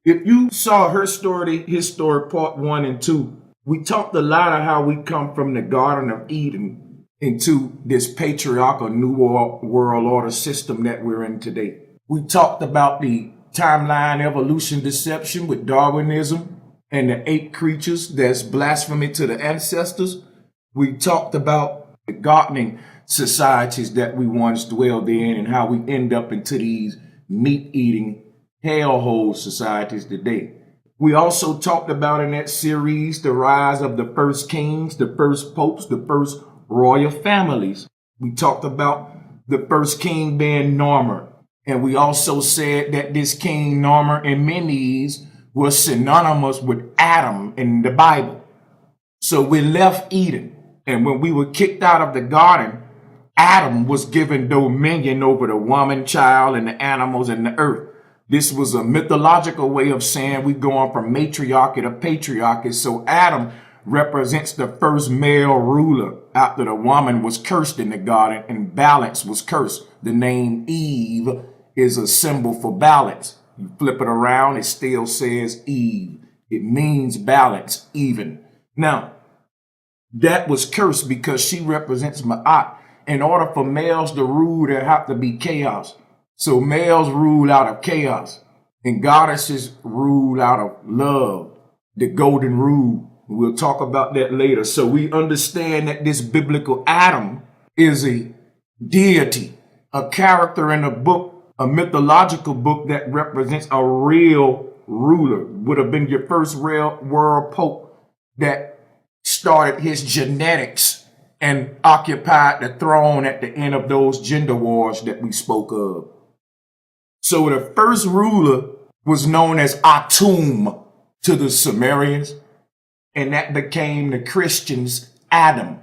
If you saw Hisstory part 1 and 2, we talked a lot of how we come from the Garden of Eden into this patriarchal New World Order system that we're in today. We talked about the timeline evolution deception with Darwinism and the ape creatures that's blasphemy to the ancestors. We talked about the gardening societies that we once dwelled in and how we end up into these meat-eating hellhole societies today. We also talked about in that series the rise of the first kings, the first popes, the first royal families. We talked about the first king being Norma. And we also said that this king Norma and Menes was synonymous with Adam in the Bible. So we left Eden. And when we were kicked out of the garden, Adam was given dominion over the woman, child, and the animals and the earth. This was a mythological way of saying we're going from matriarchy to patriarchy. So Adam represents the first male ruler after the woman was cursed in the garden and balance was cursed. The name Eve is a symbol for balance. You flip it around, it still says Eve. It means balance, even. Now, that was cursed because she represents Ma'at. In order for males to rule, there have to be chaos. So males rule out of chaos and goddesses rule out of love, the golden rule. We'll talk about that later. So we understand that this biblical Adam is a deity, a character in a book, a mythological book that represents a real ruler. Would have been your first real world pope that started his genetics and occupied the throne at the end of those gender wars that we spoke of. So the first ruler was known as Atum to the Sumerians, and that became the Christians Adam,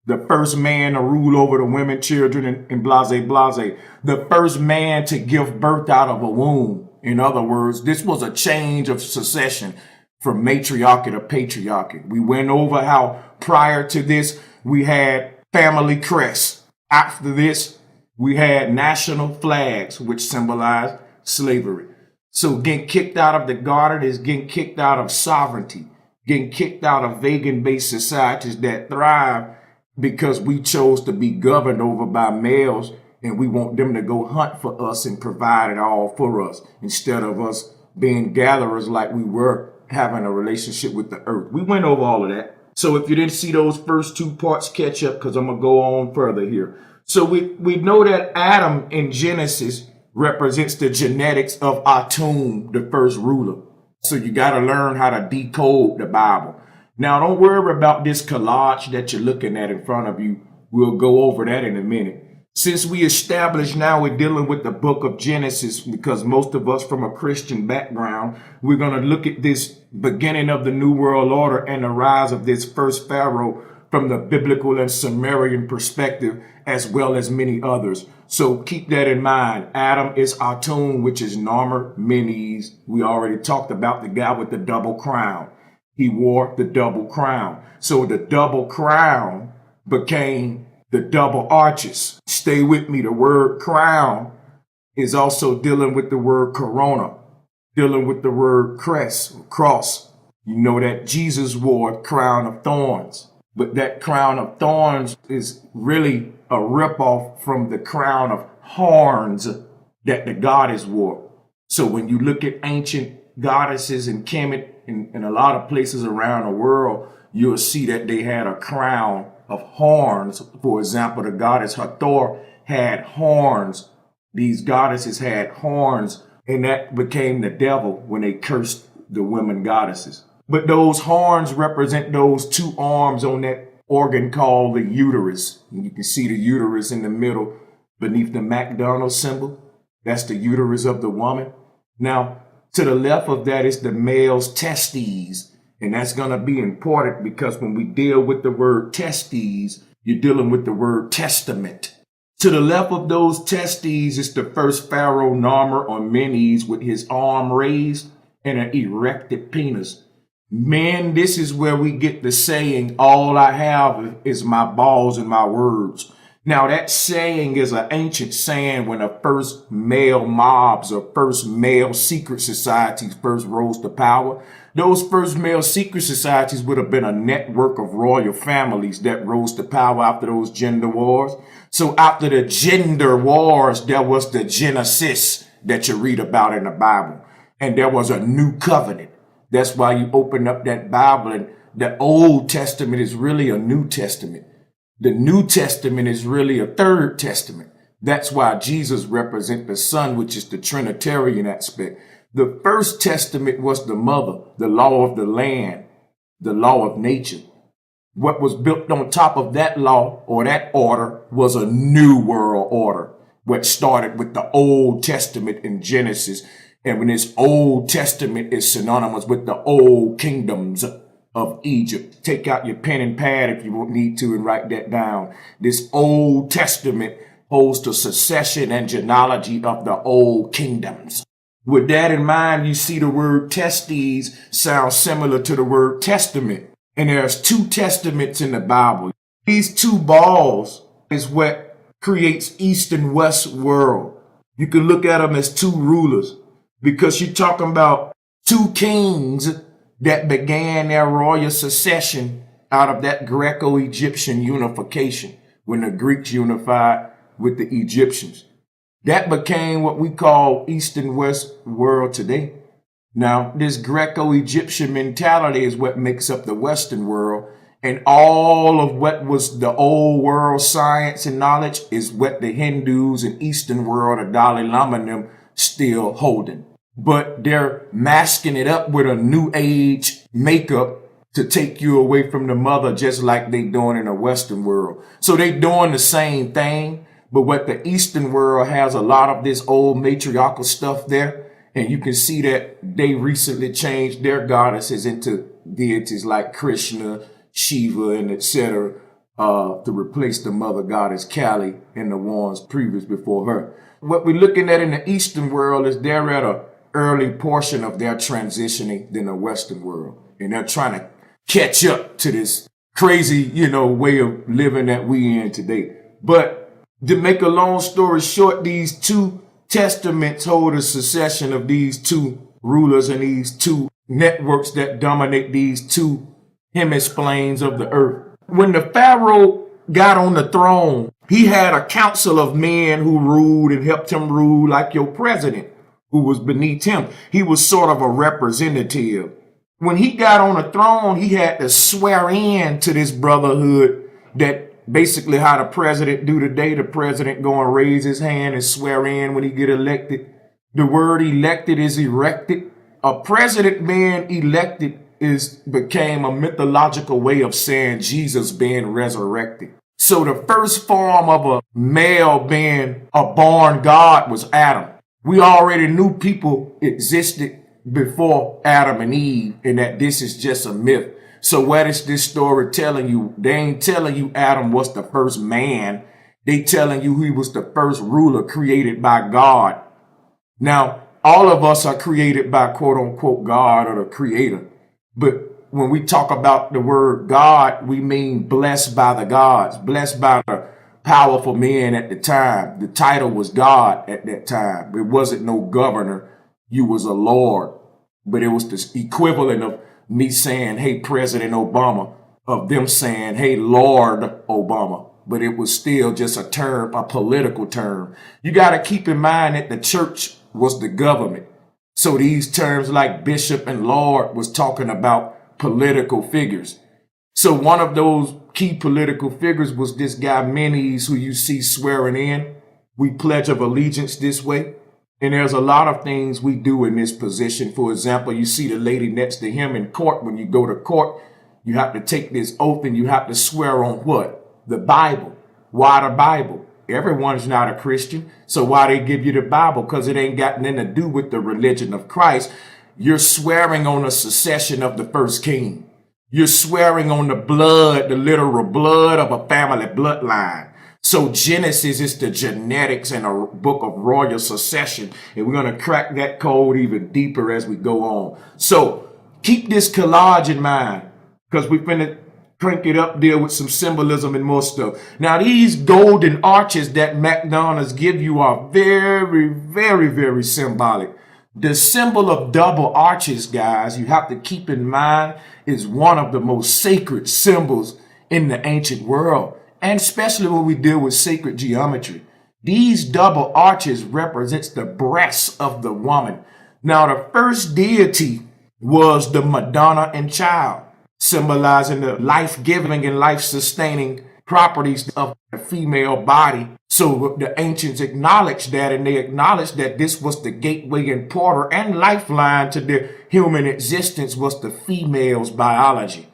the first man to rule over the women, children, and blase. The first man to give birth out of a womb. In other words, this was a change of succession from matriarchy to patriarchy. We went over how prior to this, we had family crests. After this, we had national flags, which symbolized slavery. So getting kicked out of the garden is getting kicked out of sovereignty, getting kicked out of vegan-based societies that thrive because we chose to be governed over by males and we want them to go hunt for us and provide it all for us instead of us being gatherers like we were having a relationship with the earth. We went over all of that. So if you didn't see those first two parts, catch up because I'm going to go on further here. So we know that Adam in Genesis represents the genetics of Atum, the first ruler. So you got to learn how to decode the Bible. Now, don't worry about this collage that you're looking at in front of you. We'll go over that in a minute. Since we established now we're dealing with the book of Genesis, because most of us from a Christian background, we're going to look at this beginning of the New World Order and the rise of this first pharaoh from the biblical and Sumerian perspective, as well as many others. So keep that in mind. Adam is Atum, which is Norma Menes. We already talked about the guy with the double crown. He wore the double crown. So the double crown became the double arches. Stay with me. The word crown is also dealing with the word corona, dealing with the word crest, cross. You know that Jesus wore a crown of thorns, but that crown of thorns is really a ripoff from the crown of horns that the goddess wore. So when you look at ancient goddesses in Kemet in a lot of places around the world, you'll see that they had a crown of horns. For example, the goddess Hathor had horns. These goddesses had horns, and that became the devil when they cursed the women goddesses. But those horns represent those two arms on that organ called the uterus. And you can see the uterus in the middle beneath the McDonald's symbol. That's the uterus of the woman. Now, to the left of that is the male's testes. And that's going to be important because when we deal with the word testes, you're dealing with the word testament. To the left of those testes is the first pharaoh Narmer or Menes with his arm raised and an erected penis. Men, this is where we get the saying, all I have is my balls and my words. Now, that saying is an ancient saying when the first male mobs or first male secret societies first rose to power. Those first male secret societies would have been a network of royal families that rose to power after those gender wars. So after the gender wars, there was the Genesis that you read about in the Bible. And there was a new covenant. That's why you open up that Bible, and the Old Testament is really a New Testament. The New Testament is really a third testament. That's why Jesus represents the Son, which is the Trinitarian aspect. The first testament was the mother, the law of the land, the law of nature. What was built on top of that law or that order was a new world order, what started with the Old Testament in Genesis. And when this Old Testament is synonymous with the old kingdoms of Egypt. Take out your pen and pad if you need to and write that down. This Old Testament holds the succession and genealogy of the old kingdoms. With that in mind, you see the word testes sounds similar to the word testament. And there's two testaments in the Bible. These two balls is what creates East and West world. You can look at them as two rulers because you're talking about two kings that began their royal succession out of that Greco-Egyptian unification when the Greeks unified with the Egyptians. That became what we call East and West world today. Now, this Greco-Egyptian mentality is what makes up the Western world, and all of what was the old world science and knowledge is what the Hindus and Eastern world, the Dalai Lama and them, still holding. But they're masking it up with a new age makeup to take you away from the mother, just like they doing in the Western world. So they doing the same thing, but what the Eastern world has a lot of this old matriarchal stuff there. And you can see that they recently changed their goddesses into deities like Krishna, Shiva, and etc. To replace the mother goddess Kali and the ones previous before her. What we're looking at in the Eastern world is they're at a early portion of their transitioning than the Western world. And they're trying to catch up to this crazy, way of living that we in today. But to make a long story short, these two testaments hold a succession of these two rulers and these two networks that dominate these two hemiplanes of the earth. When the Pharaoh got on the throne, he had a council of men who ruled and helped him rule like your president, who was beneath him. He was sort of a representative. When he got on the throne, he had to swear in to this brotherhood that basically how the president do today. The president go and raise his hand and swear in when he get elected. The word elected is erected. A president being elected became a mythological way of saying Jesus being resurrected. So the first form of a male being a born God was Adam. We already knew people existed before Adam and Eve, and that this is just a myth. So what is this story telling you? They ain't telling you Adam was the first man. They telling you he was the first ruler created by God. Now, all of us are created by quote unquote God or the creator. But when we talk about the word God, we mean blessed by the gods, blessed by the powerful men at the time. The title was God at that time. It wasn't no governor. You was a lord. But it was the equivalent of me saying, hey, President Obama, of them saying, hey, Lord Obama. But it was still just a term, a political term. You got to keep in mind that the church was the government. So these terms like bishop and lord was talking about political figures. So one of those key political figures was this guy Menes, who you see swearing in. We pledge of allegiance this way. And there's a lot of things we do in this position. For example, you see the lady next to him in court. When you go to court, you have to take this oath and you have to swear on what? The Bible. Why the Bible? Everyone's not a Christian. So why they give you the Bible? Because it ain't got nothing to do with the religion of Christ. You're swearing on the succession of the first king. You're swearing on the blood, the literal blood of a family bloodline. So Genesis is the genetics and a book of royal succession. And we're going to crack that code even deeper as we go on. So keep this collage in mind, because we're finna crank it up there with some symbolism and more stuff. Now, these golden arches that McDonald's give you are very, very, very symbolic. The symbol of double arches, guys, you have to keep in mind, is one of the most sacred symbols in the ancient world, and especially when we deal with sacred geometry. These double arches represents the breasts of the woman. Now, the first deity was the Madonna and Child, symbolizing the life-giving and life-sustaining properties of the female body. So the ancients acknowledged that, and they acknowledged that this was the gateway and portal and lifeline to their human existence, was the female's biology.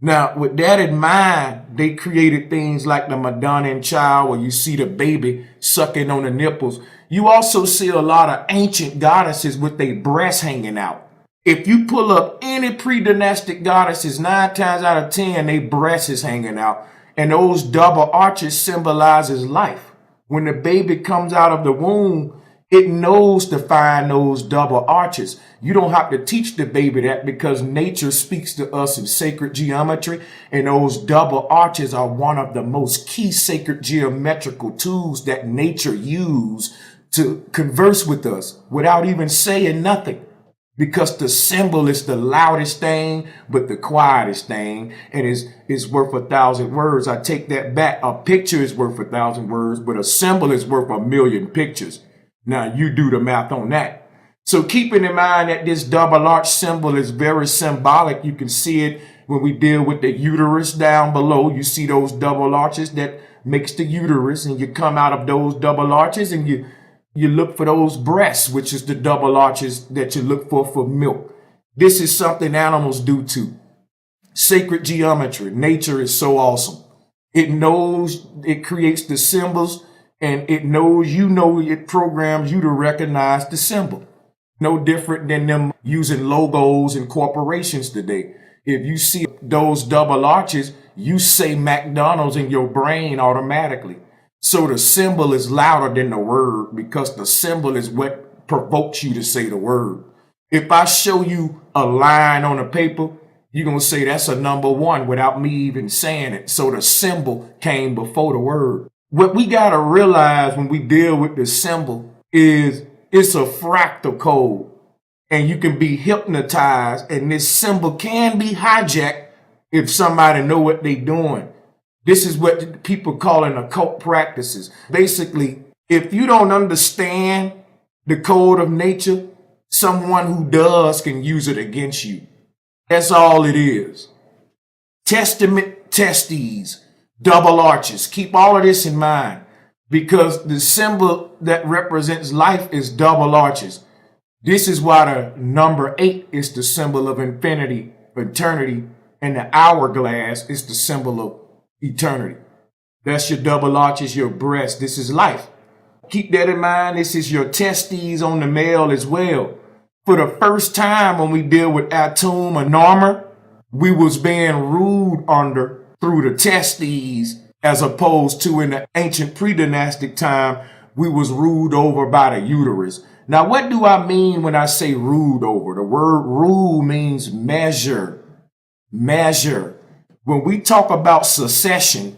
Now, with that in mind, they created things like the Madonna and Child, where you see the baby sucking on the nipples. You also see a lot of ancient goddesses with their breasts hanging out. If you pull up any pre-dynastic goddesses, 9 times out of 10, their breasts is hanging out. And those double arches symbolizes life. When the baby comes out of the womb, it knows to find those double arches. You don't have to teach the baby that, because nature speaks to us in sacred geometry, and those double arches are one of the most key sacred geometrical tools that nature uses to converse with us without even saying nothing. Because the symbol is the loudest thing, but the quietest thing, and is worth 1,000 words. I take that back. A picture is worth 1,000 words, but a symbol is worth 1,000,000 pictures. Now, you do the math on that. So keeping in mind that this double arch symbol is very symbolic, you can see it when we deal with the uterus down below. You see those double arches that makes the uterus, and you come out of those double arches and you look for those breasts, which is the double arches that you look for milk. This is something animals do too. Sacred geometry. Nature is so awesome. It knows, it creates the symbols, and it knows, it programs you to recognize the symbol. No different than them using logos and corporations today. If you see those double arches, you say McDonald's in your brain automatically. So the symbol is louder than the word, because the symbol is what provokes you to say the word. If I show you a line on a paper, you're going to say that's a number 1 without me even saying it. So the symbol came before the word. What we got to realize when we deal with the symbol is it's a fractal code, and you can be hypnotized, and this symbol can be hijacked if somebody know what they're doing. This is what people call in occult practices. Basically, if you don't understand the code of nature, someone who does can use it against you. That's all it is. Testament, testes, double arches. Keep all of this in mind, because the symbol that represents life is double arches. This is why the number 8 is the symbol of infinity, eternity, and the hourglass is the symbol of eternity. That's your double arches, your breast. This is life. Keep that in mind. This is your testes on the male as well. For the first time when we deal with Atum and Norma, we was being ruled under through the testes, as opposed to in the ancient pre-dynastic time, we was ruled over by the uterus. Now, what do I mean when I say ruled over? The word rule means measure. Measure. When we talk about succession,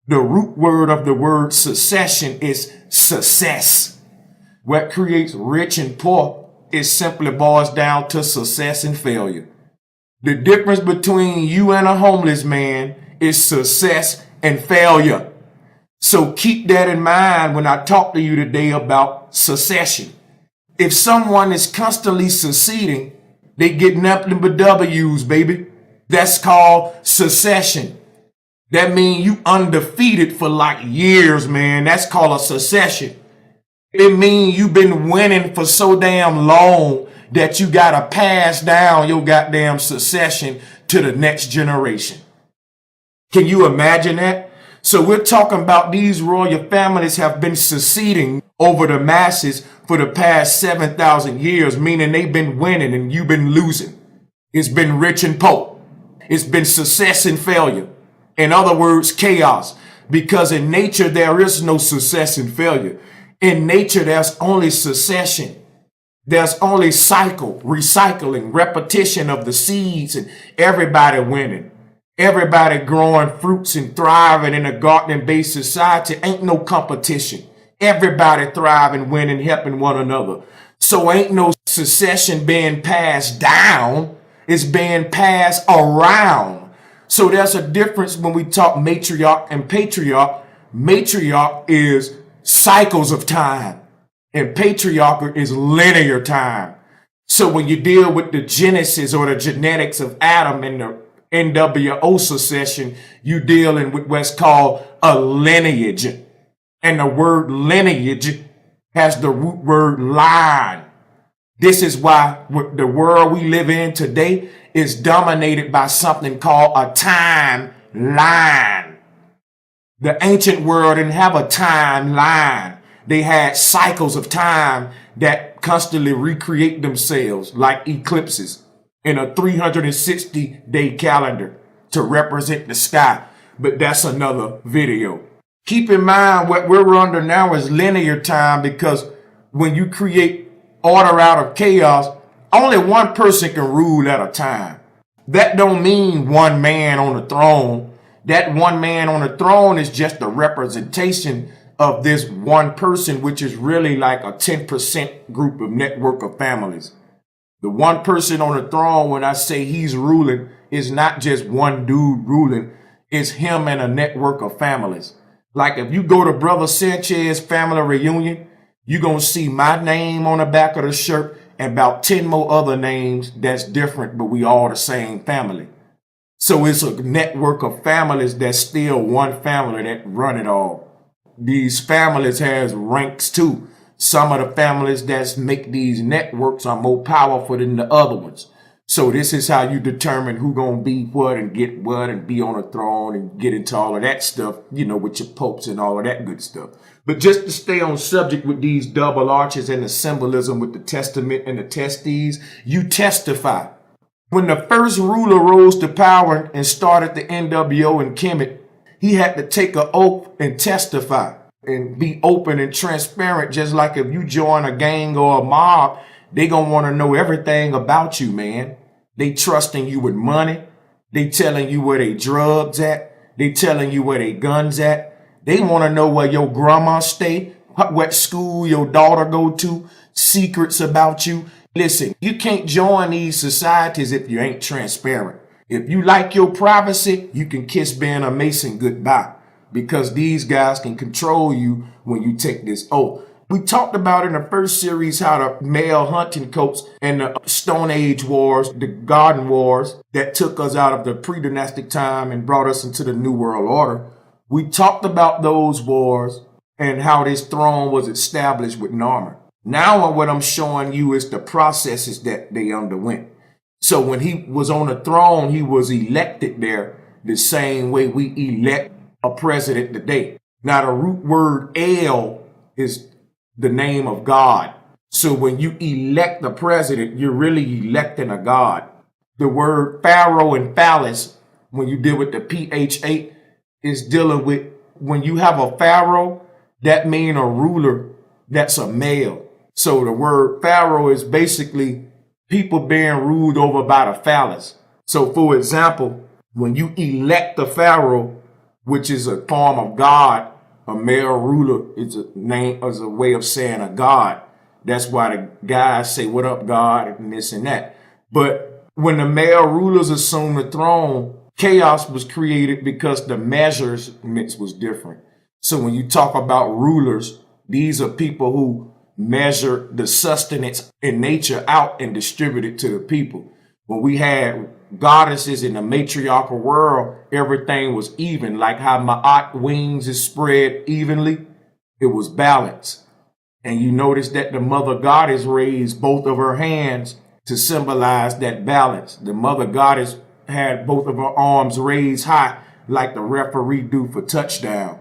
the root word of the word succession is success. What creates rich and poor, it simply boils down to success and failure. The difference between you and a homeless man is success and failure. So keep that in mind when I talk to you today about succession. If someone is constantly succeeding, they get nothing but W's, baby. That's called succession. That means you undefeated for like years, man. That's called a succession. It means you've been winning for so damn long that you got to pass down your goddamn succession to the next generation. Can you imagine that? So we're talking about these royal families have been succeeding over the masses for the past 7,000 years, meaning they've been winning and you've been losing. It's been rich and poor. It's been success and failure. In other words, chaos. Because in nature, there is no success and failure. In nature, there's only succession. There's only cycle, recycling, repetition of the seeds, and everybody winning. Everybody growing fruits and thriving in a gardening-based society. Ain't no competition. Everybody thriving, winning, helping one another. So ain't no succession being passed down. It's being passed around. So there's a difference when we talk matriarch and patriarch. Matriarch is cycles of time, and patriarch is linear time. So when you deal with the genesis or the genetics of Adam and the NWO succession, you dealing with what's called a lineage. And the word lineage has the root word line. This is why the world we live in today is dominated by something called a timeline. The ancient world didn't have a timeline. They had cycles of time that constantly recreate themselves like eclipses in a 360-day calendar to represent the sky. But that's another video. Keep in mind what we're under now is linear time, because when you create order out of chaos, only one person can rule at a time. That don't mean one man on the throne. That one man on the throne is just a representation of this one person, which is really like a 10% group of network of families. The one person on the throne, when I say he's ruling, is not just one dude ruling. It's him and a network of families. Like if you go to Brother Sanchez family reunion, you're going to see my name on the back of the shirt and about 10 more other names that's different, but we all the same family. So it's a network of families that's still one family that run it all. These families has ranks too. Some of the families that make these networks are more powerful than the other ones. So this is how you determine who gonna be what and get what and be on a throne and get into all of that stuff, you know, with your popes and all of that good stuff. But just to stay on subject with these double arches and the symbolism with the testament and the testes, you testify. When the first ruler rose to power and started the NWO in Kemet, he had to take an oath and testify and be open and transparent. Just like if you join a gang or a mob, they gonna want to know everything about you, man. They trusting you with money. They telling you where they drugs at. They telling you where they guns at. They want to know where your grandma stay, what school your daughter go to, secrets about you. Listen, you can't join these societies if you ain't transparent. If you like your privacy, you can kiss being a Mason goodbye, because these guys can control you when you take this oath. We talked about in the first series how the male hunting coats and the Stone Age wars, the Garden Wars that took us out of the pre-dynastic time and brought us into the New World Order. We talked about those wars and how this throne was established with Narmer. Now what I'm showing you is the processes that they underwent. So when he was on the throne, he was elected there the same way we elect a president today. Now the root word El is the name of God. So when you elect the president, you're really electing a God. The word Pharaoh and phallus, when you deal with the PH8, is dealing with when you have a Pharaoh, that means a ruler that's a male. So the word Pharaoh is basically people being ruled over by the phallus. So for example, when you elect the Pharaoh, which is a form of God, a male ruler is a name, as a way of saying a God. That's why the guys say, "What up, God?" and this and that. But when the male rulers assumed the throne, chaos was created because the measurements was different. So when you talk about rulers, these are people who measure the sustenance in nature out and distribute it to the people. When we had goddesses in the matriarchal world, everything was even, like how Ma'at wings is spread evenly. It was balanced. And you notice that the mother goddess raised both of her hands to symbolize that balance. The mother goddess had both of her arms raised high like the referee do for touchdown.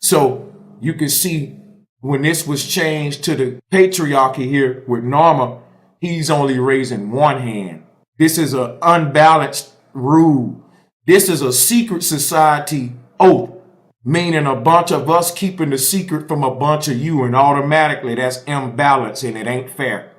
So you can see when this was changed to the patriarchy here with Narmer, he's only raising one hand. This is an unbalanced rule. This is a secret society oath, meaning a bunch of us keeping the secret from a bunch of you, and automatically that's imbalance and it ain't fair.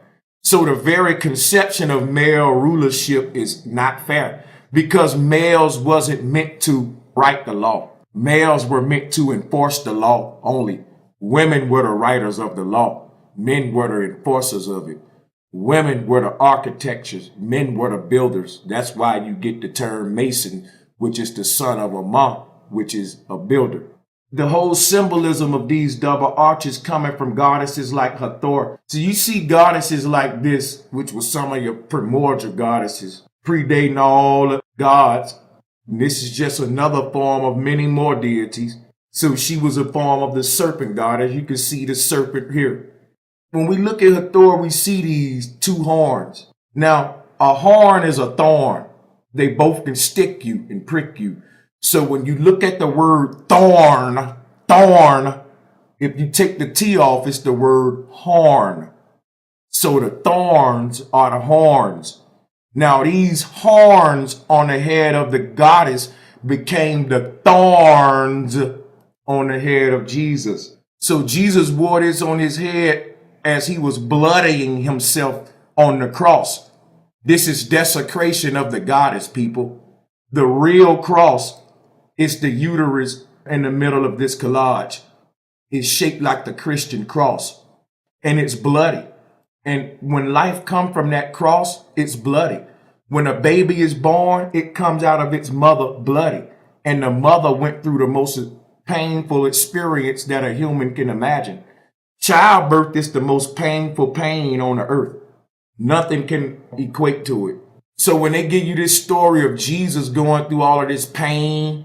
So the very conception of male rulership is not fair. because males wasn't meant to write the law. Males were meant to enforce the law only. Women were the writers of the law. Men were the enforcers of it. Women were the architects. Men were the builders. That's why you get the term Mason, which is the son of a Ma, which is a builder. The whole symbolism of these double arches coming from goddesses like Hathor. So you see goddesses like this, which was some of your primordial goddesses, predating all the gods. And this is just another form of many more deities. So she was a form of the serpent goddess. You can see the serpent here. When we look at Hathor, we see these two horns. Now, a horn is a thorn. They both can stick you and prick you. So when you look at the word thorn, if you take the T off, it's the word horn. So the thorns are the horns. Now these horns on the head of the goddess became the thorns on the head of Jesus. So Jesus wore this on his head as he was bloodying himself on the cross. This is desecration of the goddess, people. The real cross is the uterus in the middle of this collage. It's shaped like the Christian cross, and it's bloody. And when life comes from that cross, it's bloody. When a baby is born, it comes out of its mother bloody. And the mother went through the most painful experience that a human can imagine. Childbirth is the most painful pain on the earth. Nothing can equate to it. So when they give you this story of Jesus going through all of this pain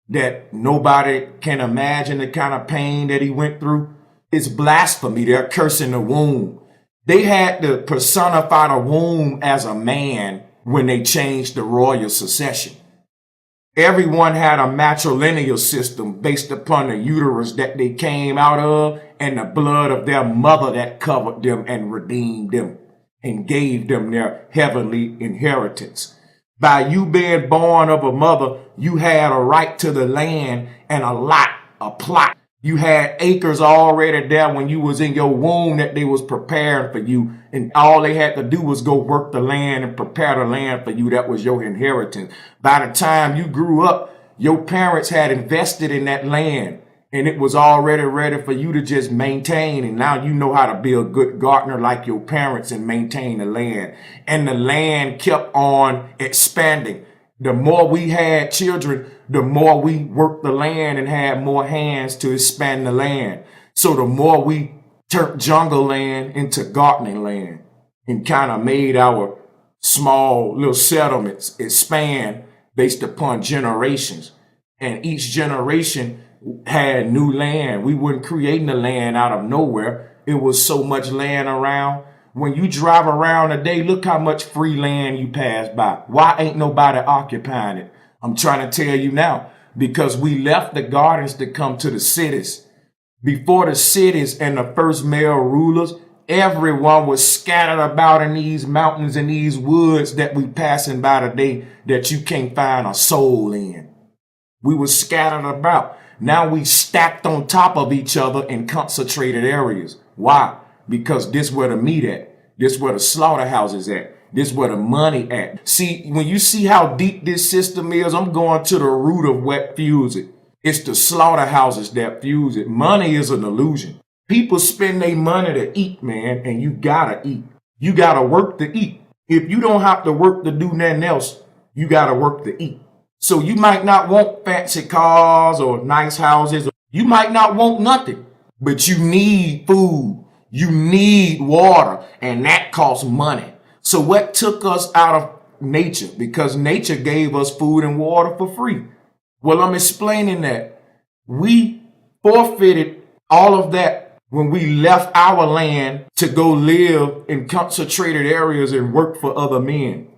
that nobody can imagine, the kind of pain that he went through, it's blasphemy. They're cursing the womb. They had to personify the womb as a man when they changed the royal succession. Everyone had a matrilineal system based upon the uterus that they came out of and the blood of their mother that covered them and redeemed them and gave them their heavenly inheritance. By you being born of a mother, you had a right to the land and a lot, a plot. You had acres already there when you was in your womb that they was preparing for you. And all they had to do was go work the land and prepare the land for you. That was your inheritance. By the time you grew up, your parents had invested in that land and it was already ready for you to just maintain. And now you know how to be a good gardener like your parents and maintain the land. And the land kept on expanding. The more we had children, the more we worked the land and had more hands to expand the land. So the more we turned jungle land into gardening land and kind of made our small little settlements expand based upon generations. And each generation had new land. We weren't creating the land out of nowhere. It was so much land around. When you drive around today, look how much free land you pass by. Why ain't nobody occupying it? I'm trying to tell you now, because we left the gardens to come to the cities. Before the cities and the first male rulers, everyone was scattered about in these mountains and these woods that we passing by today that you can't find a soul in. We were scattered about. Now we stacked on top of each other in concentrated areas. Why? Because this where the meat at. This where the slaughterhouses at. This where the money at. See, when you see how deep this system is, I'm going to the root of what fuels it. It's the slaughterhouses that fuse it. Money is an illusion. People spend their money to eat, man, and you gotta eat. You gotta work to eat. If you don't have to work to do nothing else, you gotta work to eat. So you might not want fancy cars or nice houses. You might not want nothing, but you need food. You need water, and that costs money. So what took us out of nature? Because nature gave us food and water for free. Well, I'm explaining that. We forfeited all of that when we left our land to go live in concentrated areas and work for other men.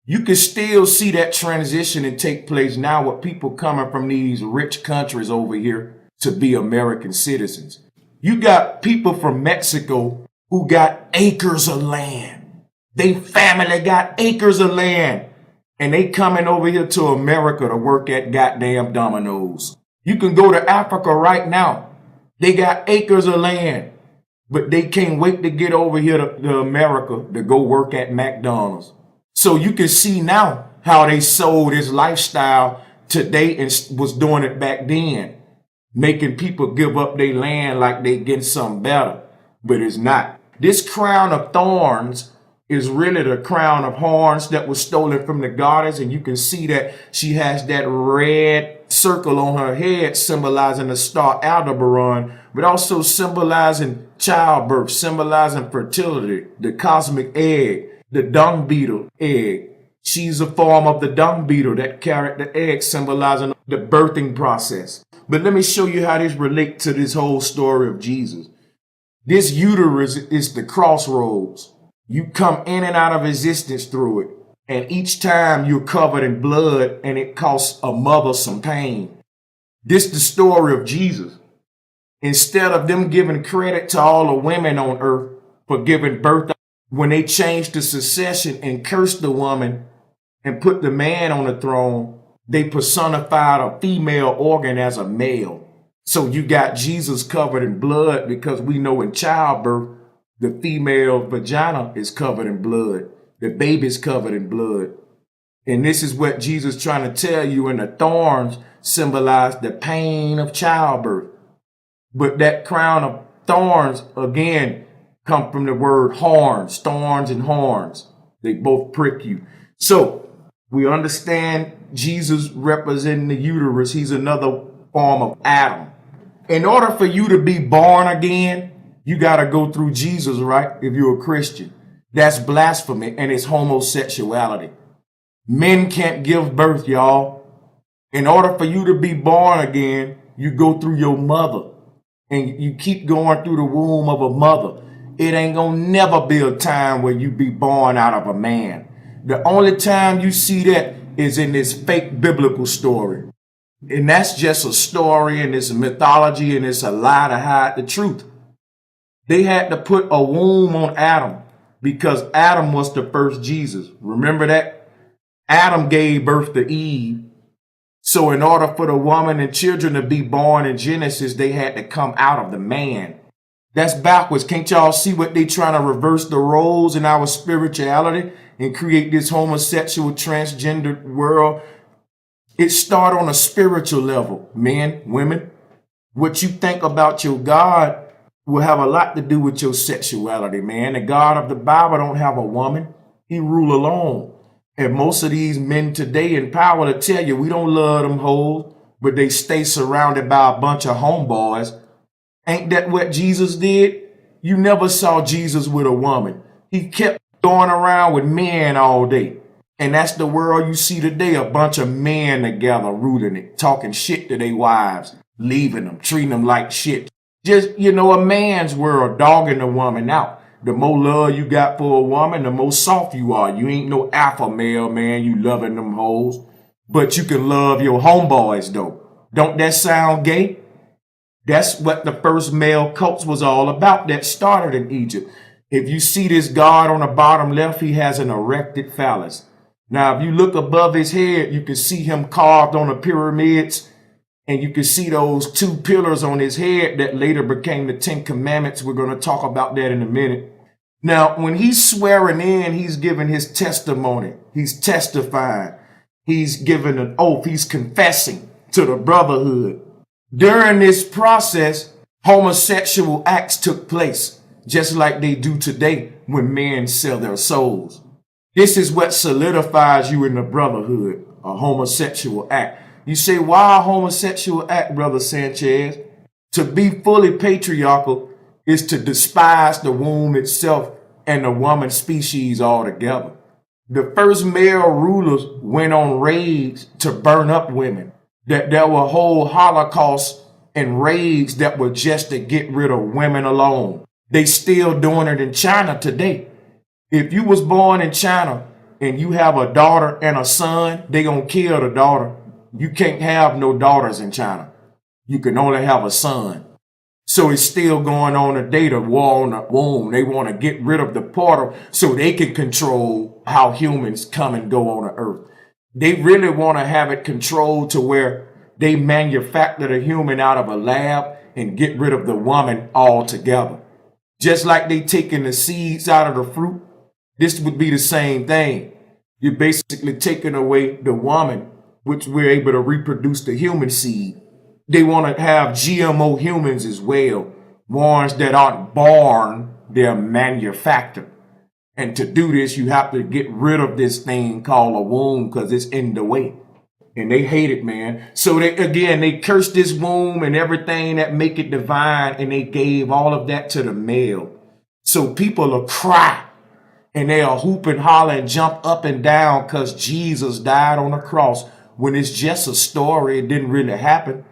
You can still see that transition and take place now with people coming from these rich countries over here to be American citizens. You got people from Mexico who got acres of land. They family got acres of land. And they coming over here to America to work at goddamn Domino's. You can go to Africa right now. They got acres of land. But they can't wait to get over here to America to go work at McDonald's. So you can see now how they sold this lifestyle today and was doing it back then, making people give up their land like they get something better, but it's not. This crown of thorns is really the crown of horns that was stolen from the goddess, and you can see that she has that red circle on her head symbolizing the star Aldebaran, but also symbolizing childbirth, symbolizing fertility, the cosmic egg, the dung beetle egg. She's a form of the dung beetle that carried the egg, symbolizing the birthing process. But let me show you how this relates to this whole story of Jesus. This uterus is the crossroads. You come in and out of existence through it. And each time you're covered in blood, and it costs a mother some pain. This is the story of Jesus. Instead of them giving credit to all the women on earth for giving birth, when they changed the succession and cursed the woman and put the man on the throne, they personified a female organ as a male. So you got Jesus covered in blood, because we know in childbirth, the female vagina is covered in blood. The baby's covered in blood. And this is what Jesus is trying to tell you. And the thorns symbolize the pain of childbirth. But that crown of thorns, again, come from the word horns, thorns and horns. They both prick you. So we understand Jesus representing the uterus. He's another form of Adam. In order for you to be born again, you got to go through Jesus, right? If you're a Christian. That's blasphemy, and it's homosexuality. Men can't give birth, y'all. In order for you to be born again, you go through your mother, and you keep going through the womb of a mother. It ain't gonna never be a time where you be born out of a man. The only time you see that is in this fake biblical story. And that's just a story, and it's a mythology, and it's a lie to hide the truth. They had to put a womb on Adam because Adam was the first Jesus. Remember that? Adam gave birth to Eve. So in order for the woman and children to be born in Genesis, they had to come out of the man. That's backwards. Can't y'all see what they trying to reverse the roles in our spirituality and create this homosexual transgender world? It started on a spiritual level. Men, women, what you think about your God will have a lot to do with your sexuality, man. The God of the Bible don't have a woman. He rule alone. And most of these men today in power to tell you we don't love them hoes, but they stay surrounded by a bunch of homeboys. Ain't that what Jesus did? You never saw Jesus with a woman. He kept going around with men all day. And that's the world you see today, a bunch of men together ruling it, talking shit to their wives, leaving them, treating them like shit. Just, a man's world, dogging the woman out. The more love you got for a woman, the more soft you are. You ain't no alpha male, man. You loving them hoes. But you can love your homeboys, though. Don't that sound gay? That's what the first male cults was all about that started in Egypt. If you see this God on the bottom left, he has an erected phallus. Now, if you look above his head, you can see him carved on the pyramids. And you can see those two pillars on his head that later became the 10 Commandments. We're going to talk about that in a minute. Now, when he's swearing in, he's giving his testimony. He's testifying. He's giving an oath. He's confessing to the brotherhood. During this process, homosexual acts took place, just like they do today when men sell their souls. This is what solidifies you in the brotherhood, a homosexual act. You say, why a homosexual act, Brother Sanchez? To be fully patriarchal is to despise the womb itself and the woman species altogether. The first male rulers went on raids to burn up women. That there were whole holocausts and raids that were just to get rid of women alone. They still doing it in China today. If you was born in China and you have a daughter and a son, they gonna kill the daughter. You can't have no daughters in China. You can only have a son. So it's still going on today, the war on the womb. They want to get rid of the portal so they can control how humans come and go on the earth. They really want to have it controlled to where they manufacture the human out of a lab and get rid of the woman altogether. Just like they taking the seeds out of the fruit, this would be the same thing. You're basically taking away the woman, which we're able to reproduce the human seed. They want to have GMO humans as well, ones that aren't born, they're manufactured. And to do this, you have to get rid of this thing called a womb because it's in the way. And they hate it, man. So they curse this womb and everything that make it divine, and they gave all of that to the male. So people will cry and they'll hoop and holler and jump up and down because Jesus died on the cross when it's just a story. It didn't really happen.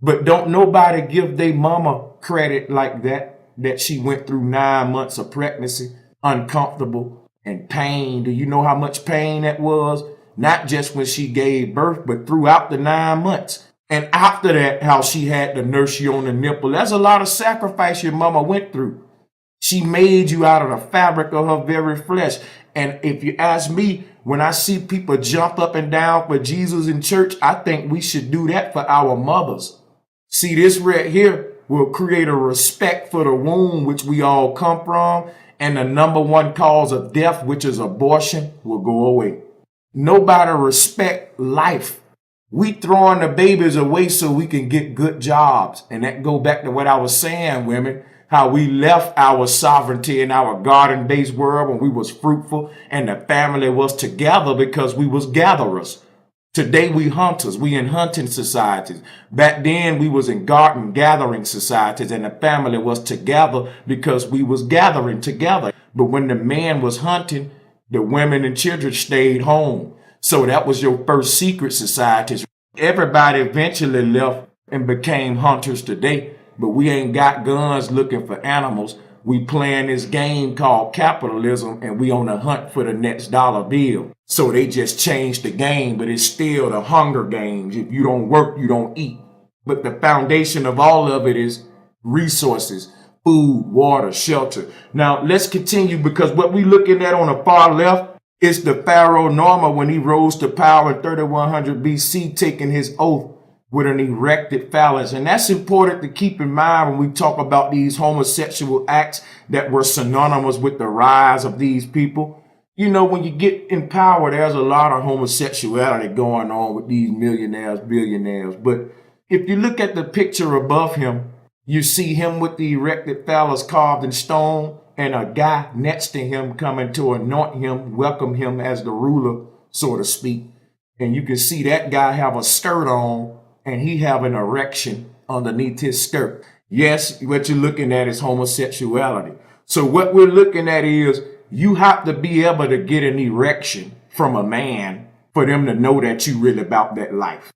But don't nobody give their mama credit like that she went through 9 months of pregnancy, uncomfortable and pain. Do you know how much pain that was? Not just when she gave birth, but throughout the 9 months. And after that, how she had to nurse you on the nipple. That's a lot of sacrifice your mama went through. She made you out of the fabric of her very flesh. And if you ask me, when I see people jump up and down for Jesus in church, I think we should do that for our mothers. See, this right here will create a respect for the womb, which we all come from. And the number one cause of death, which is abortion, will go away. Nobody respect life. We throwing the babies away so we can get good jobs. And that go back to what I was saying, women, how we left our sovereignty in our garden-based world when we was fruitful and the family was together because we was gatherers. Today we hunters, we in hunting societies. Back then we was in garden gathering societies and the family was together because we was gathering together. But when the man was hunting, the women and children stayed home. So that was your first secret societies. Everybody eventually left and became hunters today, but we ain't got guns looking for animals. We playing this game called capitalism and we on the hunt for the next dollar bill. So they just changed the game, but it's still the Hunger Games. If you don't work, you don't eat. But the foundation of all of it is resources. Food, water, shelter. Now, let's continue because what we're looking at on the far left is the Pharaoh Norma when he rose to power in 3100 BC, taking his oath with an erected phallus. And that's important to keep in mind when we talk about these homosexual acts that were synonymous with the rise of these people. You know, when you get in power, there's a lot of homosexuality going on with these millionaires, billionaires. But if you look at the picture above him, you see him with the erected phallus carved in stone and a guy next to him coming to anoint him, welcome him as the ruler, so to speak. And you can see that guy have a skirt on and he have an erection underneath his skirt. Yes, what you're looking at is homosexuality. So what we're looking at is you have to be able to get an erection from a man for them to know that you really about that life.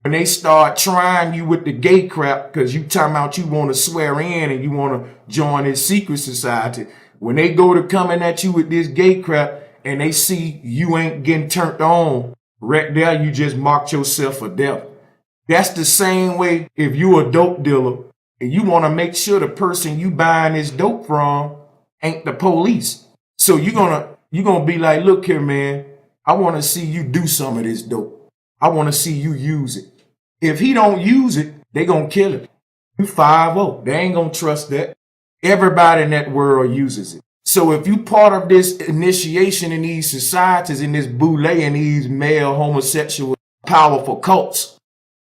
When they start trying you with the gay crap, because you talking about you want to swear in and you want to join this secret society, when they go to coming at you with this gay crap and they see you ain't getting turned on, right there you just marked yourself for death. That's the same way if you a dope dealer and you want to make sure the person you buying this dope from ain't the police. So you're gonna be like, look here, man, I want to see you do some of this dope. I want to see you use it. If he don't use it, they gonna kill it. You 5-0. They ain't gonna trust that. Everybody in that world uses it. So if you part of this initiation in these societies, in this boule, in these male homosexual powerful cults,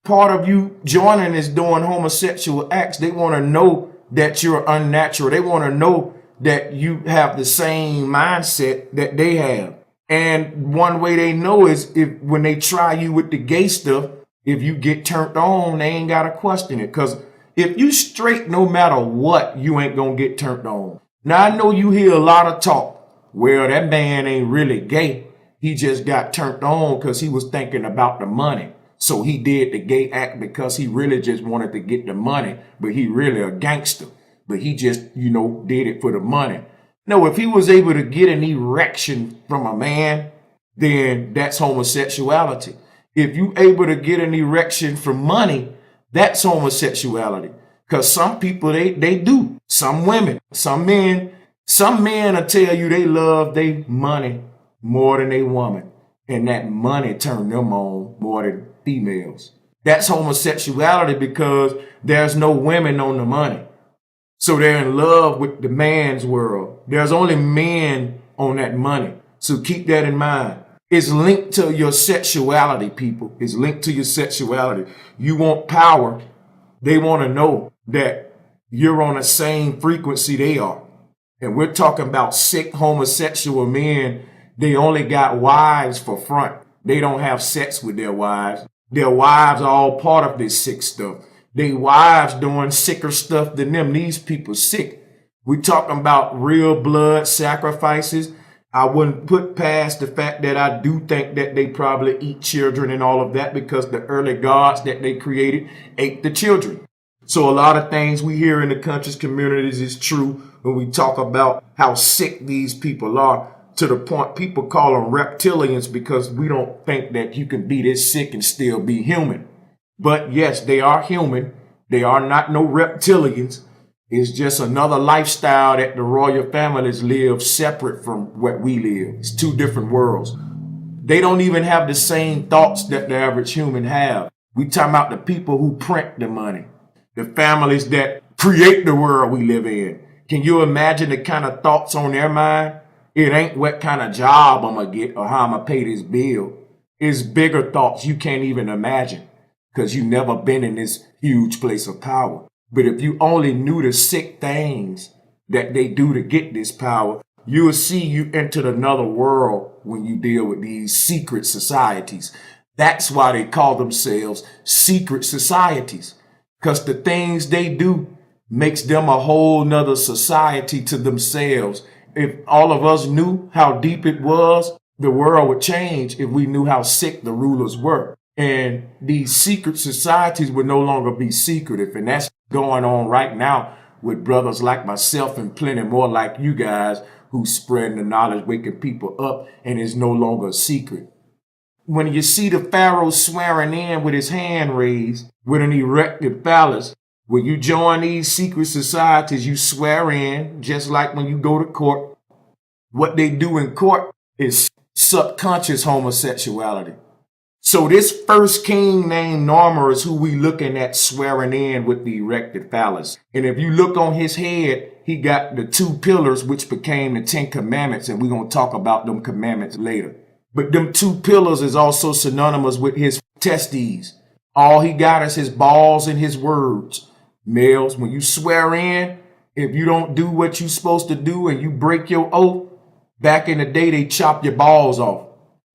part of you joining is doing homosexual acts. They want to know that you're unnatural. They want to know that you have the same mindset that they have. And one way they know is if when they try you with the gay stuff, if you get turned on, they ain't got to question it. Because if you straight, no matter what, you ain't going to get turned on. Now, I know you hear a lot of talk. Well, that man ain't really gay. He just got turned on because he was thinking about the money. So he did the gay act because he really just wanted to get the money. But he really a gangster. But he just, did it for the money. No, if he was able to get an erection from a man, then that's homosexuality. If you able to get an erection from money, that's homosexuality. Because some people, they do. Some women, some men will tell you they love their money more than their woman. And that money turn them on more than females. That's homosexuality because there's no women on the money. So they're in love with the man's world. There's only men on that money. So keep that in mind. It's linked to your sexuality, people. It's linked to your sexuality. You want power. They want to know that you're on the same frequency they are. And we're talking about sick homosexual men. They only got wives for front. They don't have sex with their wives. Their wives are all part of this sick stuff. Their wives doing sicker stuff than them. These people sick. We talking about real blood sacrifices. I wouldn't put past the fact that I do think that they probably eat children and all of that, because the early gods that they created ate the children. So a lot of things we hear in the conscious communities is true when we talk about how sick these people are, to the point people call them reptilians, because we don't think that you can be this sick and still be human. But yes, they are human. They are not no reptilians. It's just another lifestyle that the royal families live separate from what we live. It's two different worlds. They don't even have the same thoughts that the average human have. We talking about the people who print the money, the families that create the world we live in. Can you imagine the kind of thoughts on their mind? It ain't what kind of job I'm going to get or how I'm going to pay this bill. It's bigger thoughts you can't even imagine, because you've never been in this huge place of power. But if you only knew the sick things that they do to get this power, you will see you entered another world when you deal with these secret societies. That's why they call themselves secret societies, because the things they do makes them a whole nother society to themselves. If all of us knew how deep it was, the world would change if we knew how sick the rulers were. And these secret societies would no longer be secretive. And that's going on right now with brothers like myself and plenty more like you guys who spreading the knowledge, waking people up, and it's no longer a secret. When you see the Pharaoh swearing in with his hand raised with an erected phallus, when you join these secret societies, you swear in, just like when you go to court. What they do in court is subconscious homosexuality. So this first king named Narmer is who we looking at swearing in with the erected phallus. And if you look on his head, he got the 2 pillars, which became the 10 commandments. And we're going to talk about them commandments later. But them 2 pillars is also synonymous with his testes. All he got is his balls and his words. Males, when you swear in, if you don't do what you're supposed to do and you break your oath, back in the day, they chop your balls off.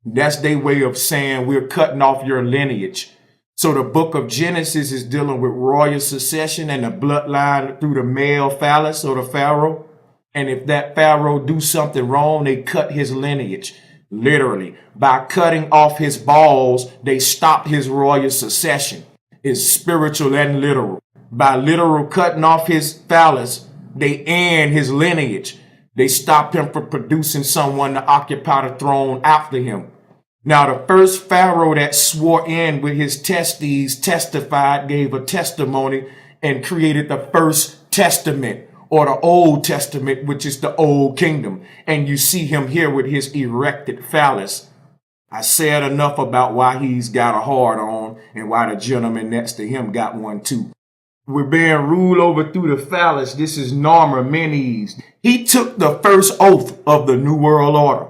That's their way of saying we're cutting off your lineage. So the book of Genesis is dealing with royal succession and the bloodline through the male phallus or the pharaoh. And if that pharaoh do something wrong, they cut his lineage. Literally, by cutting off his balls, they stop his royal succession. It's spiritual and literal. By literal cutting off his phallus, they end his lineage. They stopped him from producing someone to occupy the throne after him. Now, the first pharaoh that swore in with his testes testified, gave a testimony, and created the first testament, or the Old Testament, which is the Old Kingdom. And you see him here with his erected phallus. I said enough about why he's got a hard on and why the gentleman next to him got one too. We're being ruled over through the phallus. This is Narmer Menes. He took the first oath of the New World Order.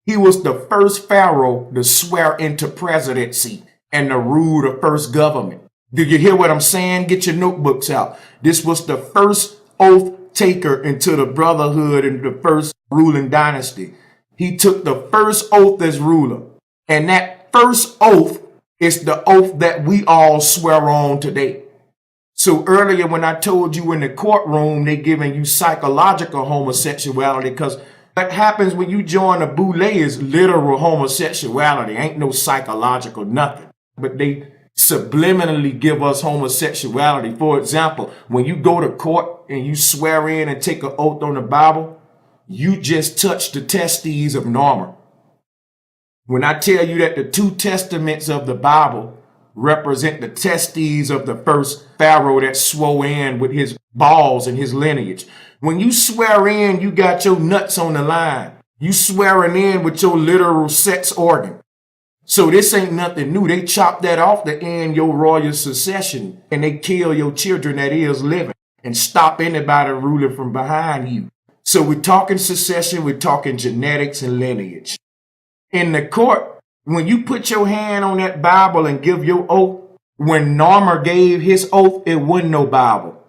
He was the first pharaoh to swear into presidency and to rule the first government. Do you hear what I'm saying? Get your notebooks out. This was the first oath taker into the brotherhood and the first ruling dynasty. He took the first oath as ruler. And that first oath is the oath that we all swear on today. So earlier when I told you in the courtroom, they giving you psychological homosexuality, because what happens when you join a boule is literal homosexuality. Ain't no psychological nothing. But they subliminally give us homosexuality. For example, when you go to court and you swear in and take an oath on the Bible, you just touch the testes of Narmer. When I tell you that the 2 testaments of the Bible represent the testes of the first pharaoh that swore in with his balls and his lineage. When you swear in, you got your nuts on the line. You swearing in with your literal sex organ. So this ain't nothing new. They chop that off to end your royal succession, and they kill your children that is living and stop anybody ruling from behind you. So we're talking succession, we're talking genetics and lineage. In the court, when you put your hand on that Bible and give your oath, when Narmer gave his oath, it wasn't no Bible.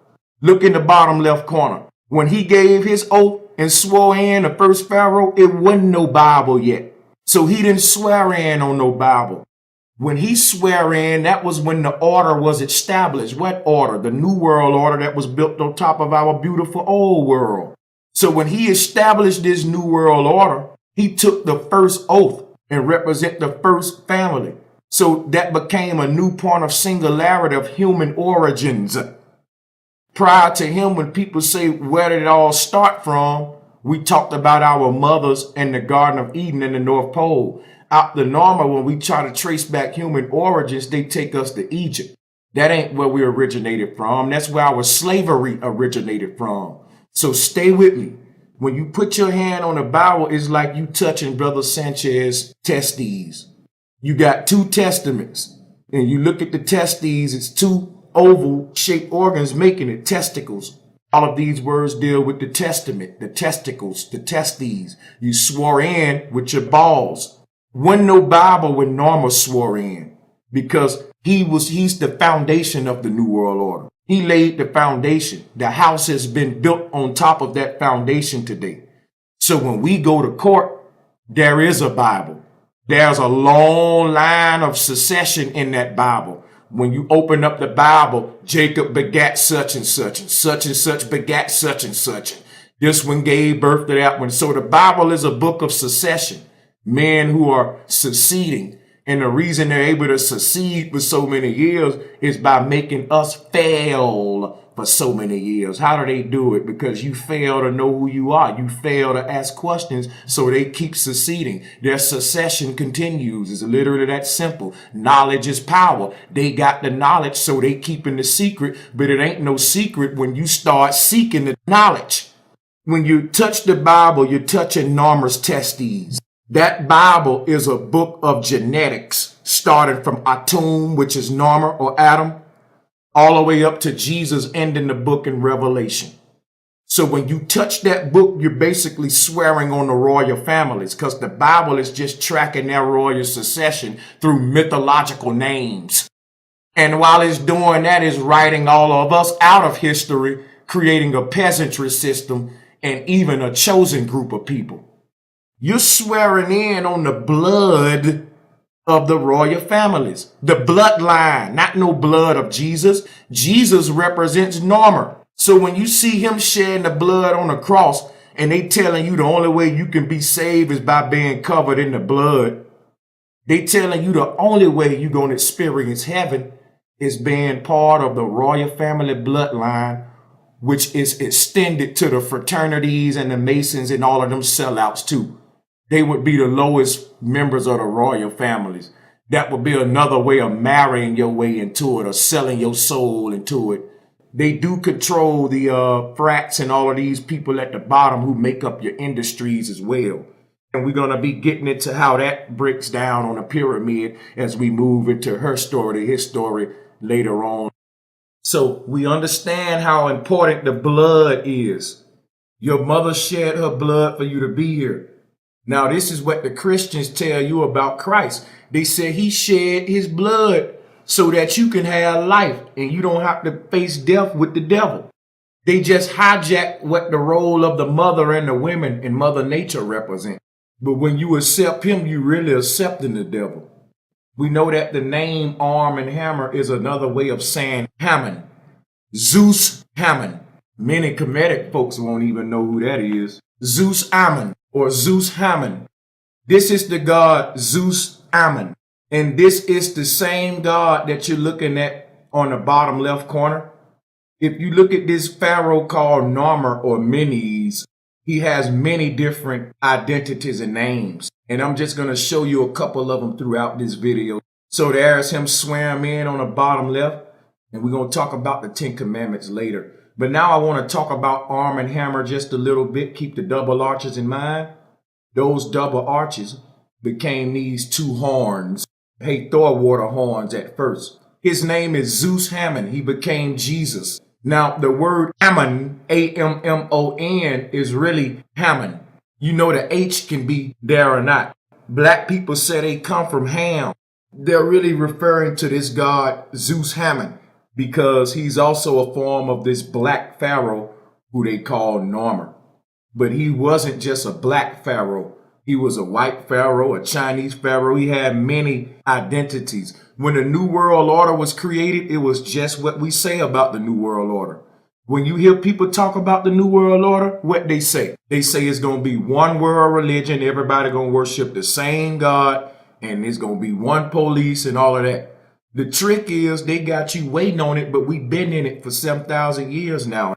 Look in the bottom left corner. When he gave his oath and swore in the first Pharaoh, it wasn't no Bible yet. So he didn't swear in on no Bible. When he swore in, that was when the order was established. What order? The New World Order that was built on top of our beautiful old world. So when he established this New World Order, he took the first oath and represent the first family. So that became a new point of singularity of human origins. Prior to him, when people say, where did it all start from? We talked about our mothers and the Garden of Eden in the North Pole. Out the normal, when we try to trace back human origins, they take us to Egypt. That ain't where we originated from. That's where our slavery originated from. So stay with me. When you put your hand on the Bible, it's like you touching Brother Sanchez testes. You got two testaments, and you look at the testes, it's two oval shaped organs making it, testicles. All of these words deal with the testament, the testicles, the testes. You swore in with your balls. Wasn't no Bible when Norma swore in, because he's the foundation of the New World Order. He laid the foundation. The house has been built on top of that foundation today. So when we go to court, there is a Bible. There's a long line of succession in that Bible. When you open up the Bible, Jacob begat such and such, and such begat such and such. This one gave birth to that one. So the Bible is a book of succession. Men who are succeeding. And the reason they're able to succeed for so many years is by making us fail for so many years. How do they do it? Because you fail to know who you are. You fail to ask questions, so they keep succeeding. Their succession continues. It's literally that simple. Knowledge is power. They got the knowledge, so they keeping the secret, but it ain't no secret when you start seeking the knowledge. When you touch the Bible, you're touching Narmer's testes. That Bible is a book of genetics, starting from Atum, which is Narmer or Adam, all the way up to Jesus ending the book in Revelation. So when you touch that book, you're basically swearing on the royal families, because the Bible is just tracking their royal succession through mythological names. And while it's doing that, it's writing all of us out of history, creating a peasantry system and even a chosen group of people. You're swearing in on the blood of the royal families, the bloodline, not no blood of Jesus. Jesus represents Narmer. So when you see him shedding the blood on the cross and they telling you the only way you can be saved is by being covered in the blood, they telling you the only way you're going to experience heaven is being part of the royal family bloodline, which is extended to the fraternities and the Masons and all of them sellouts too. They would be the lowest members of the royal families. That would be another way of marrying your way into it or selling your soul into it. They do control the frats and all of these people at the bottom who make up your industries as well. And we're going to be getting into how that breaks down on a pyramid as we move into Herstory, Hisstory later on. So we understand how important the blood is. Your mother shed her blood for you to be here. Now, this is what the Christians tell you about Christ. They say he shed his blood so that you can have life and you don't have to face death with the devil. They just hijack what the role of the mother and the women in Mother Nature represent. But when you accept him, you really accepting the devil. We know that the name Arm and Hammer is another way of saying Hammon. Zeus Hammon. Many Kemetic folks won't even know who that is. Zeus Ammon. Or Zeus Hammon. This is the god Zeus Ammon. And this is the same god that you're looking at on the bottom left corner. If you look at this pharaoh called Narmer or Menes, he has many different identities and names. And I'm just going to show you a couple of them throughout this video. So there's him swearing in on the bottom left. And we're going to talk about the 10 Commandments later. But now I want to talk about Arm and Hammer just a little bit. Keep the double arches in mind. Those double arches became these two horns. Hathor wore the horns at first. His name is Zeus Hammon. He became Jesus. Now, the word Ammon, A-M-M-O-N, is really Hammon. You know the H can be there or not. black people say they come from Ham, they're really referring to this god Zeus Hammon, because he's also a form of this black pharaoh who they call Norman. But he wasn't just a black pharaoh. He was a white pharaoh, a Chinese pharaoh. He had many identities. When the New World Order was created, it was just what we say about the New World Order. When you hear people talk about the New World Order, what they say? They say it's going to be one world religion. Everybody going to worship the same God, and it's going to be one police and all of that. The trick is they got you waiting on it, but we've been in it for 7,000 years now.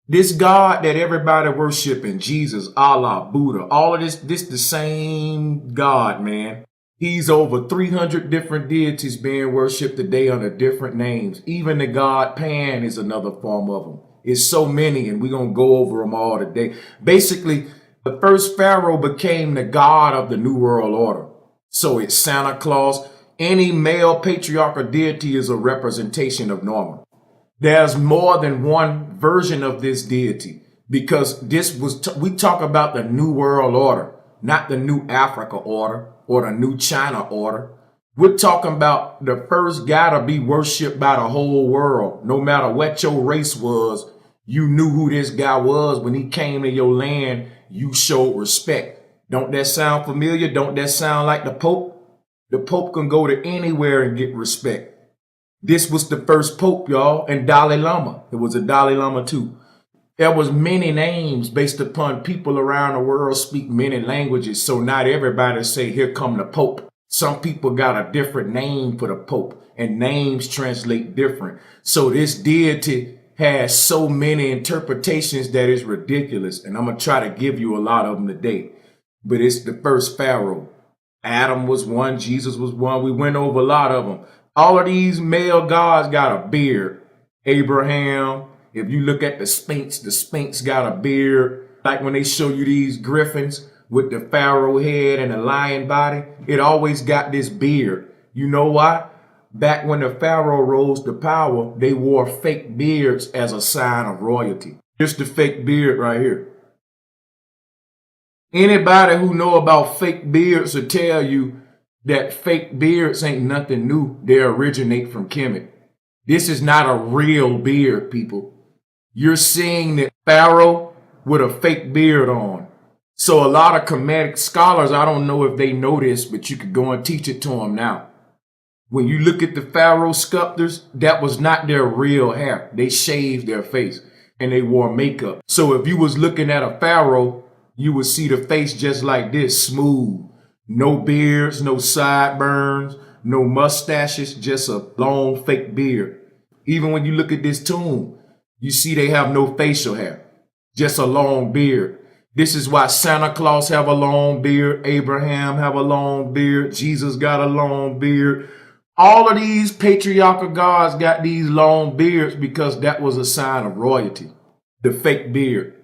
This God that everybody worshiping, Jesus, Allah, Buddha, all of this the same God, man. He's over 300 different deities being worshipped today under different names. Even the God Pan is another form of them. It's so many, and we're going to go over them all today. Basically, the first pharaoh became the God of the New World Order. So it's Santa Claus. Any male patriarchal deity is a representation of Norman. There's more than one version of this deity, because we talk about the New World Order, not the New Africa Order or the New China Order. We're talking about the first guy to be worshipped by the whole world. No matter what your race was, you knew who this guy was. When he came to your land, you showed respect. Don't that sound familiar? Don't that sound like the Pope? The Pope can go to anywhere and get respect. This was the first Pope, y'all, and Dalai Lama. It was a Dalai Lama too. There was many names based upon people around the world speak many languages. So not everybody say, here come the Pope. Some people got a different name for the Pope, and names translate different. So this deity has so many interpretations that it's ridiculous. And I'm going to try to give you a lot of them today. But it's the first pharaoh. Adam was one. Jesus was one. We went over a lot of them. All of these male gods got a beard. Abraham, if you look at the Sphinx got a beard. Like when they show you these griffins with the pharaoh head and the lion body, it always got this beard. You know why? Back when the pharaoh rose to power, they wore fake beards as a sign of royalty. Here's the fake beard right here. Anybody who know about fake beards will tell you that fake beards ain't nothing new. They originate from Kemet. This is not a real beard, people. You're seeing the pharaoh with a fake beard on. So a lot of Kemetic scholars, I don't know if they know this, but you could go and teach it to them now. When you look at the pharaoh sculptors, that was not their real hair. They shaved their face and they wore makeup. So if you was looking at a pharaoh, you would see the face just like this, smooth. No beards, no sideburns, no mustaches, just a long fake beard. Even when you look at this tomb, you see they have no facial hair, just a long beard. This is why Santa Claus have a long beard, Abraham have a long beard, Jesus got a long beard. All of these patriarchal gods got these long beards because that was a sign of royalty, the fake beard.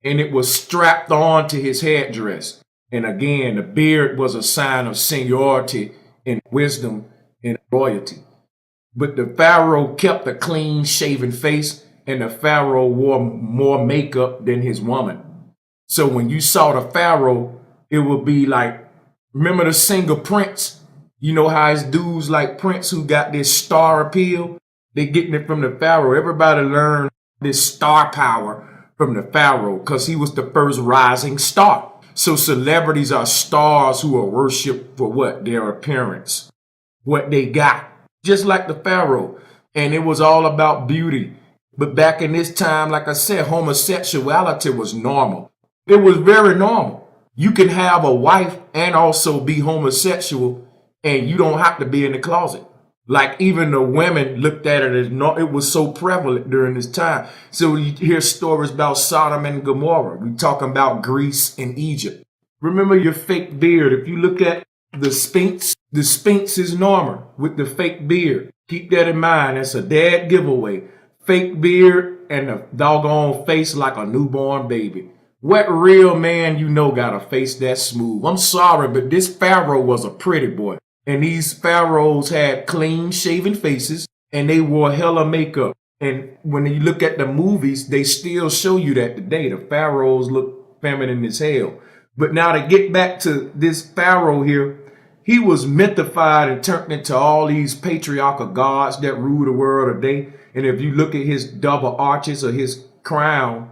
And it was strapped on to his headdress. And again, the beard was a sign of seniority and wisdom and royalty. But the pharaoh kept a clean shaven face, and the pharaoh wore more makeup than his woman. So when you saw the pharaoh, it would be like, remember the singer Prince? You know how it's dudes like Prince who got this star appeal? They getting it from the pharaoh. Everybody learned this star power from the pharaoh because he was the first rising star. So celebrities are stars who are worshipped for what? Their appearance, what they got, just like the pharaoh. And it was all about beauty. But back in this time, like I said, homosexuality was normal. It was very normal. You can have a wife and also be homosexual, and you don't have to be in the closet. Like even the women looked at it as it was so prevalent during this time. So you hear stories about Sodom and Gomorrah. We talking about Greece and Egypt. Remember your fake beard. If you look at the Sphinx is Norman with the fake beard. Keep that in mind. That's a dead giveaway. Fake beard and a doggone face like a newborn baby. What real man you know got a face that smooth? I'm sorry, but this pharaoh was a pretty boy. And these pharaohs had clean shaven faces and they wore hella makeup. And when you look at the movies, they still show you that today. The pharaohs look feminine as hell. But now to get back to this Pharaoh here, he was mythified and turned into all these patriarchal gods that rule the world today. And if you look at his double arches or his crown,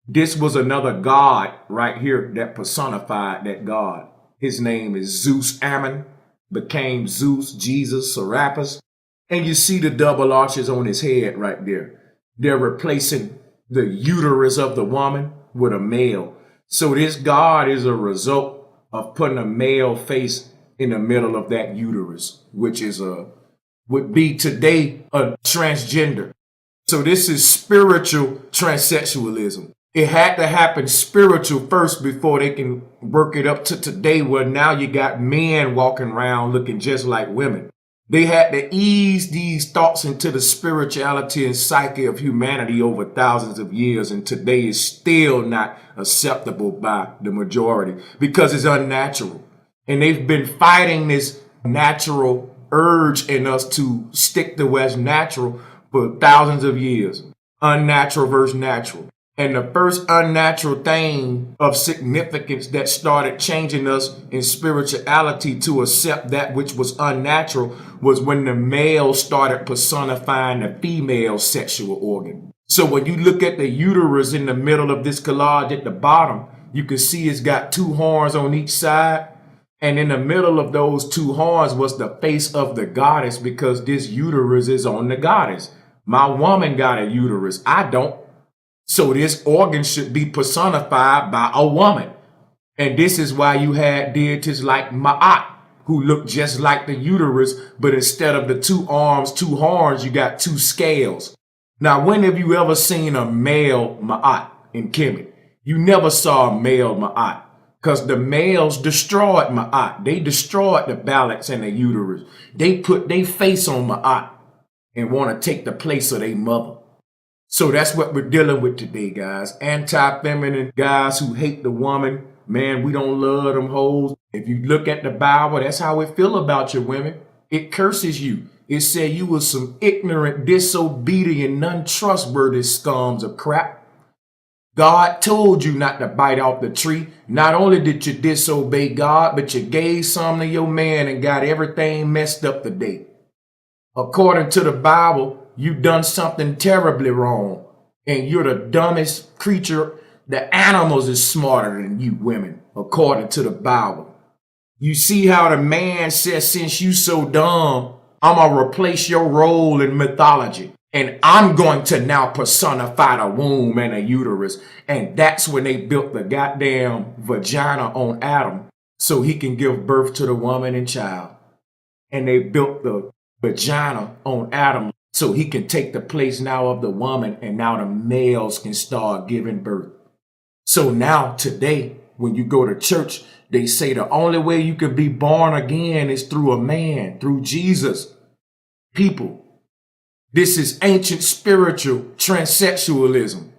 this was another god right here that personified that god. His name is Zeus Ammon, became Zeus, Jesus, Serapis. And you see the double arches on his head right there. They're replacing the uterus of the woman with a male. So this god is a result of putting a male face in the middle of that uterus, which is would be today a transgender. So this is spiritual transsexualism. It had to happen spiritual first before they can work it up to today, where now you got men walking around looking just like women. They had to ease these thoughts into the spirituality and psyche of humanity over thousands of years. And today is still not acceptable by the majority because it's unnatural. And they've been fighting this natural urge in us to stick to what's natural for thousands of years. Unnatural versus natural. And the first unnatural thing of significance that started changing us in spirituality to accept that which was unnatural was when the male started personifying the female sexual organ. So when you look at the uterus in the middle of this collage at the bottom, you can see it's got two horns on each side. And in the middle of those two horns was the face of the goddess, because this uterus is on the goddess. My woman got a uterus. I don't. So this organ should be personified by a woman. And this is why you had deities like Ma'at, who look just like the uterus, but instead of the two arms, two horns, you got two scales. Now, when have you ever seen a male Ma'at in Kemet? You never saw a male Ma'at, because the males destroyed Ma'at. They destroyed the balance and the uterus. They put their face on Ma'at and want to take the place of their mother. So that's what we're dealing with today, guys. Anti-feminine guys who hate the woman. Man, we don't love them hoes. If you look at the Bible, that's how it feel about you women. It curses you. It said you was some ignorant, disobedient, untrustworthy scums of crap. God told you not to bite off the tree. Not only did you disobey God, but you gave some to your man and got everything messed up today. According to the Bible, you've done something terribly wrong, and you're the dumbest creature. The animals is smarter than you women, according to the Bible. You see how the man says, since you so dumb, I'm going to replace your role in mythology, and I'm going to now personify the womb and a uterus. And that's when they built the goddamn vagina on Adam so he can give birth to the woman and child. And they built the vagina on Adam so he can take the place now of the woman, and now the males can start giving birth. So now today, when you go to church, they say the only way you can be born again is through a man, through Jesus. People, this is ancient spiritual transsexualism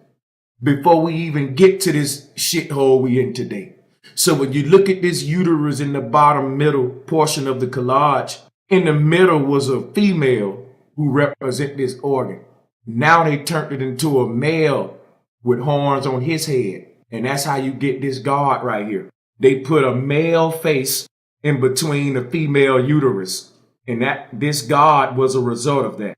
before we even get to this shithole we in today. So when you look at this uterus in the bottom middle portion of the collage, in the middle was a female who represent this organ. Now they turned it into a male with horns on his head. And that's how you get this god right here. They put a male face in between the female uterus. And this god was a result of that.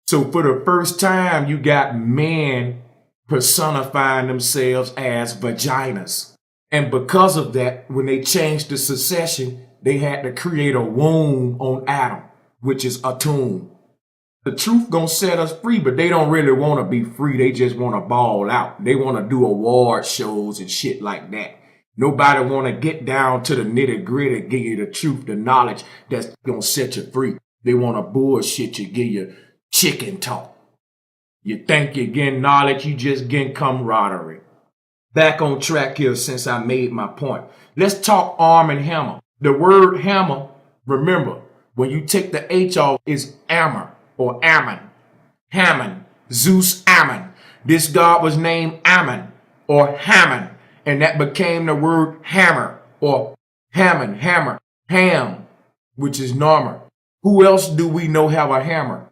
So for the first time, you got men personifying themselves as vaginas. And because of that, when they changed the succession, they had to create a womb on Adam, which is a tomb. The truth gonna set us free, but they don't really want to be free. They just want to ball out. They want to do award shows and shit like that. Nobody want to get down to the nitty gritty, give you the truth, the knowledge that's gonna set you free. They want to bullshit you, give you chicken talk. You think you're getting knowledge, you just getting camaraderie. Back on track here since I made my point. Let's talk arm and hammer. The word hammer, remember, when you take the H off, is Ammer or Ammon. Hammon, Zeus Ammon. This god was named Ammon or Hammon, and that became the word hammer or Hammon, hammer, ham, which is Norma. Who else do we know have a hammer?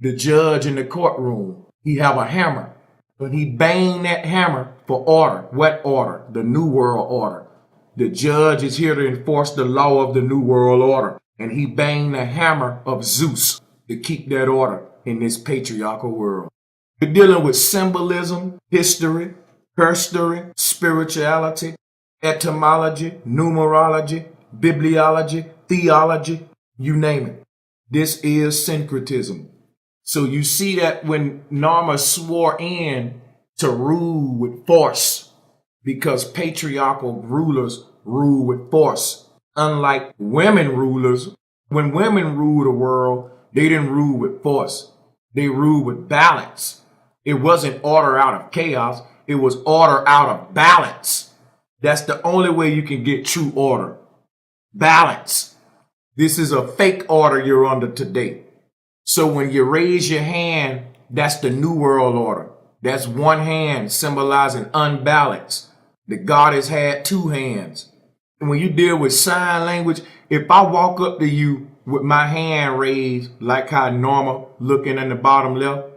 The judge in the courtroom. He have a hammer, but he banged that hammer for for order. What order? The New World Order. The judge is here to enforce the law of the New World Order. And he banged the hammer of Zeus to keep that order in this patriarchal world. We're dealing with symbolism, history, herstory, spirituality, etymology, numerology, bibliology, theology, you name it. This is syncretism. So you see that when Narma swore in to rule with force, because patriarchal rulers rule with force. Unlike women rulers, when women ruled the world, they didn't rule with force. They ruled with balance. It wasn't order out of chaos. It was order out of balance. That's the only way you can get true order. Balance. This is a fake order you're under today. So when you raise your hand, that's the New World Order. That's one hand symbolizing unbalance. The goddess had two hands. And when you deal with sign language, if I walk up to you with my hand raised, like how Norma looking in the bottom left,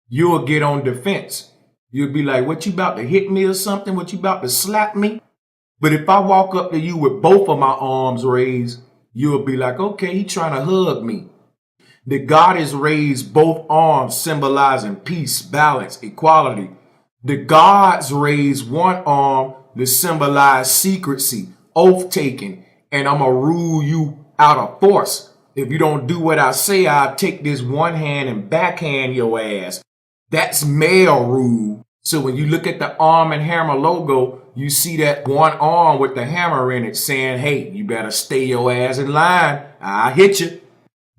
you'll get on defense. You'll be like, what, you about to hit me or something? What, you about to slap me? But if I walk up to you with both of my arms raised, you'll be like, okay, he trying to hug me. The goddess raised both arms symbolizing peace, balance, equality. The gods raised one arm to symbolize secrecy, oath-taking, and I'm going to rule you out of force. If you don't do what I say, I'll take this one hand and backhand your ass. That's male rule. So when you look at the Arm and Hammer logo, you see that one arm with the hammer in it saying, hey, you better stay your ass in line. I'll hit you.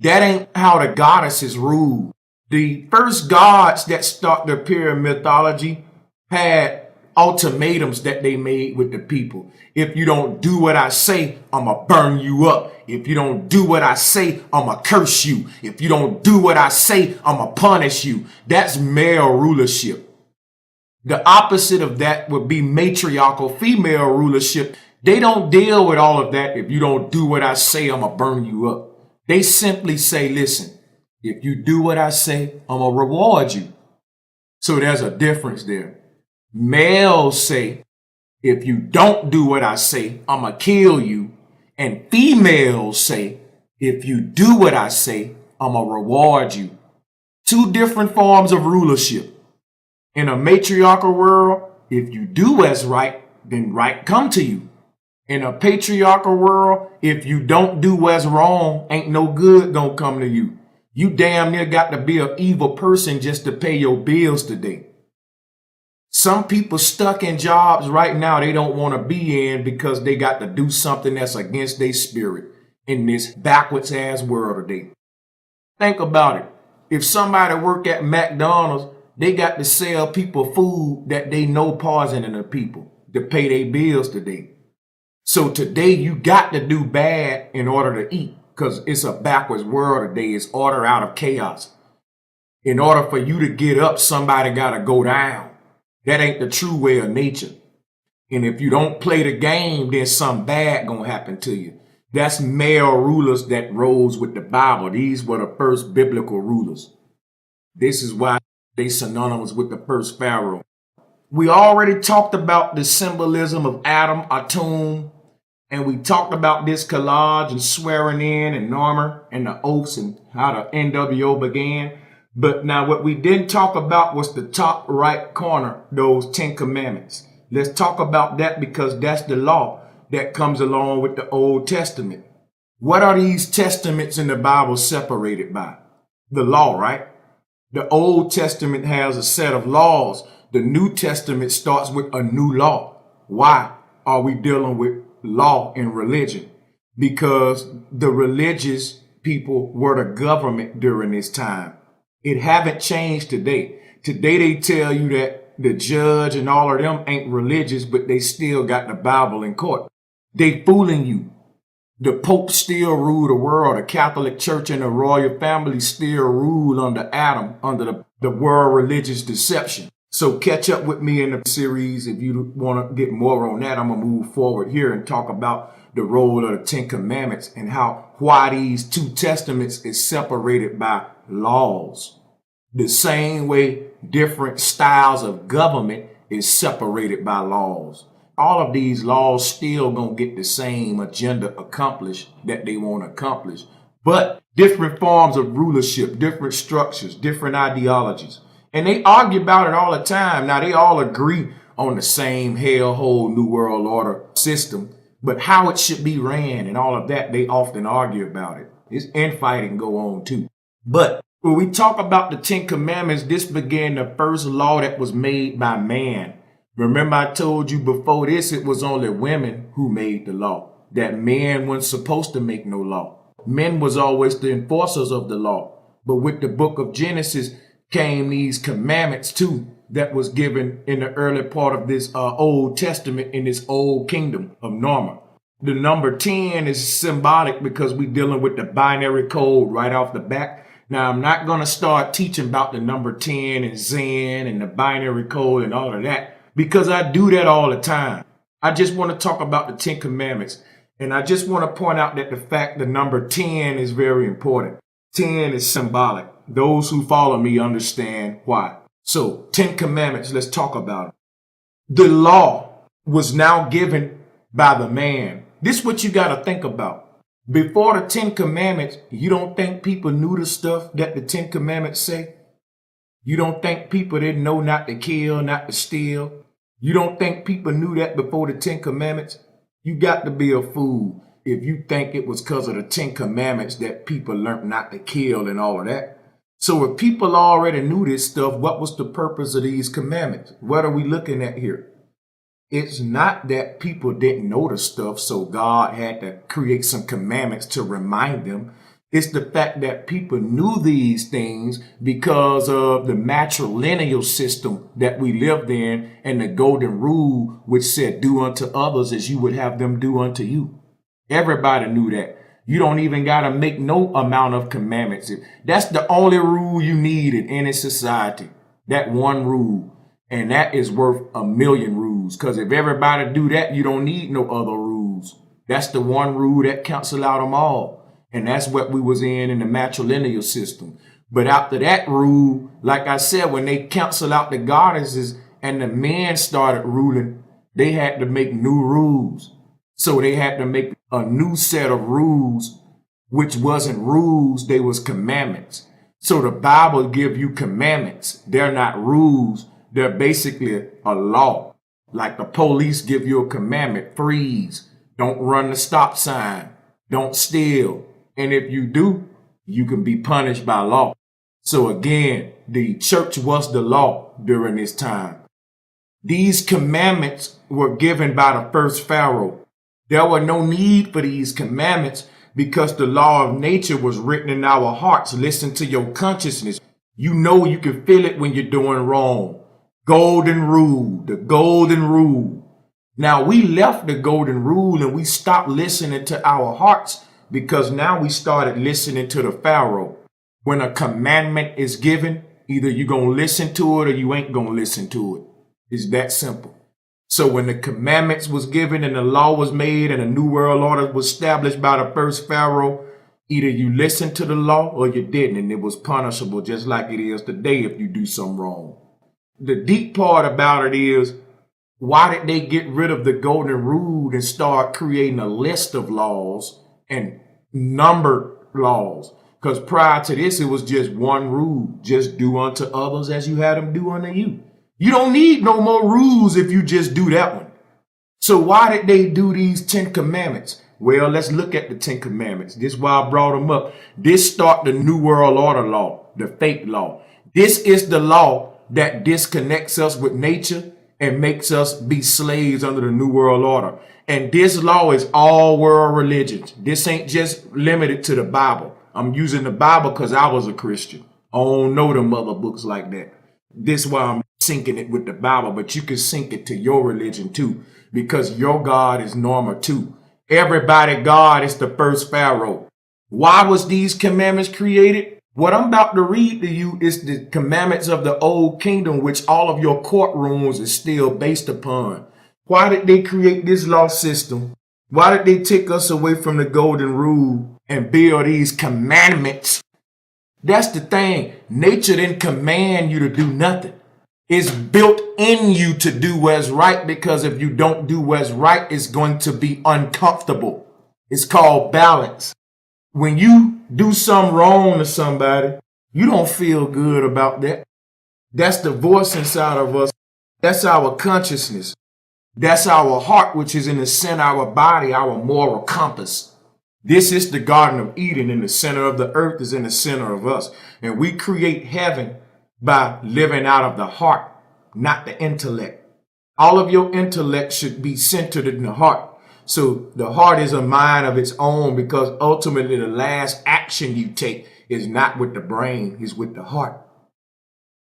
That ain't how the goddesses rule. The first gods that start the pyramid mythology had ultimatums that they made with the people. If you don't do what I say, I'ma burn you up. If you don't do what I say, I'ma curse you. If you don't do what I say, I'ma punish you. That's male rulership. The opposite of that would be matriarchal female rulership. They don't deal with all of that. If you don't do what I say, I'ma burn you up. They simply say, listen, if you do what I say, I'ma reward you. So there's a difference there. Males say, if you don't do what I say, I'ma kill you. And females say, if you do what I say, I'ma reward you. Two different forms of rulership. In a matriarchal world, if you do what's right, then right come to you. In a patriarchal world, if you don't do what's wrong, ain't no good gonna come to you. You damn near got to be an evil person just to pay your bills today. Some people stuck in jobs right now they don't want to be in because they got to do something that's against their spirit in this backwards ass world today. Think about it. If somebody work at McDonald's, they got to sell people food that they know poisoning the people to pay their bills today. So today you got to do bad in order to eat because it's a backwards world today. It's order out of chaos. In order for you to get up, somebody got to go down. That ain't the true way of nature. And if you don't play the game, then something bad gonna happen to you. That's male rulers that rose with the Bible. These were the first biblical rulers. This is why they synonymous with the first pharaoh. We already talked about the symbolism of Adam, Atum, and we talked about this collage and swearing in and Norma and the oaths and how the NWO began. But now what we didn't talk about was the top right corner, those 10 commandments. Let's talk about that because that's the law that comes along with the Old Testament. What are these testaments in the Bible separated by? The law, right? The Old Testament has a set of laws. The New Testament starts with a new law. Why are we dealing with law and religion? Because the religious people were the government during this time. It haven't changed today. Today they tell you that the judge and all of them ain't religious, but they still got the Bible in court. They fooling you. The Pope still rule the world. The Catholic Church and the royal family still rule under Adam, under the world religious deception. So catch up with me in the series. If you want to get more on that, I'm going to move forward here and talk about the role of the 10 Commandments and why these two testaments is separated by laws. The same way different styles of government is separated by laws. All of these laws still gonna get the same agenda accomplished that they want to accomplish, but different forms of rulership, different structures, different ideologies. And they argue about it all the time. Now they all agree on the same hellhole New World Order system, but how it should be ran and all of that, they often argue about it. It's infighting go on too. But when we talk about the Ten Commandments, this began the first law that was made by man. Remember I told you before this, it was only women who made the law, that men weren't supposed to make no law. Men was always the enforcers of the law. But with the book of Genesis came these commandments too, that was given in the early part of this Old Testament in this old kingdom of Norma. The number 10 is symbolic because we're dealing with the binary code right off the bat. Now, I'm not going to start teaching about the number 10 and Zen and the binary code and all of that because I do that all the time. I just want to talk about the 10 Commandments. And I just want to point out that the fact the number 10 is very important. 10 is symbolic. Those who follow me understand why. So 10 Commandments, let's talk about it. The law was now given by the man. This is what you got to think about. Before the 10 Commandments, you don't think people knew the stuff that the 10 Commandments say? You don't think people didn't know not to kill, not to steal? You don't think people knew that before the 10 Commandments? You got to be a fool if you think it was because of the 10 Commandments that people learned not to kill and all of that. So if people already knew this stuff, what was the purpose of these commandments? What are we looking at here? It's not that people didn't know the stuff, so God had to create some commandments to remind them. It's the fact that people knew these things because of the matrilineal system that we lived in and the golden rule, which said, do unto others as you would have them do unto you. Everybody knew that. You don't even got to make no amount of commandments. That's the only rule you need in any society. That one rule. And that is worth a million rules. Because if everybody do that, you don't need no other rules. That's the one rule that cancel out them all. And that's what we was in the matrilineal system. But after that rule, like I said, when they cancel out the goddesses and the men started ruling, they had to make new rules. So they had to make a new set of rules, which wasn't rules, they was commandments. So the Bible give you commandments. They're not rules. They're basically a law. Like the police give you a commandment, freeze, don't run the stop sign, don't steal. And if you do, you can be punished by law. So again, the church was the law during this time. These commandments were given by the first Pharaoh. There were no need for these commandments because the law of nature was written in our hearts. Listen to your consciousness. You know you can feel it when you're doing wrong. Golden rule, the golden rule. Now we left the golden rule and we stopped listening to our hearts because now we started listening to the Pharaoh. When a commandment is given, either you're going to listen to it or you ain't going to listen to it. It's that simple. So when the commandments was given and the law was made and a new world order was established by the first Pharaoh, either you listened to the law or you didn't, and it was punishable just like it is today if you do something wrong. The deep part about it is, why did they get rid of the golden rule and start creating a list of laws and numbered laws? Because prior to this, it was just one rule. Just do unto others as you had them do unto you. You don't need no more rules if you just do that one. So why did they do these 10 commandments? Well, let's look at the 10 commandments. This is why I brought them up. This start the New World Order law, the fake law. This is the law that disconnects us with nature and makes us be slaves under the New World Order. And this law is all world religions. This ain't just limited to the Bible. I'm using the Bible because I was a Christian. I don't know them other books like that. This is why I'm syncing it with the Bible, but you can sync it to your religion too, because your God is Norma too. Everybody God is the first Pharaoh. Why was these commandments created? What I'm about to read to you is the commandments of the old kingdom, which all of your courtrooms is still based upon. Why did they create this law system? Why did they take us away from the golden rule and build these commandments? That's the thing. Nature didn't command you to do nothing. It's built in you to do what's right, because if you don't do what's right, it's going to be uncomfortable. It's called balance. When you do something wrong to somebody, you don't feel good about that. That's the voice inside of us. That's our consciousness. That's our heart, which is in the center of our body, our moral compass. This is the Garden of Eden, and the center of the earth is in the center of us. And we create heaven by living out of the heart, not the intellect. All of your intellect should be centered in the heart. So the heart is a mind of its own, because ultimately the last action you take is not with the brain, it's with the heart.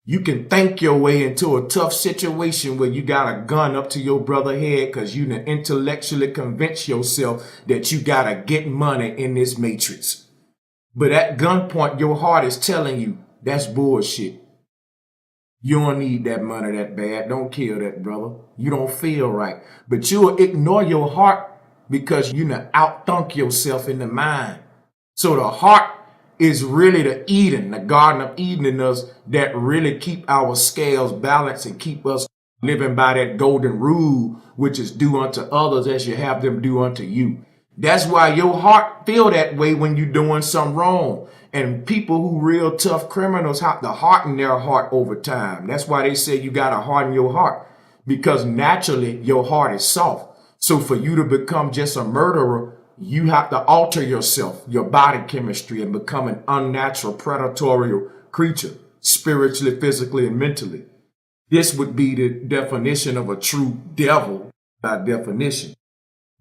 You can think your way into a tough situation where you got a gun up to your brother's head because you done intellectually convince yourself that you got to get money in this matrix. But at gunpoint, your heart is telling you that's bullshit. You don't need that money that bad. Don't kill that brother. You don't feel right. But you'll ignore your heart because you done outthunk yourself in the mind. So the heart is really the Eden, the Garden of Eden in us, that really keep our scales balanced and keep us living by that golden rule, which is do unto others as you have them do unto you. That's why your heart feel that way when you're doing something wrong. And people who real tough criminals have to harden their heart over time. That's why they say you got to harden your heart, because naturally your heart is soft. So for you to become just a murderer, you have to alter yourself, your body chemistry, and become an unnatural predatory creature, spiritually, physically, and mentally. This would be the definition of a true devil by definition.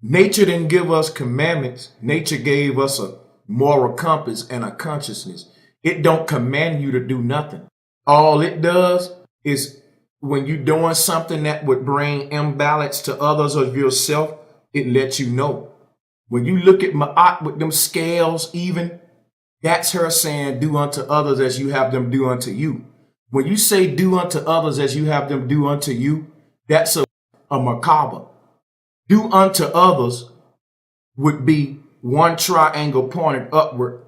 Nature didn't give us commandments. Nature gave us a moral compass and a consciousness. It don't command you to do nothing. All it does is when you're doing something that would bring imbalance to others or yourself, it lets you know. When you look at Ma'at with them scales even, that's her saying, do unto others as you have them do unto you. When you say do unto others as you have them do unto you, that's a macabre. Do unto others would be one triangle pointed upward,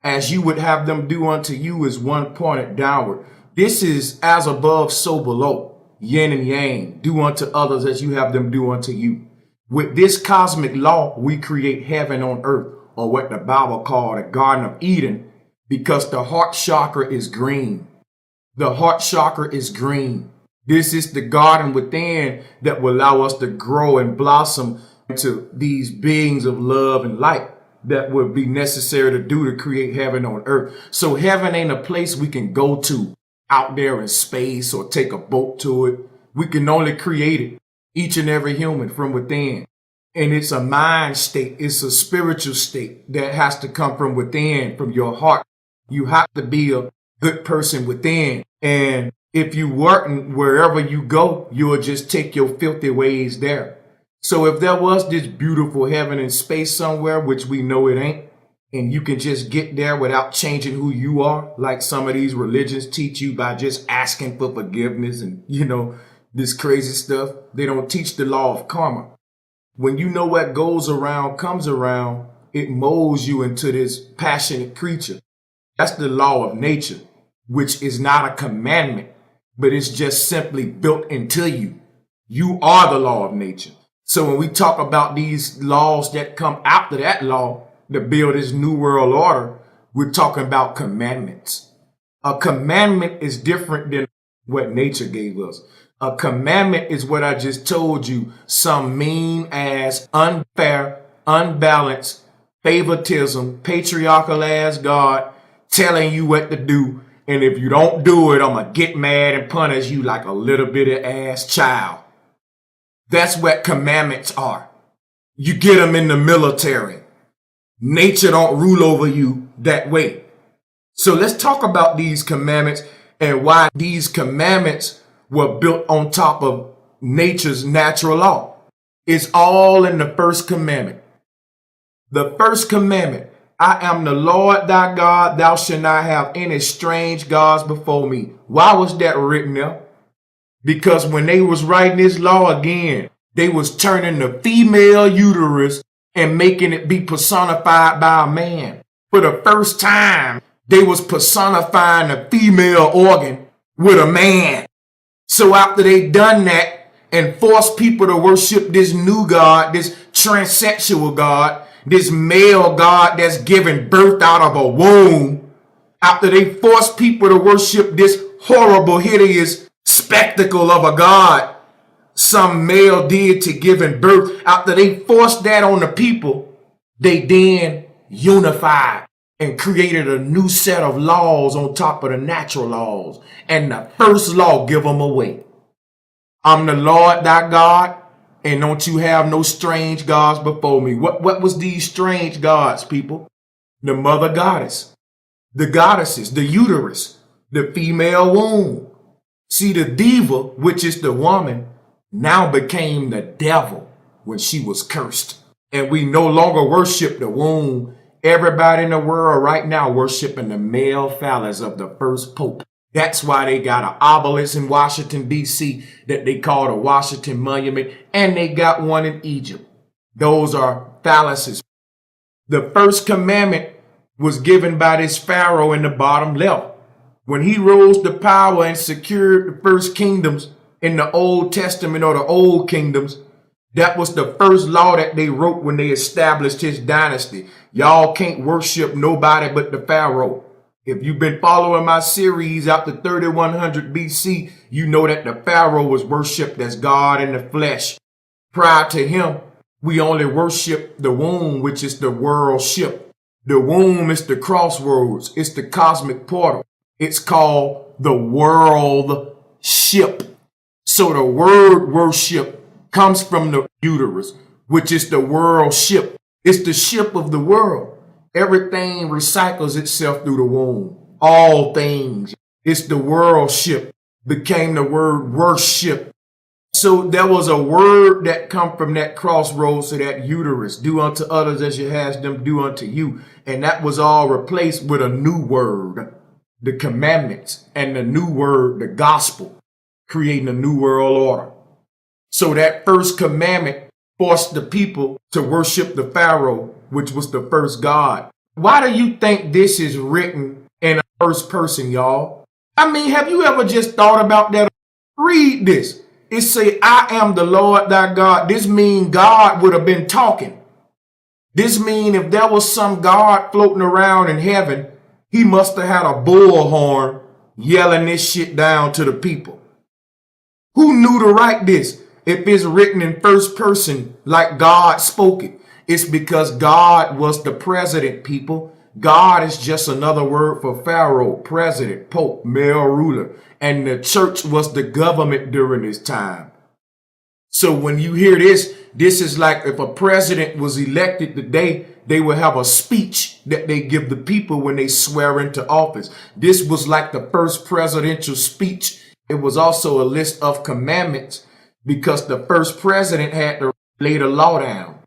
as you would have them do unto you is one pointed downward. This is as above, so below, yin and yang. Do unto others as you have them do unto you. With this cosmic law, we create heaven on earth, or what the Bible called the Garden of Eden, because the heart chakra is green. The heart chakra is green. This is the garden within that will allow us to grow and blossom into these beings of love and light that would be necessary to do to create heaven on earth. So heaven ain't a place we can go to out there in space or take a boat to it. We can only create it, each and every human, from within. And it's a mind state. It's a spiritual state that has to come from within, from your heart. You have to be a good person within. And if you weren't, wherever you go, you'll just take your filthy ways there. So if there was this beautiful heaven in space somewhere, which we know it ain't, and you can just get there without changing who you are, like some of these religions teach you by just asking for forgiveness and, this crazy stuff. They don't teach the law of karma. When you know what goes around comes around, it molds you into this passionate creature. That's the law of nature, which is not a commandment, but it's just simply built into you. You are the law of nature. So when we talk about these laws that come after that law to build this new world order, we're talking about commandments. A commandment is different than what nature gave us. A commandment is what I just told you, some mean ass, unfair, unbalanced, favoritism, patriarchal ass God telling you what to do. And if you don't do it, I'm going to get mad and punish you like a little bitty ass child. That's what commandments are. You get them in the military. Nature don't rule over you that way. So let's talk about these commandments and why these commandments were built on top of nature's natural law. It's all in the first commandment. The first commandment, I am the Lord thy God, thou shalt not have any strange gods before me. Why was that written there? Because when they was writing this law again, they was turning the female uterus and making it be personified by a man. For the first time, they was personifying the female organ with a man. So after they done that and forced people to worship this new God, this transsexual God, this male God that's given birth out of a womb, after they forced people to worship this horrible, hideous spectacle of a God some male did to giving birth, after they forced that on the people, they then unified and created a new set of laws on top of the natural laws. And the first law give them away. I'm the Lord thy God, and don't you have no strange gods before me. What was these strange gods, people? The mother goddess, the goddesses, the uterus, the female womb. See, the diva, which is the woman, now became the devil when she was cursed. And we no longer worship the womb. Everybody in the world right now worshiping the male phallus of the first pope. That's why they got an obelisk in Washington, D.C. that they call the Washington Monument. And they got one in Egypt. Those are phalluses. The first commandment was given by this Pharaoh in the bottom left. When he rose to power and secured the first kingdoms in the Old Testament or the old kingdoms, that was the first law that they wrote when they established his dynasty. Y'all can't worship nobody but the Pharaoh. If you've been following my series after 3100 BC, you know that the Pharaoh was worshipped as God in the flesh. Prior to him, we only worship the womb, which is the world ship. The womb is the crossroads. It's the cosmic portal. It's called the world ship. So the word worship comes from the uterus, which is the world ship. It's the ship of the world. Everything recycles itself through the womb. All things. It's the world ship. Became the word worship. So there was a word that come from that crossroads to that uterus. Do unto others as you has them do unto you. And that was all replaced with a new word. The commandments and the new word, the gospel, creating a new world order. So that first commandment forced the people to worship the Pharaoh, which was the first God. Why do you think this is written in a first person, y'all? I mean, have you ever just thought about that? Read this. It say, I am the Lord thy God. This mean God would have been talking. This mean if there was some God floating around in heaven, he must have had a bullhorn yelling this shit down to the people. Who knew to write this? If it's written in first person like God spoke it, it's because God was the president, people. God is just another word for Pharaoh, president, pope, male ruler. And the church was the government during this time. So when you hear this, this is like if a president was elected today, they will have a speech that they give the people when they swear into office. This was like the first presidential speech. It was also a list of commandments because the first president had to lay the law down.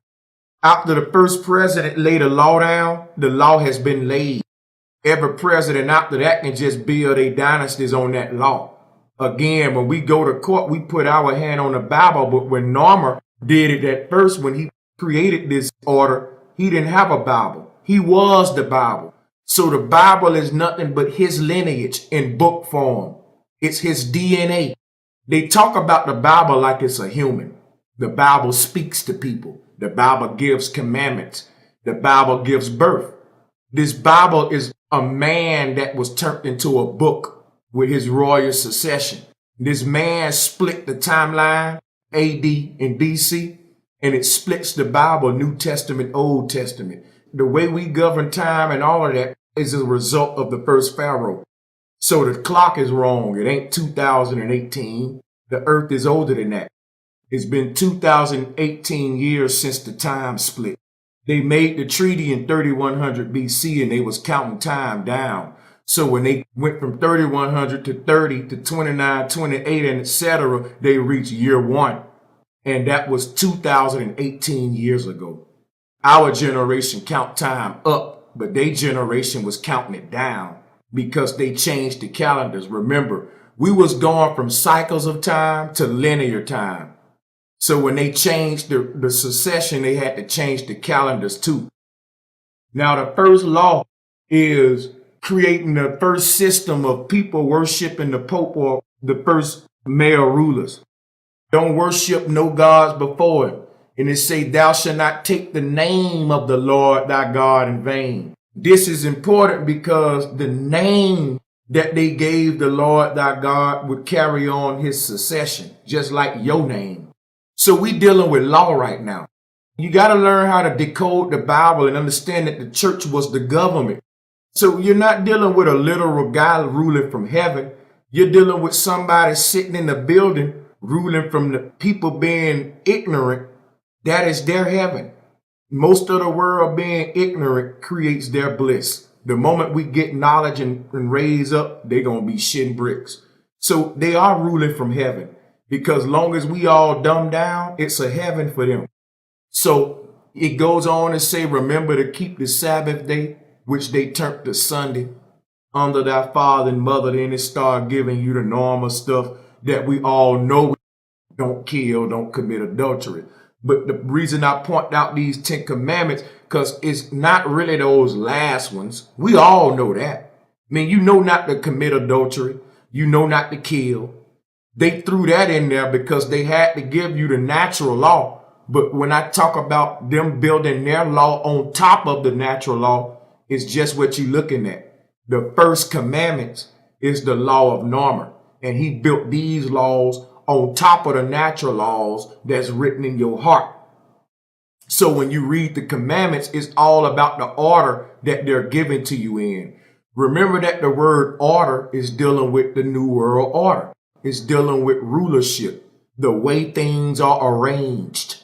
After the first president laid the law down, the law has been laid. Every president after that can just build their dynasties on that law. Again, when we go to court, we put our hand on the Bible. But when Norma did it at first, when he created this order, he didn't have a Bible. He was the Bible. So the Bible is nothing but his lineage in book form. It's his DNA. They talk about the Bible like it's a human. The Bible speaks to people. The Bible gives commandments. The Bible gives birth. This Bible is a man that was turned into a book with his royal succession. This man split the timeline, AD and BC, and it splits the Bible, New Testament, Old Testament. The way we govern time and all of that is a result of the first Pharaoh. So the clock is wrong. It ain't 2018. The earth is older than that. It's been 2018 years since the time split. They made the treaty in 3100 BC and they was counting time down. So when they went from 3100 to 30 to 29, 28 and etc., they reached year one. And that was 2018 years ago. Our generation count time up, but their generation was counting it down because they changed the calendars. Remember, we was going from cycles of time to linear time. So when they changed the succession, they had to change the calendars too. Now, the first law is creating the first system of people worshiping the Pope or the first male rulers. Don't worship no gods before him. And it say, thou shalt not take the name of the Lord thy God in vain. This is important because the name that they gave the Lord thy God would carry on his succession, just like your name. So we dealing with law right now. You got to learn how to decode the Bible and understand that the church was the government. So you're not dealing with a literal guy ruling from heaven. You're dealing with somebody sitting in the building ruling from the people being ignorant. That is their heaven. Most of the world being ignorant creates their bliss. The moment we get knowledge and raise up, they're going to be shitting bricks. So they are ruling from heaven, because long as we all dumb down, it's a heaven for them. So it goes on to say, remember to keep the Sabbath day, which they turned to Sunday, under thy father and mother. Then it start giving you the normal stuff that we all know. Don't kill, don't commit adultery. But the reason I point out these 10 commandments, because it's not really those last ones. We all know that. I mean, you know not to commit adultery. You know not to kill. They threw that in there because they had to give you the natural law. But when I talk about them building their law on top of the natural law, it's just what you're looking at. The first commandment is the law of Norma. And he built these laws on top of the natural laws that's written in your heart. So when you read the commandments, it's all about the order that they're given to you in. Remember that the word order is dealing with the New World Order. It's dealing with rulership, the way things are arranged.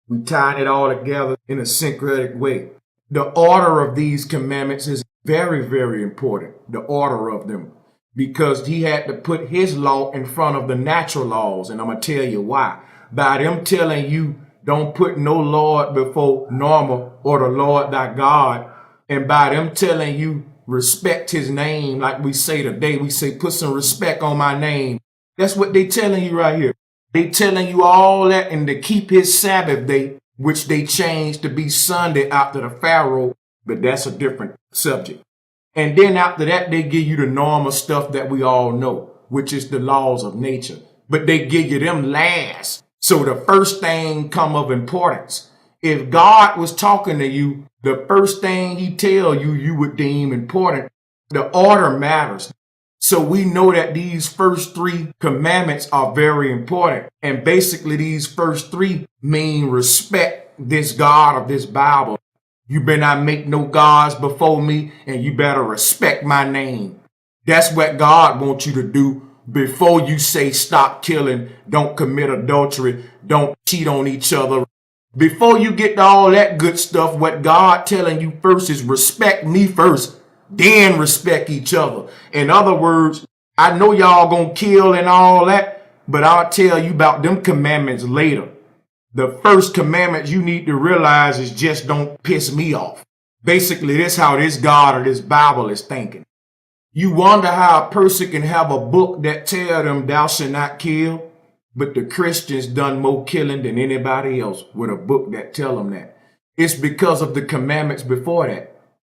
We tie it all together in a syncretic way. The order of these commandments is very, very important, the order of them, because he had to put his law in front of the natural laws. And I'm going to tell you why. By them telling you don't put no Lord before Norma or the Lord thy God, and by them telling you respect his name, like we say today, we say put some respect on my name. That's what they telling you right here. They telling you all that, and to keep his Sabbath day, which they changed to be Sunday after the Pharaoh, but that's a different subject. And then after that, they give you the normal stuff that we all know, which is the laws of nature. But they give you them last. So the first thing come of importance. If God was talking to you, the first thing he tell you, you would deem important. The order matters. So we know that these first 3 commandments are very important. And basically these first 3 mean respect this God of this Bible. You better not make no gods before me, and you better respect my name. That's what God wants you to do before you say stop killing, don't commit adultery, don't cheat on each other. Before you get to all that good stuff, what God telling you first is respect me first, then respect each other. In other words, I know y'all gonna kill and all that, but I'll tell you about them commandments later. The first commandment you need to realize is just don't piss me off. Basically, this is how this God or this Bible is thinking. You wonder how a person can have a book that tell them thou shalt not kill, but the Christians done more killing than anybody else with a book that tell them that. It's because of the commandments before that.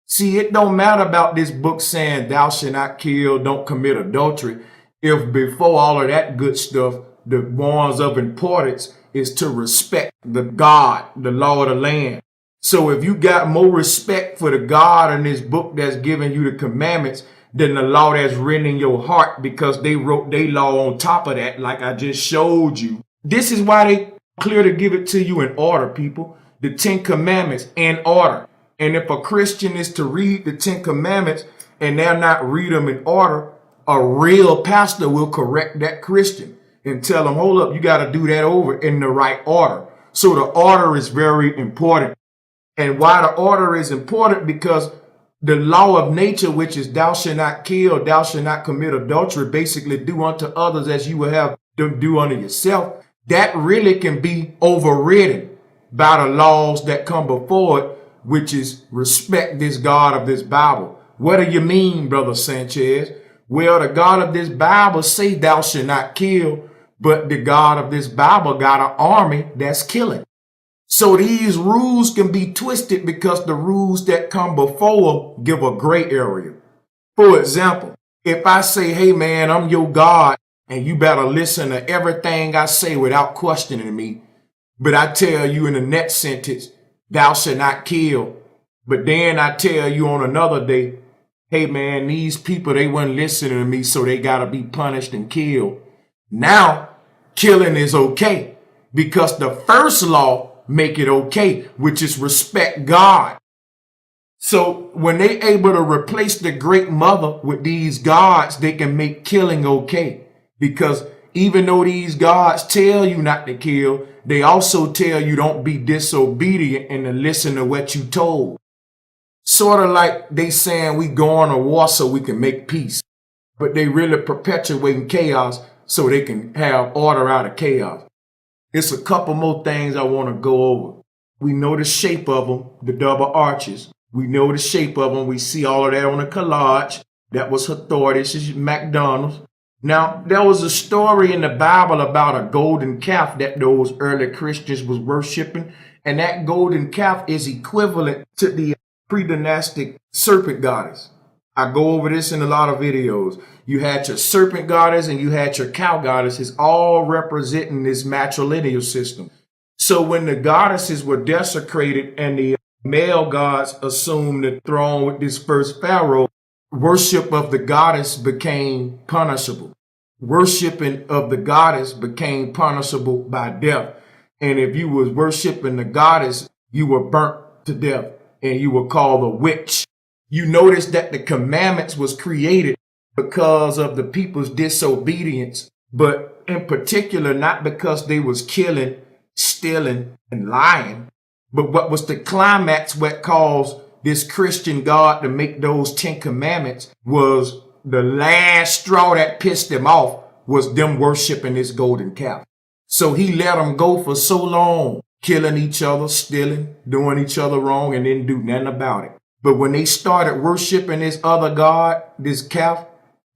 See, it don't matter about this book saying thou shalt not kill, don't commit adultery, if before all of that good stuff, the ones of importance is to respect the God, the law of the land. So if you got more respect for the God in this book that's giving you the commandments than the law that's written in your heart, because they wrote their law on top of that, like I just showed you. This is why they clear to give it to you in order, people. The 10 commandments in order. And if a Christian is to read the 10 commandments and they're not read them in order, a real pastor will correct that Christian and tell them, hold up, you got to do that over in the right order. So the order is very important. And why the order is important? Because the law of nature, which is thou shalt not kill, thou shalt not commit adultery, basically do unto others as you will have them do unto yourself. That really can be overridden by the laws that come before it, which is respect this God of this Bible. What do you mean, Brother Sanchez? Well, the God of this Bible say thou shalt not kill, but the God of this Bible got an army that's killing. So these rules can be twisted because the rules that come before give a gray area. For example, if I say, hey man, I'm your God, and you better listen to everything I say without questioning me. But I tell you in the next sentence, thou shalt not kill. But then I tell you on another day, hey man, these people, they weren't listening to me, so they gotta be punished and killed. Now, killing is okay because the first law make it okay, which is respect God. So when they able to replace the great mother with these gods, they can make killing okay. Because even though these gods tell you not to kill, they also tell you don't be disobedient and to listen to what you told. Sort of like they saying we going to war so we can make peace. But they really perpetuating chaos so they can have order out of chaos. It's a couple more things I want to go over. We know the shape of them, the double arches. We know the shape of them. We see all of that on a collage. That was Herstory. This is McDonald's. Now, there was a story in the Bible about a golden calf that those early Christians was worshiping. And that golden calf is equivalent to the pre-dynastic serpent goddess. I go over this in a lot of videos. You had your serpent goddess and you had your cow goddesses, all representing this matrilineal system. So when the goddesses were desecrated and the male gods assumed the throne with this first pharaoh, worship of the goddess became punishable. Worshiping of the goddess became punishable by death. And if you was worshiping the goddess, you were burnt to death and you were called a witch. You notice that the commandments was created because of the people's disobedience, but in particular, not because they was killing, stealing, and lying, but what was the climax, what caused this Christian God to make those 10 commandments was the last straw that pissed them off was them worshiping this golden calf. So he let them go for so long, killing each other, stealing, doing each other wrong, and didn't do nothing about it. But when they started worshiping this other God, this calf,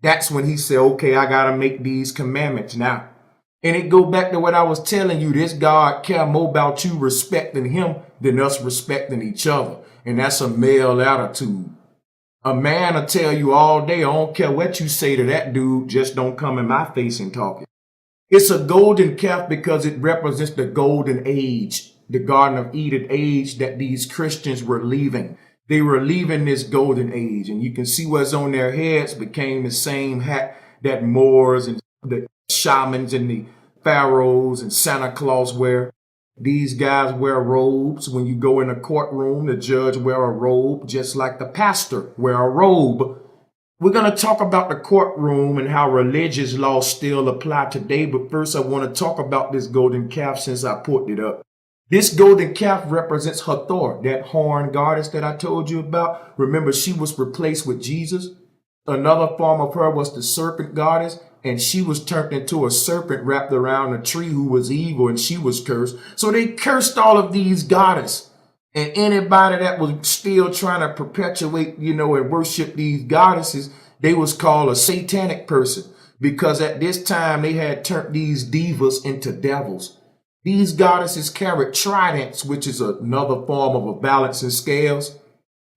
that's when he said, okay, I got to make these commandments now. And it go back to what I was telling you. This God care more about you respecting him than us respecting each other. And that's a male attitude. A man will tell you all day, I don't care what you say to that dude, just don't come in my face and talk it. It's a golden calf because it represents the golden age, the Garden of Eden age that these Christians were leaving. They were leaving this golden age, and you can see what's on their heads became the same hat that Moors and the shamans and the pharaohs and Santa Claus wear. These guys wear robes. When you go in a courtroom, the judge wear a robe, just like the pastor wear a robe. We're going to talk about the courtroom and how religious laws still apply today, but first I want to talk about this golden calf since I put it up. This golden calf represents Hathor, that horn goddess that I told you about. Remember, she was replaced with Jesus. Another form of her was the serpent goddess, and she was turned into a serpent wrapped around a tree who was evil, and she was cursed. So they cursed all of these goddesses. And anybody that was still trying to perpetuate, and worship these goddesses, they was called a satanic person. Because at this time, they had turned these divas into devils. These goddesses carried tridents, which is another form of a balancing scales.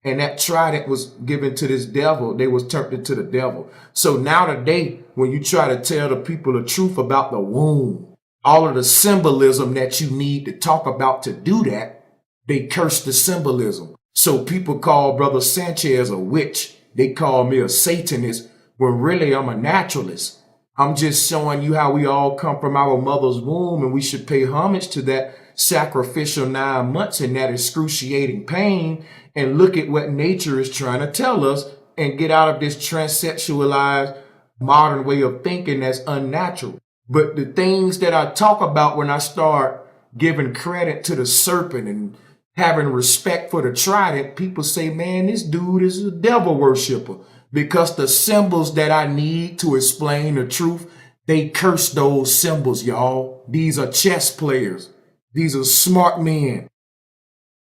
And that trident was given to this devil. They was turned into the devil. So now today, when you try to tell the people the truth about the womb, all of the symbolism that you need to talk about to do that, they curse the symbolism. So people call Brother Sanchez a witch. They call me a Satanist, when really I'm a naturalist. I'm just showing you how we all come from our mother's womb, and we should pay homage to that sacrificial 9 months and that excruciating pain, and look at what nature is trying to tell us and get out of this transsexualized modern way of thinking that's unnatural. But the things that I talk about when I start giving credit to the serpent and having respect for the trident, people say, man, this dude is a devil worshiper. Because the symbols that I need to explain the truth, they curse those symbols, y'all. These are chess players. These are smart men.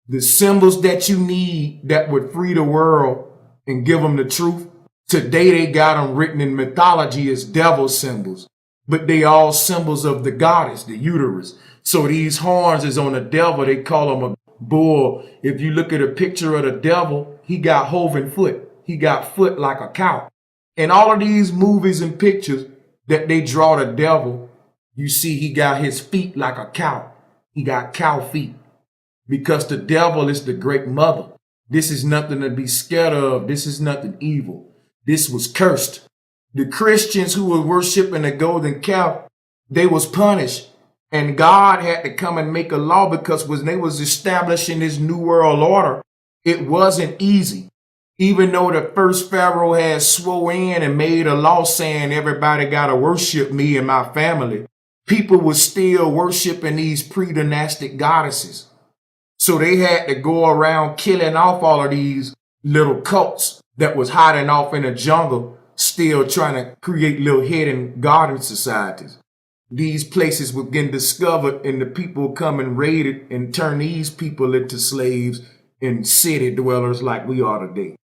The symbols that you need that would free the world and give them the truth, today they got them written in mythology as devil symbols. But they all symbols of the goddess, the uterus. So these horns is on the devil. They call him a bull. If you look at a picture of the devil, he got hoven foot. He got foot like a cow. And all of these movies and pictures, that they draw the devil, you see he got his feet like a cow. He got cow feet because the devil is the great mother. This is nothing to be scared of. This is nothing evil. This was cursed. The Christians who were worshiping the golden calf, they was punished. And God had to come and make a law because when they was establishing this new world order, it wasn't easy. Even though the first Pharaoh had swore in and made a law saying everybody got to worship me and my family, people were still worshiping these pre-dynastic goddesses. So they had to go around killing off all of these little cults that was hiding off in the jungle, still trying to create little hidden garden societies. These places were getting discovered and the people come and raid it and turn these people into slaves and city dwellers like we are today.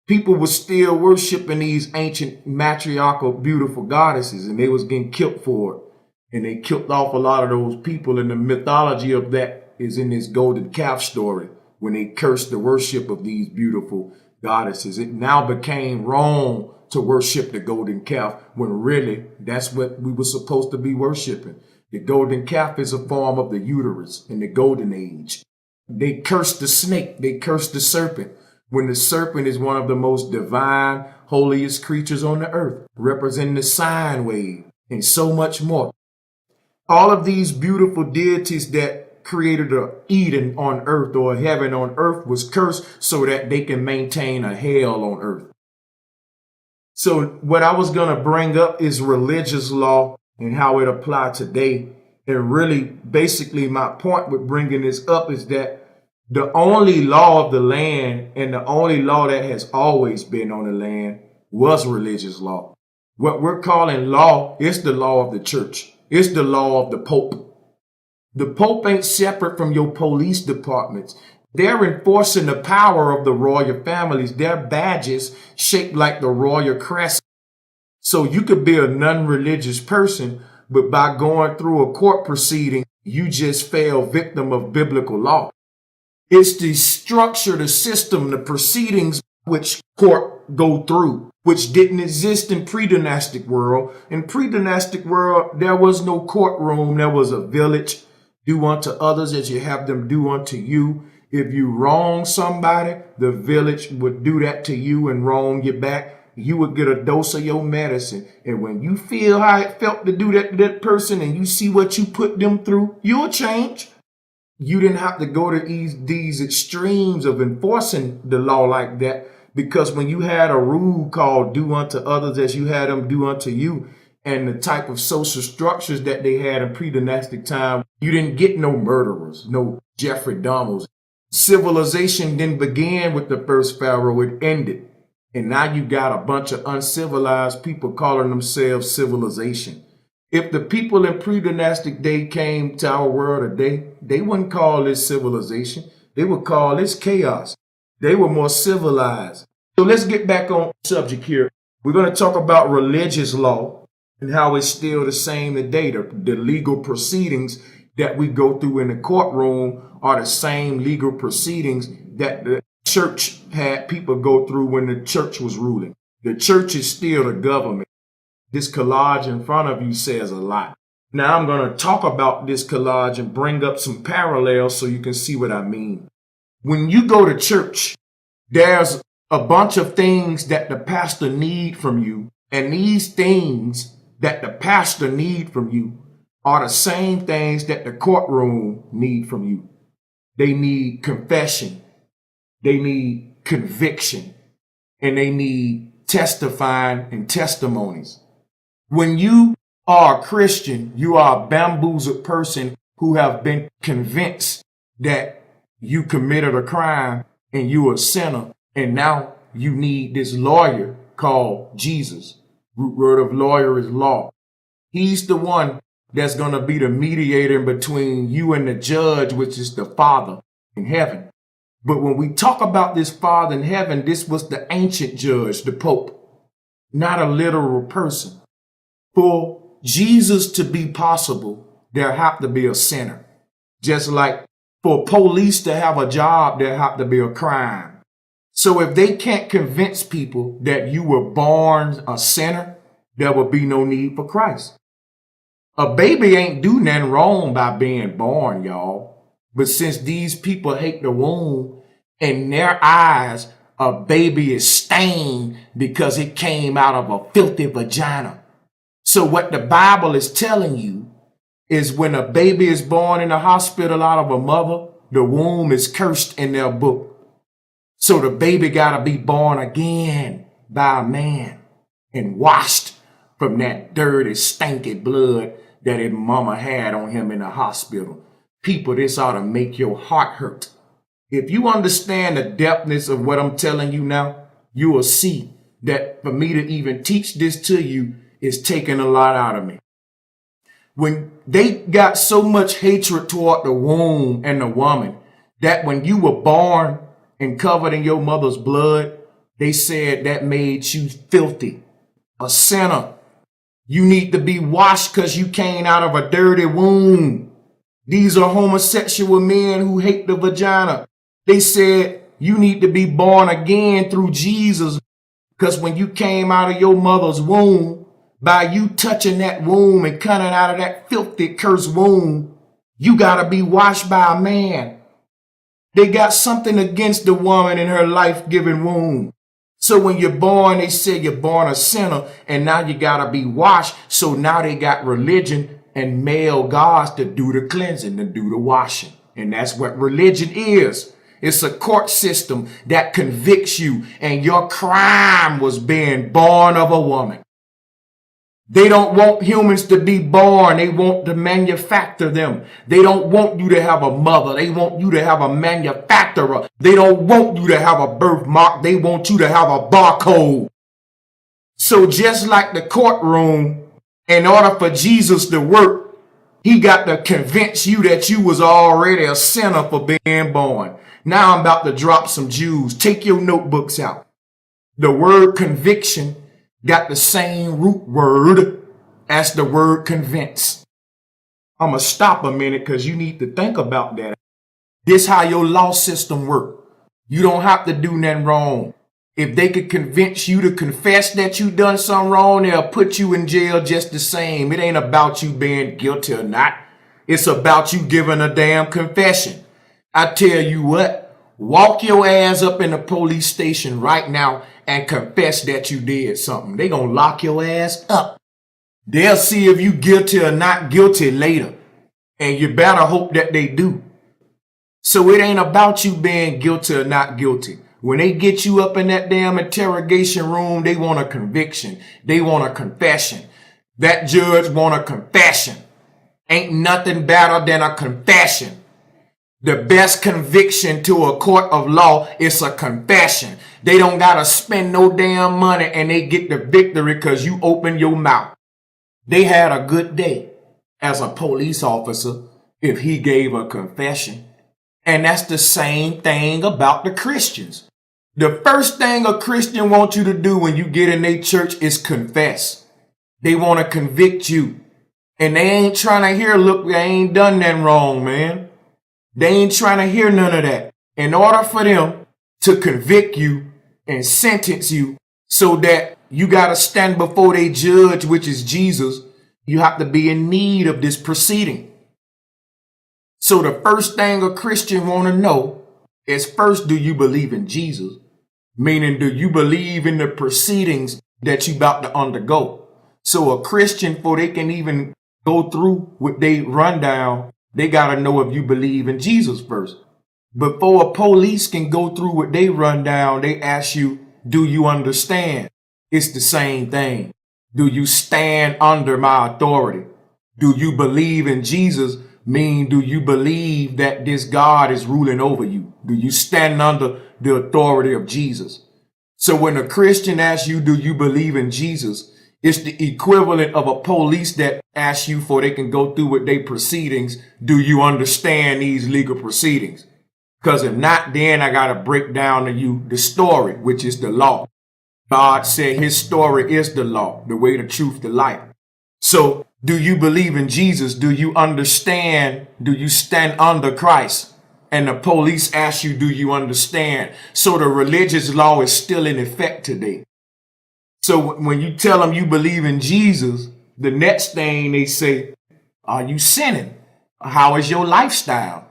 People were still worshiping these ancient matriarchal beautiful goddesses and they was getting killed for it. And they killed off a lot of those people, and the mythology of that is in this golden calf story when they cursed the worship of these beautiful goddesses. It now became wrong to worship the golden calf when really that's what we were supposed to be worshiping. The golden calf is a form of the uterus in the golden age. They cursed the snake. They cursed the serpent when the serpent is one of the most divine, holiest creatures on the earth, representing the sine wave and so much more. All of these beautiful deities that created a Eden on earth or a heaven on earth was cursed so that they can maintain a hell on earth. So what I was going to bring up is religious law and how it applies today. And really, basically, my point with bringing this up is that the only law of the land and the only law that has always been on the land was religious law. What we're calling law is the law of the church. It's the law of the Pope. The Pope ain't separate from your police departments. They're enforcing the power of the royal families. Their badges shaped like the royal crest. So you could be a non-religious person, but by going through a court proceeding, you just fell victim of biblical law. It's the structure, the system, the proceedings which court go through, which didn't exist in pre-dynastic world. In pre-dynastic world, there was no courtroom. There was a village. Do unto others as you have them do unto you. If you wrong somebody, the village would do that to you and wrong you back. You would get a dose of your medicine. And when you feel how it felt to do that to that person and you see what you put them through, you'll change. You didn't have to go to these extremes of enforcing the law like that, because when you had a rule called do unto others as you had them do unto you, and the type of social structures that they had in pre-dynastic time, you didn't get no murderers, no Jeffrey Dahmers. Civilization then began with the first pharaoh. It ended. And now you got a bunch of uncivilized people calling themselves civilization. If the people in pre-dynastic day came to our world today, they wouldn't call this civilization. They would call this chaos. They were more civilized. So let's get back on subject here. We're going to talk about religious law and how it's still the same today. The legal proceedings that we go through in the courtroom are the same legal proceedings that the church had people go through when the church was ruling. The church is still the government. This collage in front of you says a lot. Now I'm going to talk about this collage and bring up some parallels so you can see what I mean. When you go to church, there's a bunch of things that the pastor need from you. And these things that the pastor need from you are the same things that the courtroom need from you. They need confession. They need conviction. And they need testifying and testimonies. When you are a Christian, you are a bamboozled person who have been convinced that you committed a crime and you are a sinner. And now you need this lawyer called Jesus. Root word of lawyer is law. He's the one that's going to be the mediator between you and the judge, which is the Father in heaven. But when we talk about this Father in heaven, this was the ancient judge, the Pope, not a literal person. For Jesus to be possible, there have to be a sinner. Just like for police to have a job, there have to be a crime. So if they can't convince people that you were born a sinner, there would be no need for Christ. A baby ain't do nothing wrong by being born, y'all. But since these people hate the womb, in their eyes, a baby is stained because it came out of a filthy vagina. So what the Bible is telling you is when a baby is born in a hospital out of a mother, the womb is cursed in their book. So the baby got to be born again by a man and washed from that dirty, stinky blood that his mama had on him in the hospital. People, this ought to make your heart hurt. If you understand the depthness of what I'm telling you now, you will see that for me to even teach this to you is taking a lot out of me. When they got so much hatred toward the womb and the woman that when you were born and covered in your mother's blood, they said that made you filthy, a sinner. You need to be washed because you came out of a dirty womb. These are homosexual men who hate the vagina. They said you need to be born again through Jesus because when you came out of your mother's womb, by you touching that womb and coming out of that filthy, cursed womb, you got to be washed by a man. They got something against the woman in her life-giving womb. So when you're born, they say you're born a sinner, and now you got to be washed. So now they got religion and male gods to do the cleansing, to do the washing. And that's what religion is. It's a court system that convicts you, and your crime was being born of a woman. They don't want humans to be born. They want to manufacture them. They don't want you to have a mother. They want you to have a manufacturer. They don't want you to have a birthmark. They want you to have a barcode. So just like the courtroom, in order for Jesus to work, he got to convince you that you was already a sinner for being born. Now I'm about to drop some Jews. Take your notebooks out. The word conviction got the same root word as the word convince. I'm going to stop a minute because you need to think about that. This how your law system work. You don't have to do nothing wrong. If they could convince you to confess that you done something wrong, they'll put you in jail just the same. It ain't about you being guilty or not. It's about you giving a damn confession. I tell you what, walk your ass up in the police station right now and confess that you did something. They gonna lock your ass up. They'll see if you guilty or not guilty later. And you better hope that they do. So it ain't about you being guilty or not guilty. When they get you up in that damn interrogation room, they want a conviction. They want a confession. That judge want a confession. Ain't nothing better than a confession. The best conviction to a court of law is a confession. They don't got to spend no damn money and they get the victory because you open your mouth. They had a good day as a police officer if he gave a confession. And that's the same thing about the Christians. The first thing a Christian wants you to do when you get in their church is confess. They want to convict you. And they ain't trying to hear, look, I ain't done nothing wrong, man. They ain't trying to hear none of that. In order for them to convict you and sentence you so that you got to stand before they judge, which is Jesus, you have to be in need of this proceeding. So the first thing a Christian want to know is first, do you believe in Jesus? Meaning, do you believe in the proceedings that you about to undergo? So a Christian, before they can even go through with their rundown, they got to know if you believe in Jesus first. Before a police can go through what they run down, they ask you, do you understand? It's the same thing. Do you stand under my authority? Do you believe in Jesus? Mean, do you believe that this God is ruling over you? Do you stand under the authority of Jesus? So when a Christian asks you, do you believe in Jesus? It's the equivalent of a police that asks you for they can go through with their proceedings. Do you understand these legal proceedings? Because if not, then I got to break down to you the story, which is the law. God said his story is the law, the way, the truth, the life. So do you believe in Jesus? Do you understand? Do you stand under Christ? And the police ask you, do you understand? So the religious law is still in effect today. So when you tell them you believe in Jesus, the next thing they say, are you sinning? How is your lifestyle?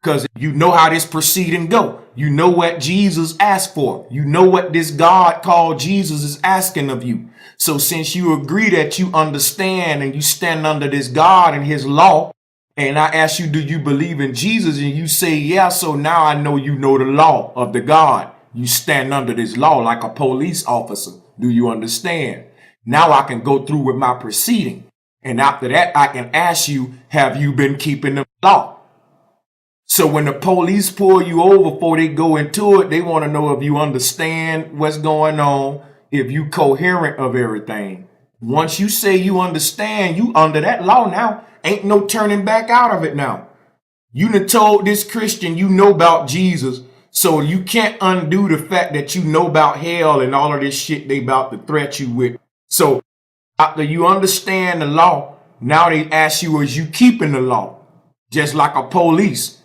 Because you know how this proceeding go. You know what Jesus asked for. You know what this God called Jesus is asking of you. So since you agree that you understand and you stand under this God and his law, and I ask you, do you believe in Jesus? And you say, yeah. So now I know you know the law of the God. You stand under this law like a police officer. Do you understand? Now I can go through with my proceeding. And after that, I can ask you, have you been keeping the law? So when the police pull you over before they go into it, they want to know if you understand what's going on, if you coherent of everything. Once you say you understand, you under that law now. Ain't no turning back out of it now. You done told this Christian you know about Jesus, so you can't undo the fact that you know about hell and all of this shit they about to threat you with. So after you understand the law, now they ask you, is you keeping the law? Just like a police.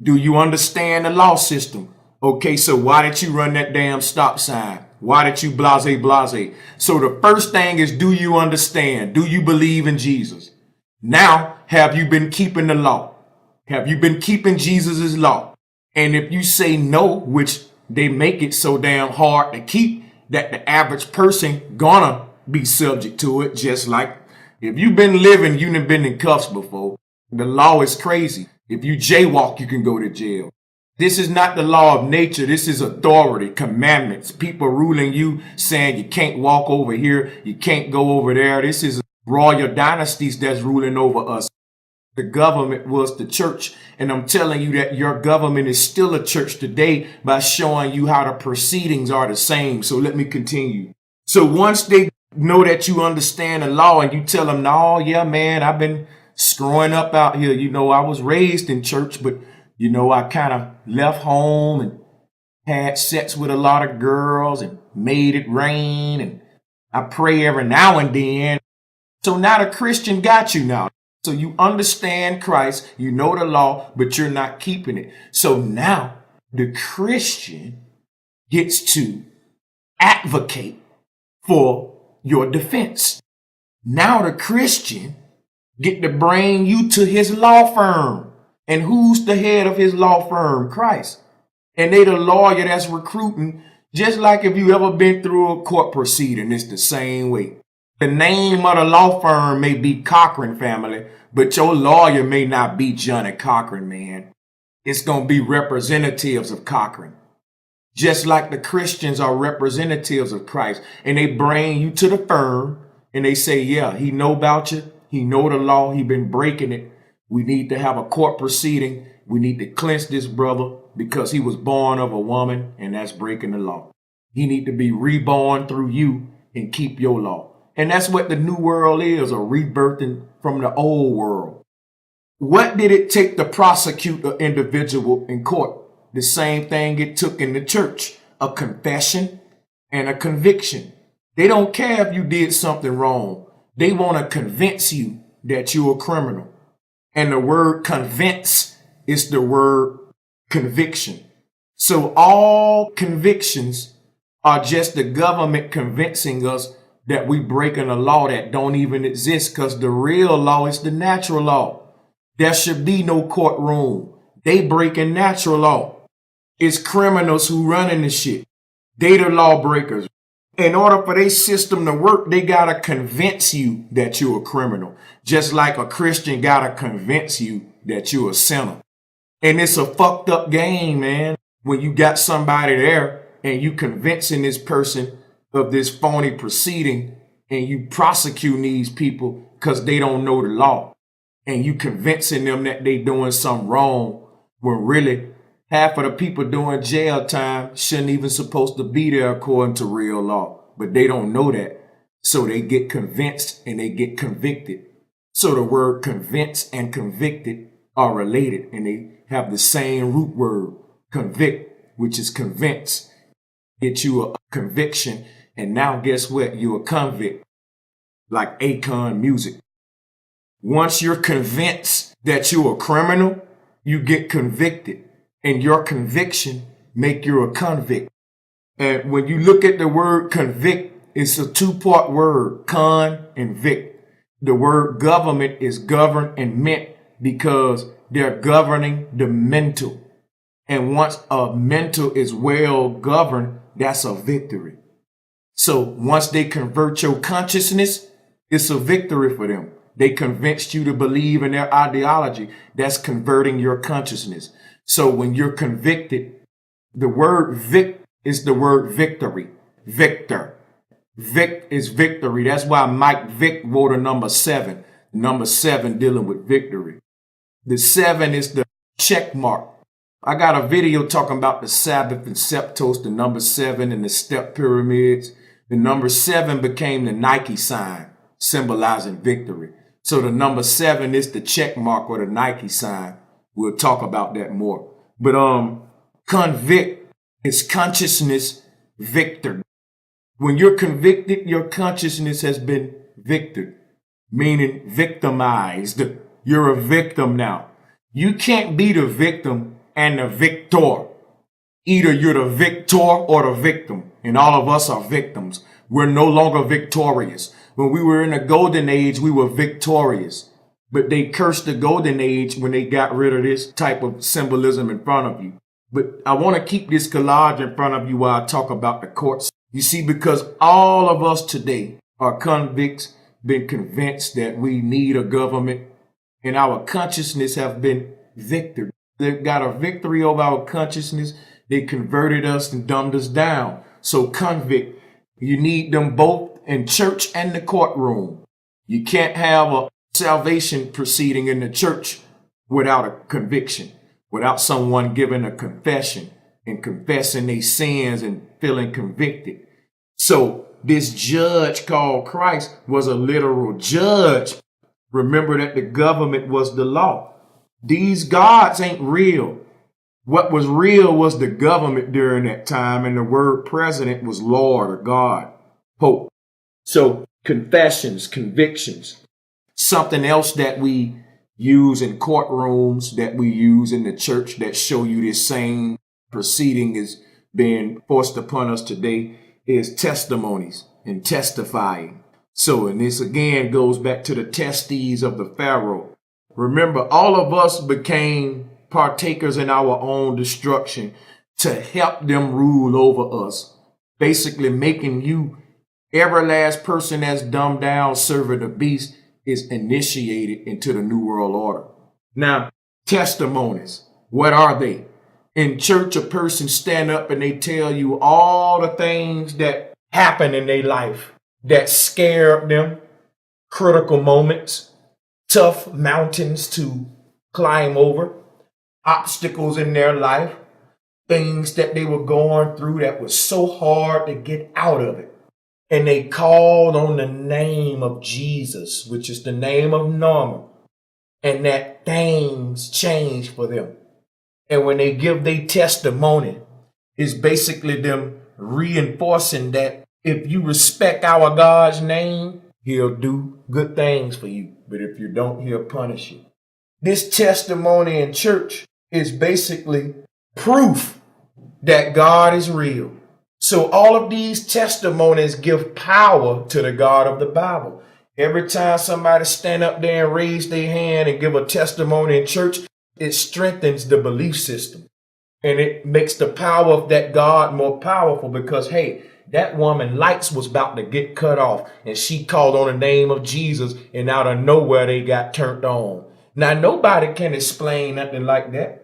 Do you understand the law system? Okay, so why did you run that damn stop sign? Why did you blase? So the first thing is, do you understand? Do you believe in Jesus? Now, have you been keeping the law? Have you been keeping Jesus's law? And if you say no, which they make it so damn hard to keep that the average person gonna be subject to it, just like if you've been living, you've been in cuffs before. The law is crazy. If you jaywalk, you can go to jail. This is not the law of nature. This is authority, commandments, people ruling you, saying you can't walk over here, you can't go over there. This is royal dynasties that's ruling over us. The government was the church. And I'm telling you that your government is still a church today by showing you how the proceedings are the same. So let me continue. So once they know that you understand the law and you tell them, no, yeah, man, I've been screwing up out here. You know, I was raised in church, but, you know, I kind of left home and had sex with a lot of girls and made it rain. And I pray every now and then. So now the Christian got you now. So you understand Christ, you know the law, but you're not keeping it. So now the Christian gets to advocate for your defense. Now the Christian get to bring you to his law firm. And who's the head of his law firm? Christ. And they the lawyer that's recruiting. Just like if you ever been through a court proceeding, it's the same way. The name of the law firm may be Cochran family, but your lawyer may not be Johnny Cochran, man. It's going to be representatives of Cochran. Just like the Christians are representatives of Christ. And they bring you to the firm and they say, yeah, he know about you. He know the law. He been breaking it. We need to have a court proceeding. We need to cleanse this brother because he was born of a woman, and that's breaking the law. He need to be reborn through you and keep your law. And that's what the new world is, a rebirthing from the old world. What did it take to prosecute an individual in court? The same thing it took in the church, a confession and a conviction. They don't care if you did something wrong. They want to convince you that you're a criminal. And the word convince is the word conviction. So all convictions are just the government convincing us that we breaking a law that don't even exist, because the real law is the natural law. There should be no courtroom. They breaking natural law. It's criminals who running the shit. They the lawbreakers. In order for their system to work, they got to convince you that you're a criminal. Just like a Christian got to convince you that you're a sinner. And it's a fucked up game, man. When you got somebody there and you convincing this person of this phony proceeding and you prosecuting these people because they don't know the law. And you convincing them that they doing something wrong when really half of the people doing jail time shouldn't even supposed to be there according to real law, but they don't know that. So they get convinced and they get convicted. So the word convince and convicted are related and they have the same root word, convict, which is convince. Get you a conviction, and now guess what? You're a convict, like Akon music. Once you're convinced that you're a criminal, you get convicted. And your conviction make you a convict. And when you look at the word convict, It's a two-part word, con and vict. The word government is govern and meant because they're governing the mental. And once a mental is well governed, that's a victory. So once they convert your consciousness, it's a victory for them. They convinced you to believe in their ideology. That's converting your consciousness. So when you're convicted, the word vic is the word victory. Victor. Vic is victory. That's why Mike Vick wrote a number 7. Number 7 dealing with victory. The 7 is the check mark. I got a video talking about the Sabbath and Septos, the number 7 and the step pyramids. The number 7 became the Nike sign, symbolizing victory. So the number 7 is the check mark or the Nike sign. We'll talk about that more. But convict is consciousness victor. When you're convicted, your consciousness has been victored, meaning victimized. You're a victim now. You can't be the victim and the victor. Either you're the victor or the victim, and all of us are victims. We're no longer victorious. When we were in the golden age, we were victorious, but they cursed the golden age when they got rid of this type of symbolism in front of you. But I want to keep this collage in front of you while I talk about the courts. You see, because all of us today are convicts, been convinced that we need a government, and our consciousness have been victored. They've got a victory over our consciousness. They converted us and dumbed us down. So convict, you need them both in church and the courtroom. You can't have a salvation proceeding in the church without a conviction, without someone giving a confession and confessing their sins and feeling convicted. So this judge called Christ was a literal judge. Remember that the government was the law. These gods ain't real. What was real was the government during that time, and the word president was Lord or God, Pope. So confessions, convictions, something else that we use in courtrooms, that we use in the church that show you this same proceeding is being forced upon us today is testimonies and testifying. So, and this again goes back to the testes of the Pharaoh. Remember, all of us became partakers in our own destruction to help them rule over us, basically making you every last person that's dumbed down, serving the beast, is initiated into the New World Order. Now, testimonies, what are they? In church, a person stand up and they tell you all the things that happened in their life that scared them, critical moments, tough mountains to climb over, obstacles in their life, things that they were going through that was so hard to get out of it. And they called on the name of Jesus, which is the name of normal, and that things changed for them. And when they give their testimony, it's basically them reinforcing that if you respect our God's name, he'll do good things for you. But if you don't, he'll punish you. This testimony in church is basically proof that God is real. So all of these testimonies give power to the God of the Bible. Every time somebody stand up there and raise their hand and give a testimony in church, it strengthens the belief system. And it makes the power of that God more powerful because, hey, that woman lights was about to get cut off and she called on the name of Jesus and out of nowhere they got turned on. Now, nobody can explain nothing like that.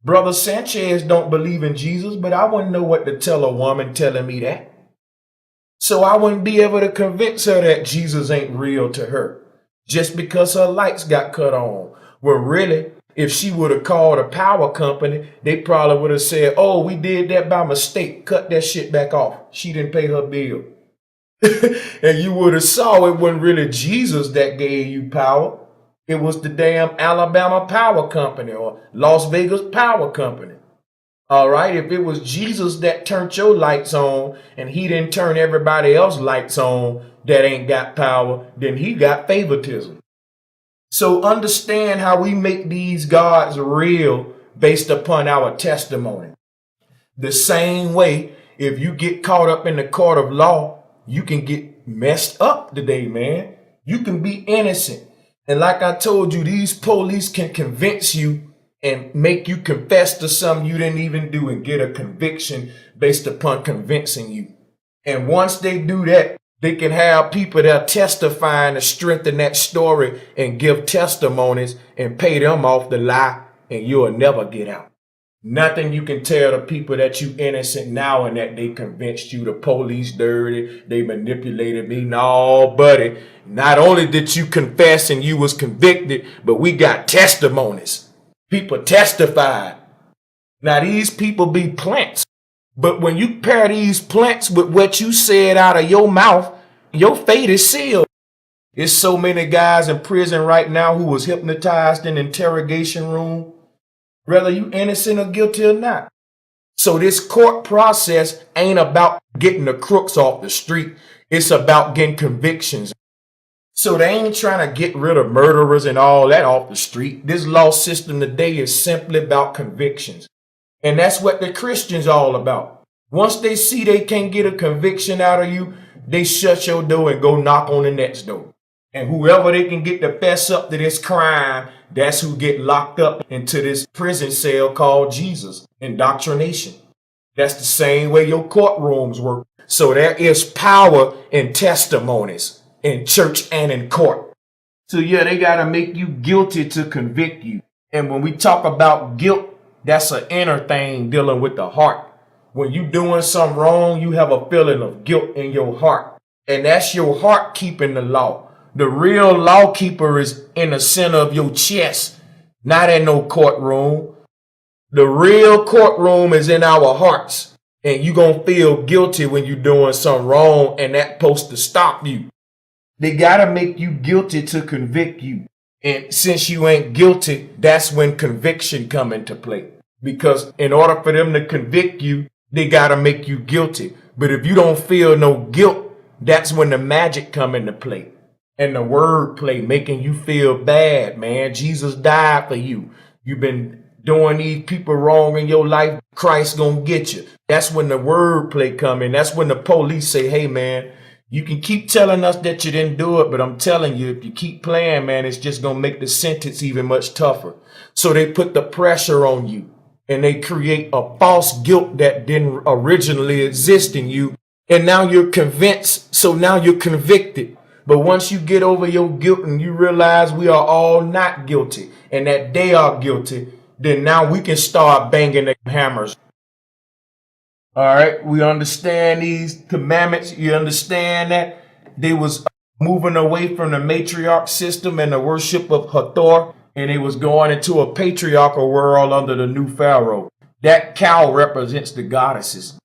Brother Sanchez don't believe in Jesus, but I wouldn't know what to tell a woman telling me that. So I wouldn't be able to convince her that Jesus ain't real to her just because her lights got cut on. Well, really, if she would have called a power company, they probably would have said, oh, we did that by mistake. Cut that shit back off. She didn't pay her bill. And you would have saw it wasn't really Jesus that gave you power. It was the damn Alabama Power Company or Las Vegas Power Company. All right. If it was Jesus that turned your lights on and he didn't turn everybody else's lights on that ain't got power, then he got favoritism. So understand how we make these gods real based upon our testimony. The same way, if you get caught up in the court of law you can get messed up today, man. You can be innocent. And like I told you, these police can convince you and make you confess to something you didn't even do and get a conviction based upon convincing you. And once they do that, they can have people that are testifying to strengthen that story and give testimonies and pay them off the lie, and you'll never get out. Nothing you can tell the people that you innocent now and that they convinced you the police dirty, they manipulated me. No, buddy. Not only did you confess and you was convicted, but we got testimonies. People testified. Now these people be plants. But when you pair these plants with what you said out of your mouth, your fate is sealed. There's so many guys in prison right now who was hypnotized in interrogation room, whether you innocent or guilty or not. So this court process ain't about getting the crooks off the street. It's about getting convictions. So they ain't trying to get rid of murderers and all that off the street. This law system today is simply about convictions. And that's what the Christians all about. Once they see they can't get a conviction out of you, they shut your door and go knock on the next door. And whoever they can get to fess up to this crime, that's who get locked up into this prison cell called Jesus, indoctrination. That's the same way your courtrooms work. So there is power in testimonies in church and in court. So yeah, they got to make you guilty to convict you. And when we talk about guilt, that's an inner thing dealing with the heart. When you doing something wrong, you have a feeling of guilt in your heart. And that's your heart keeping the law. The real law keeper is in the center of your chest, not in no courtroom. The real courtroom is in our hearts. And you going to feel guilty when you're doing something wrong, and that's supposed to stop you. They got to make you guilty to convict you. And since you ain't guilty, that's when conviction come into play. Because in order for them to convict you, they got to make you guilty. But if you don't feel no guilt, that's when the magic come into play. And the word play, making you feel bad, man. Jesus died for you. You've been doing these people wrong in your life. Christ gonna get you. That's when the word play come in. That's when the police say, hey, man, you can keep telling us that you didn't do it, but I'm telling you, if you keep playing, man, it's just going to make the sentence even much tougher. So they put the pressure on you and they create a false guilt that didn't originally exist in you. And now you're convinced. So now you're convicted. But once you get over your guilt and you realize we are all not guilty and that they are guilty, then now we can start banging the hammers. All right, we understand these commandments. You understand that they was moving away from the matriarch system and the worship of Hathor, and they was going into a patriarchal world under the new Pharaoh. That cow represents the goddesses.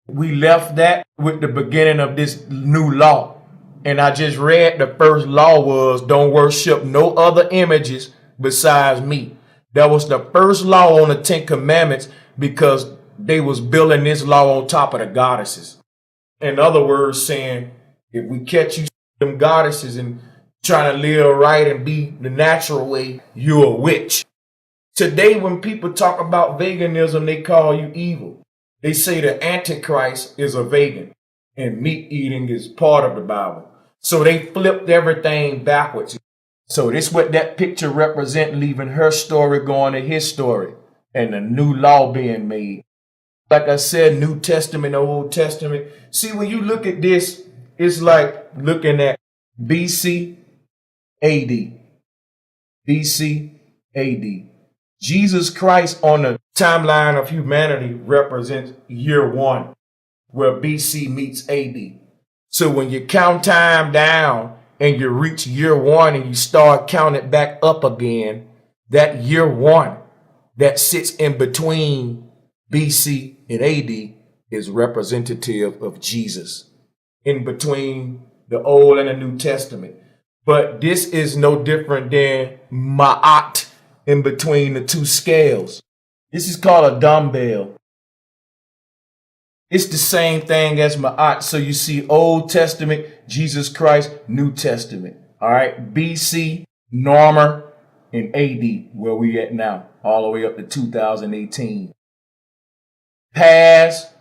We left that with the beginning of this new law. And I just read the first law was don't worship no other images besides me. That was the first law on the 10 Commandments because they was building this law on top of the goddesses. In other words, saying, if we catch you them goddesses and trying to live right and be the natural way, you're a witch. Today, when people talk about veganism, they call you evil. They say the Antichrist is a vegan and meat eating is part of the Bible. So they flipped everything backwards. So this what that picture represent, leaving Herstory going to Hisstory and a new law being made. Like I said, New Testament, Old Testament. See, when you look at this, it's like looking at BC, AD. BC, AD. Jesus Christ on the timeline of humanity represents year 1, where BC meets AD. So when you count time down and you reach year 1 and you start counting back up again, that year 1 that sits in between BC and AD is representative of Jesus in between the Old and the New Testament. But this is no different than Ma'at in between the two scales. This is called a dumbbell. It's the same thing as Ma'at. So you see Old Testament, Jesus Christ, New Testament. All right, BC, Normer, and AD, where we at now, all the way up to 2018. Past,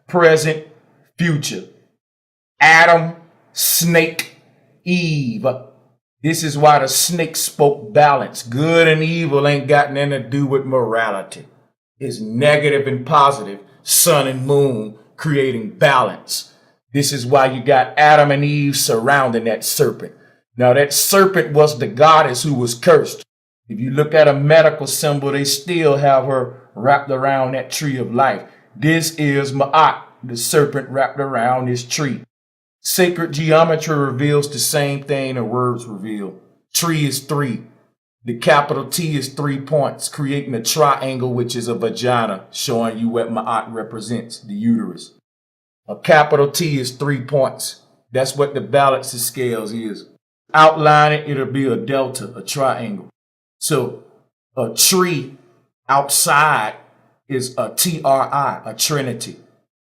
present, future. Adam, snake, Eve. This is why the snake spoke balance. Good and evil ain't got nothing to do with morality. It's negative and positive, sun and moon creating balance. This is why you got Adam and Eve surrounding that serpent. Now that serpent was the goddess who was cursed. If you look at a medical symbol, they still have her wrapped around that tree of life. This is Ma'at, the serpent wrapped around this tree. Sacred geometry reveals the same thing the words reveal. Tree is 3. The capital T is 3 points, creating a triangle, which is a vagina, showing you what Ma'at represents, the uterus. A capital T is 3 points. That's what the balance of scales is. Outline it, it'll be a delta, a triangle. So a tree outside is a TRI, a trinity.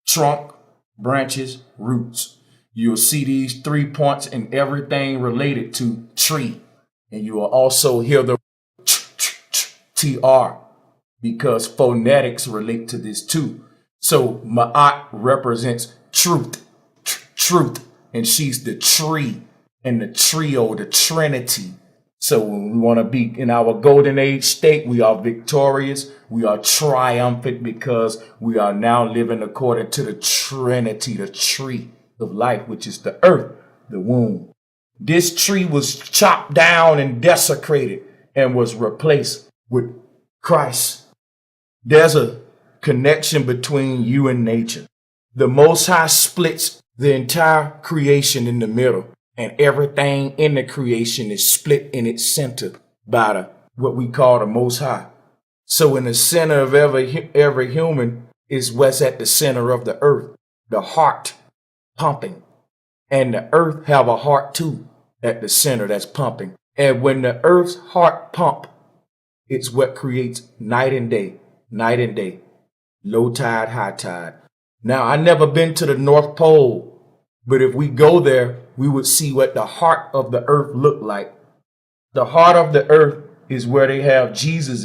Trunk, branches, roots. You'll see these 3 points in everything related to tree. And you will also hear the TR because phonetics relate to this too. So Ma'at represents truth, truth, and she's the tree and the trio, the trinity. So when we want to be in our golden age state, we are victorious. We are triumphant because we are now living according to the trinity, the tree of life, which is the earth, the womb. This tree was chopped down and desecrated and was replaced with Christ. There's a connection between you and nature. The Most High splits the entire creation in the middle, and everything in the creation is split in its center by what we call the Most High. So in the center of every human is what's at the center of the earth, the heart pumping. And the earth have a heart too at the center that's pumping. And when the earth's heart pump, it's what creates night and day, low tide, high tide. Now, I never been to the North Pole, but if we go there, we would see what the heart of the earth looked like. The heart of the earth is where they have Jesus,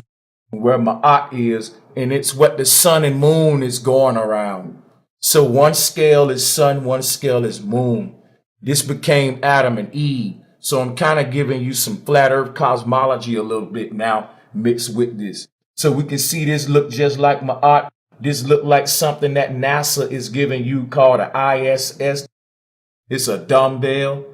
where Ma'at is, and it's what the sun and moon is going around. So one scale is sun, one scale is moon. This became Adam and Eve. So I'm kind of giving you some flat earth cosmology a little bit now mixed with this. So we can see this look just like Ma'at. This look like something that NASA is giving you called an ISS. It's a dumbbell.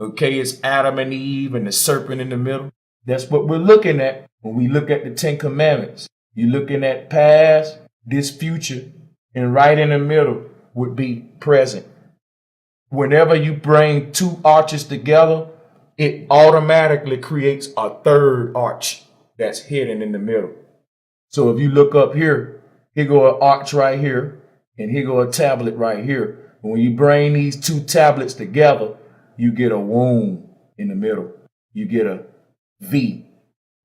Okay, it's Adam and Eve and the serpent in the middle. That's what we're looking at when we look at the 10 Commandments. You're looking at past, this future, and right in the middle would be present. Whenever you bring 2 arches together, it automatically creates a 3rd arch that's hidden in the middle. So if you look up here, here go an arch right here, and here go a tablet right here. When you bring these 2 tablets together, you get a womb in the middle. You get a V,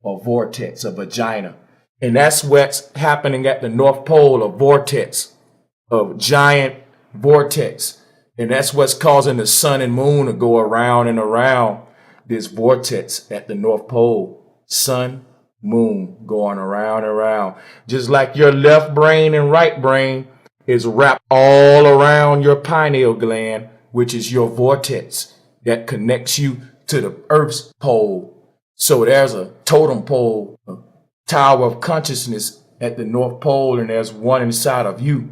a vortex, a vagina. And that's what's happening at the North Pole, a vortex, a giant vortex. And that's what's causing the sun and moon to go around and around this vortex at the North Pole. Sun, moon going around and around. Just like your left brain and right brain is wrapped all around your pineal gland, which is your vortex that connects you to the Earth's pole. So there's a totem pole, a tower of consciousness at the North Pole, and there's one inside of you.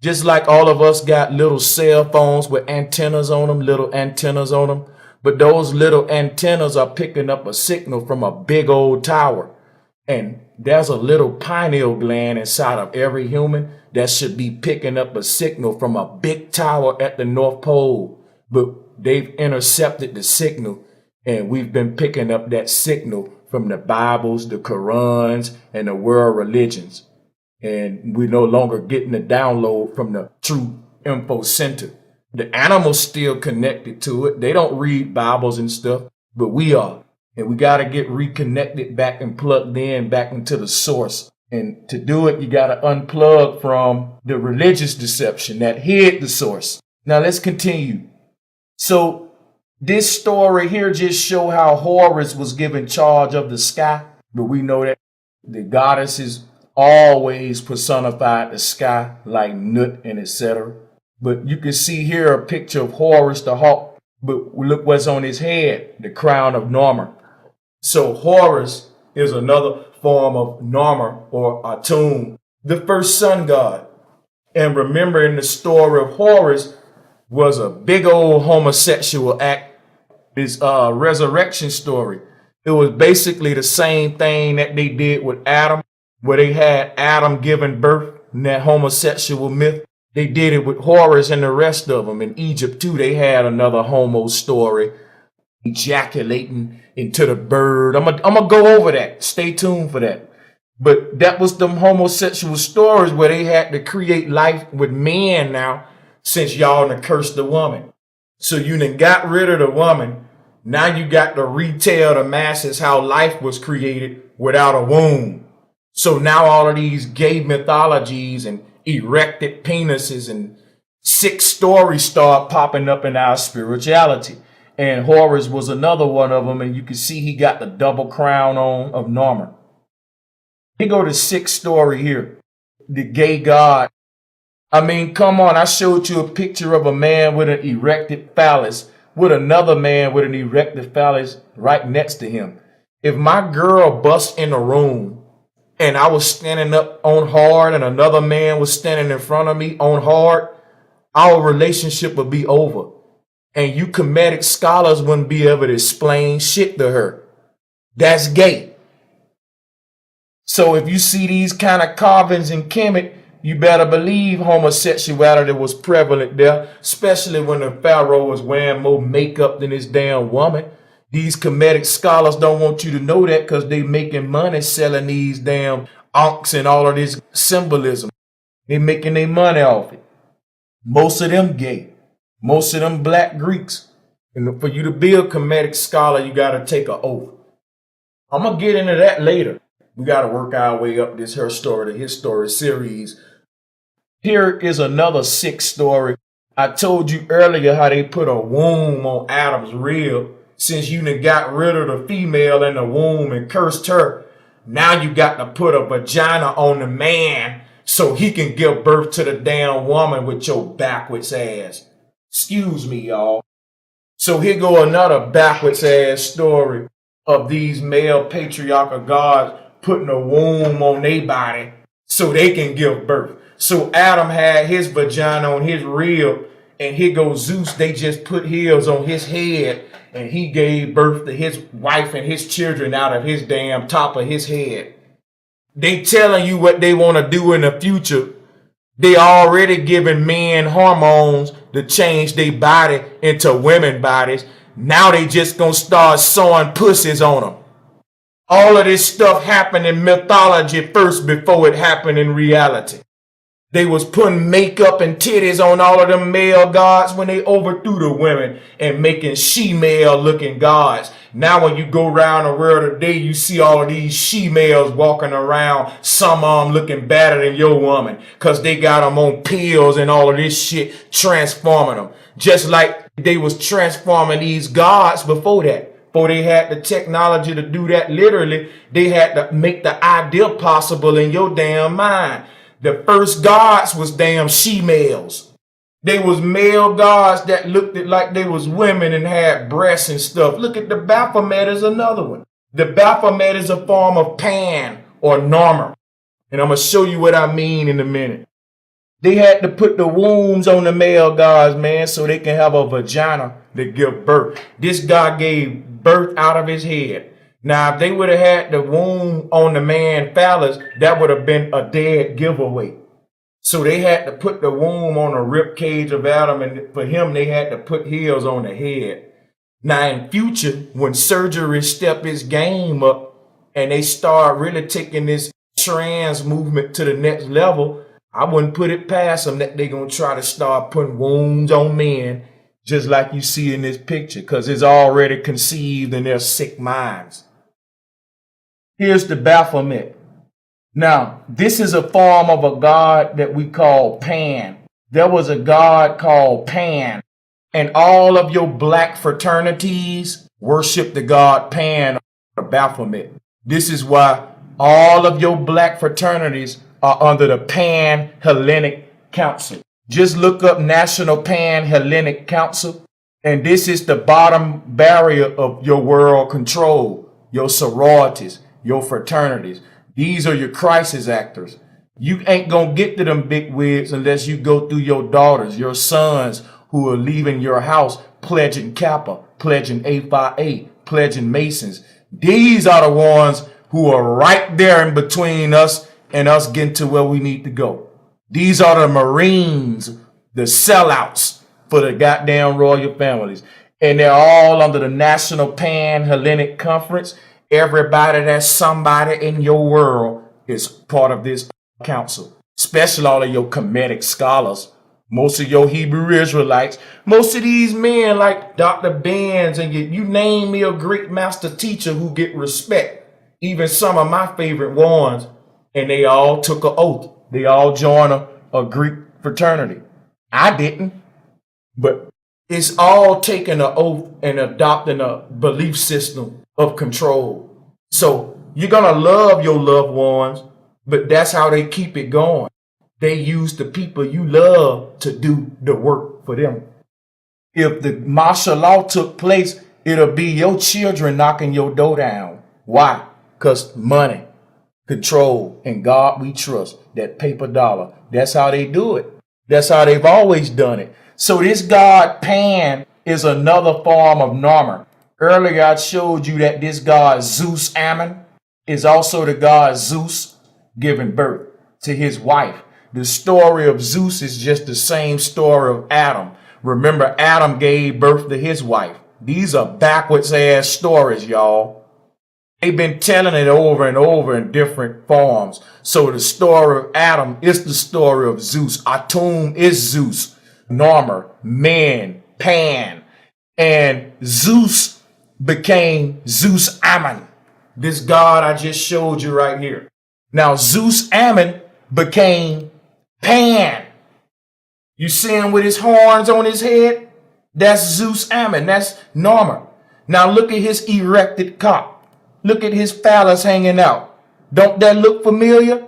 Just like all of us got little cell phones with antennas on them, little antennas on them, but those little antennas are picking up a signal from a big old tower. And there's a little pineal gland inside of every human that should be picking up a signal from a big tower at the North Pole. But they've intercepted the signal, and we've been picking up that signal from the Bibles, the Qurans, and the world religions. And we're no longer getting the download from the true info center. The animals still connected to it. They don't read Bibles and stuff, but we are. And we got to get reconnected back and plugged in back into the source. And to do it, you got to unplug from the religious deception that hid the source. Now let's continue. So this story here just show how Horus was given charge of the sky. But we know that the goddesses always personified the sky like Nut and etc. But you can see here a picture of Horus the hawk. But look what's on his head, the crown of Norma. So Horus is another form of Norma or Atum, the first sun god. And remember, in the story of Horus was a big old homosexual act. This resurrection story. It was basically the same thing that they did with Adam, where they had Adam giving birth in that homosexual myth. They did it with Horus and the rest of them. In Egypt, too, they had another homo story, ejaculating into the bird. I'm gonna go over that. Stay tuned for that. But that was them homosexual stories where they had to create life with men now, since y'all done cursed the woman. So you done got rid of the woman. Now you got to retell the masses how life was created without a womb. So now all of these gay mythologies and erected penises and sick stories start popping up in our spirituality. And Horus was another one of them. And you can see he got the double crown on of Norma. Here go the sixth story here. The gay god. I mean, come on. I showed you a picture of a man with an erected phallus with another man with an erected phallus right next to him. If my girl busts in the room and I was standing up on hard and another man was standing in front of me on hard, our relationship would be over. And you comedic scholars wouldn't be able to explain shit to her. That's gay. So if you see these kind of carvings in Kemet, you better believe homosexuality was prevalent there, especially when the pharaoh was wearing more makeup than his damn woman. These comedic scholars don't want you to know that because they making money selling these damn ankhs and all of this symbolism. They making their money off it. Most of them gay. Most of them black Greeks. And for you to be a comedic scholar, you got to take an oath. I'm going to get into that later. We got to work our way up this Herstory, the Hisstory series. Here is another sick story. I told you earlier how they put a womb on Adam's rib. Since you done got rid of the female in the womb and cursed her, now you got to put a vagina on the man so he can give birth to the damn woman with your backwards ass. Excuse me, y'all. So here go another backwards ass story of these male patriarchal gods putting a womb on their body so they can give birth. So Adam had his vagina on his rib, and here goes Zeus. They just put heels on his head, and he gave birth to his wife and his children out of his damn top of his head. They telling you what they want to do in the future. They already giving men hormones to change their body into women bodies. Now they just gonna start sewing pussies on them. All of this stuff happened in mythology first before it happened in reality. They was putting makeup and titties on all of them male gods when they overthrew the women and making she-male looking gods. Now when you go around the world today, you see all of these she-males walking around, some of them looking better than your woman because they got them on pills and all of this shit, transforming them. Just like they was transforming these gods before that. Before they had the technology to do that, literally, they had to make the ideal possible in your damn mind. The first gods was damn she-males. They was male gods that looked like they was women and had breasts and stuff. Look at the Baphomet is another one. The Baphomet is a form of Pan or Norma. And I'm going to show you what I mean in a minute. They had to put the wombs on the male gods, man, so they can have a vagina to give birth. This god gave birth out of his head. Now, if they would have had the womb on the man phallus, that would have been a dead giveaway. So they had to put the womb on the rib cage of Adam, and for him, they had to put heels on the head. Now, in future, when surgery step its game up and they start really taking this trans movement to the next level, I wouldn't put it past them that they're going to try to start putting wombs on men, just like you see in this picture, because it's already conceived in their sick minds. Here's the Baphomet. Now, this is a form of a god that we call Pan. There was a god called Pan, and all of your black fraternities worship the god Pan or Baphomet. This is why all of your black fraternities are under the Pan-Hellenic Council. Just look up National Pan-Hellenic Council, and this is the bottom barrier of your world control, your sororities, your fraternities. These are your crisis actors. You ain't gonna get to them big wigs unless you go through your daughters, your sons who are leaving your house pledging Kappa, pledging A Phi A, pledging Masons. These are the ones who are right there in between us and us getting to where we need to go. These are the Marines, the sellouts for the goddamn royal families. And they're all under the National Pan-Hellenic Conference. Everybody that's somebody in your world is part of this council, especially all of your Kemetic scholars, most of your Hebrew Israelites, most of these men like Dr. Benz, and you name me a Greek master teacher who get respect, even some of my favorite ones, and they all took an oath. They all joined a Greek fraternity. I didn't, but it's all taking an oath and adopting a belief system of control. So you're going to love your loved ones, but that's how they keep it going. They use the people you love to do the work for them. If the martial law took place, it'll be your children knocking your door down. Why? Because money, control, and God we trust, that paper dollar. That's how they do it. That's how they've always done it. So this god Pan is another form of Narmer. Earlier I showed you that this god Zeus Ammon is also the god Zeus giving birth to his wife. The story of Zeus is just the same story of Adam. Remember, Adam gave birth to his wife. These are backwards ass stories, y'all. They've been telling it over and over in different forms. So the story of Adam is the story of Zeus. Atum is Zeus, Narmer, Man, Pan. And Zeus became Zeus Ammon, this god I just showed you right here. Now Zeus Ammon became Pan. You see him with his horns on his head? That's Zeus Ammon. That's Narmer. Now look at his erected cock. Look at his phallus hanging out. Don't that look familiar?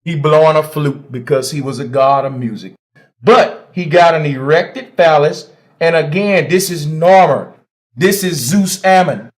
He blowing a flute because he was a god of music. But he got an erected phallus. And again, this is Narmer. This is Zeus Ammon.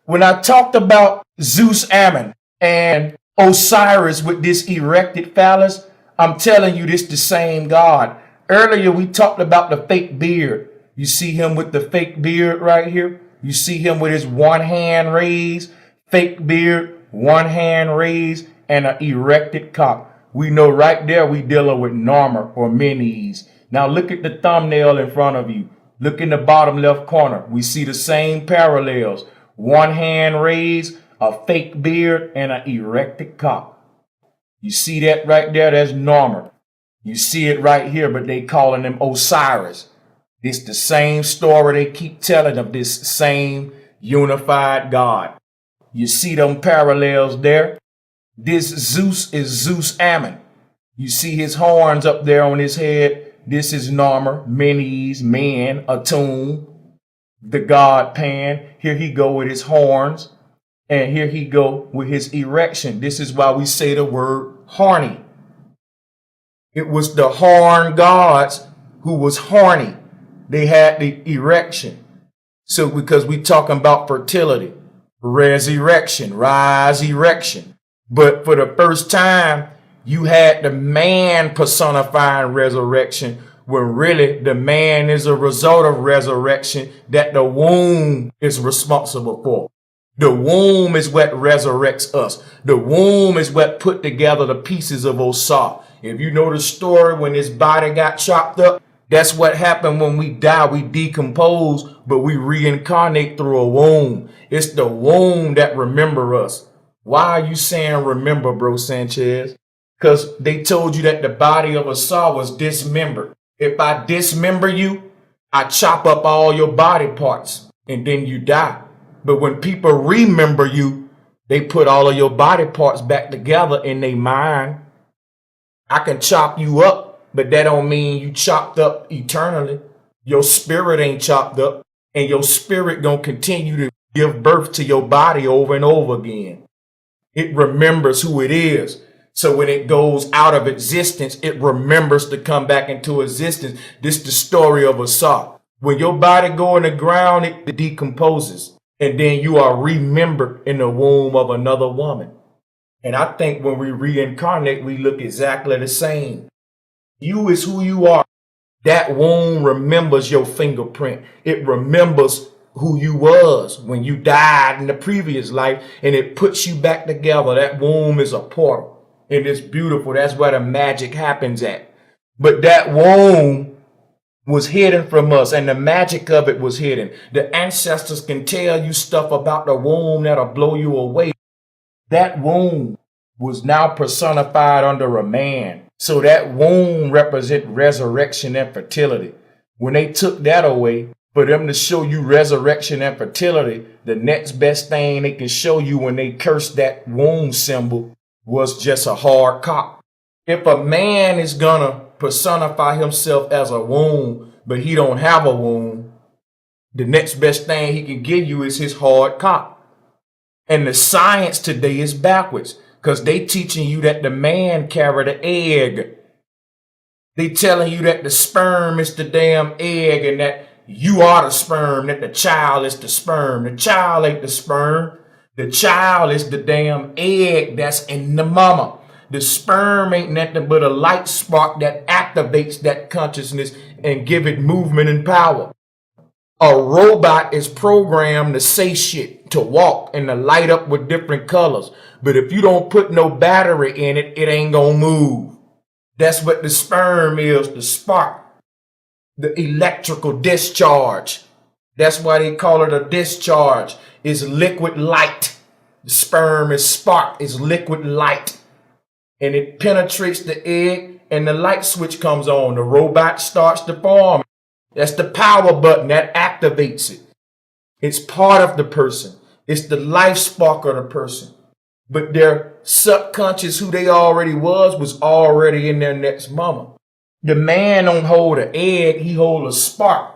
When I talked about Zeus Ammon and Osiris with this erected phallus, I'm telling you, this the same God. Earlier, we talked about the fake beard. You see him with the fake beard right here. You see him with his one hand raised, fake beard, one hand raised, and an erected cock. We know right there we dealing with Narmer or Menes. Now look at the thumbnail in front of you. Look in the bottom left corner. We see the same parallels. One hand raised, a fake beard, and an erected cock. You see that right there? That's Narmer. You see it right here, but they calling him Osiris. It's the same story they keep telling of this same unified God. You see them parallels there? This Zeus is Zeus Ammon. You see his horns up there on his head. This is Narmer, Menes, Man, Atum, the god Pan. Here he go with his horns. And here he go with his erection. This is why we say the word horny. It was the horn gods who was horny. They had the erection. So because we talking about fertility, resurrection, rise, erection. But for the first time, you had the man personifying resurrection, when really the man is a result of resurrection that the womb is responsible for. The womb is what resurrects us. The womb is what put together the pieces of Osar. If you know the story when his body got chopped up, that's what happened when we die. We decompose, but we reincarnate through a womb. It's the womb that remember us. Why are you saying remember, bro Sanchez? Because they told you that the body of Osar was dismembered. If I dismember you, I chop up all your body parts and then you die. But when people remember you, they put all of your body parts back together in their mind. I can chop you up, but that don't mean you chopped up eternally. Your spirit ain't chopped up, and your spirit gonna continue to give birth to your body over and over again. It remembers who it is. So when it goes out of existence, it remembers to come back into existence. This is the story of a sock. When your body go in the ground, it decomposes. And then you are remembered in the womb of another woman. And I think when we reincarnate, we look exactly the same. You is who you are. That womb remembers your fingerprint. It remembers who you was when you died in the previous life, and it puts you back together. That womb is a portal. And it's beautiful. That's where the magic happens at. But that womb was hidden from us, and the magic of it was hidden. The ancestors can tell you stuff about the womb that'll blow you away. That womb was now personified under a man. So that womb represents resurrection and fertility. When they took that away, for them to show you resurrection and fertility, the next best thing they can show you when they cursed that womb symbol was just a hard cock. If a man is gonna personify himself as a womb, but he don't have a womb, the next best thing he can give you is his hard cock. And the science today is backwards, because they teaching you that the man carry the egg. They telling you that the sperm is the damn egg, and that you are the sperm, that the child is the sperm. The child ain't the sperm. The child is the damn egg that's in the mama. The sperm ain't nothing but a light spark that activates that consciousness and give it movement and power. A robot is programmed to say shit, to walk, and to light up with different colors. But if you don't put no battery in it, it ain't gonna move. That's what the sperm is, the spark, the electrical discharge. That's why they call it a discharge. It's liquid light. The sperm is spark, is liquid light. And it penetrates the egg, and the light switch comes on. The robot starts to form. That's the power button that activates it. It's part of the person. It's the life spark of the person. But their subconscious, who they already was already in their next mama. The man don't hold an egg, he holds a spark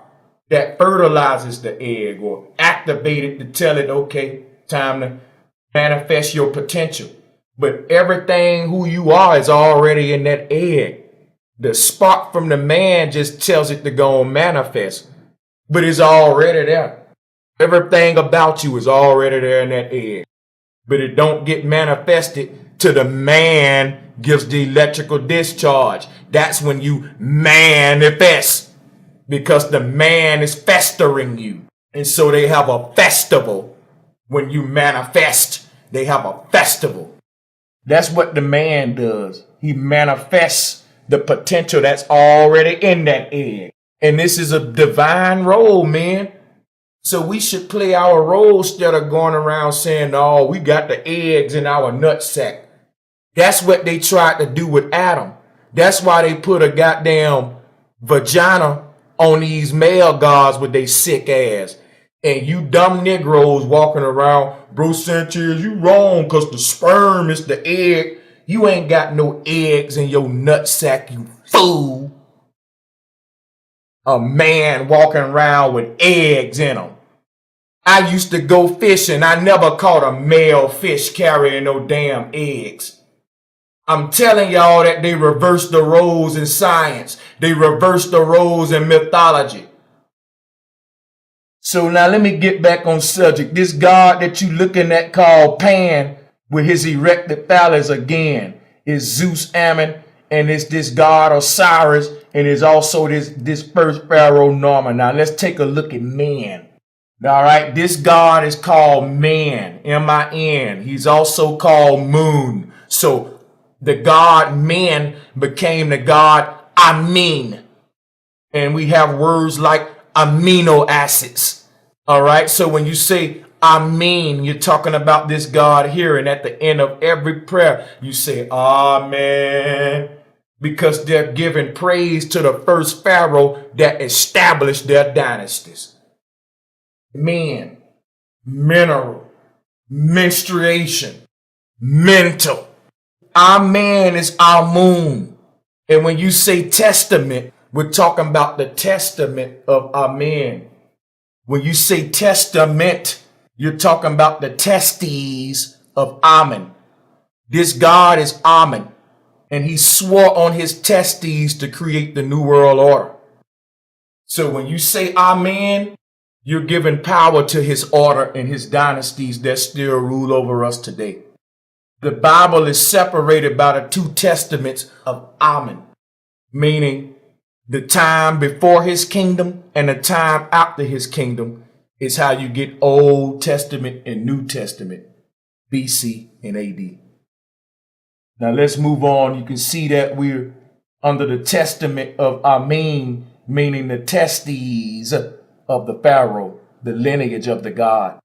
that fertilizes the egg or activate it to tell it, okay, time to manifest your potential. But everything who you are is already in that egg. The spark from the man just tells it to go and manifest, but it's already there. Everything about you is already there in that egg, but it don't get manifested till the man gives the electrical discharge. That's when you manifest, because the man is festering you. And so they have a festival. When you manifest, they have a festival. That's what the man does. He manifests the potential that's already in that egg. And this is a divine role, man. So we should play our role instead of going around saying, oh, we got the eggs in our nutsack. That's what they tried to do with Adam. That's why they put a goddamn vagina on these male gods with they sick ass. And you dumb Negroes walking around, bro, Sanchez, you wrong, because the sperm is the egg. You ain't got no eggs in your nutsack, you fool. A man walking around with eggs in them. I used to go fishing. I never caught a male fish carrying no damn eggs. I'm telling y'all that they reversed the roles in science. They reversed the roles in mythology. So now let me get back on subject. This God that you looking at called Pan with his erected phallus again is Zeus Ammon, and it's this God Osiris, and it's also this first pharaoh Norman. Now let's take a look at man. All right, this God is called Man, M-I-N. He's also called Moon. So the God Man became the God Amin. And we have words like amino acids. All right, so when you say Amin, you're talking about this God here. And at the end of every prayer, you say, Amen. Because they're giving praise to the first pharaoh that established their dynasties. Man, mineral, menstruation, mental. Our man is our moon. And when you say testament, we're talking about the testament of Amen. When you say testament, you're talking about the testes of Amen. This God is Amen. and he swore on his testes to create the New World Order. So when you say amen, you're giving power to his order and his dynasties that still rule over us today. The Bible is separated by the two testaments of Amen, meaning the time before his kingdom and the time after his kingdom is how you get Old Testament and New Testament, BC and AD. Now let's move on. You can see that we're under the testament of Amen, meaning the testes of the Pharaoh, the lineage of the God.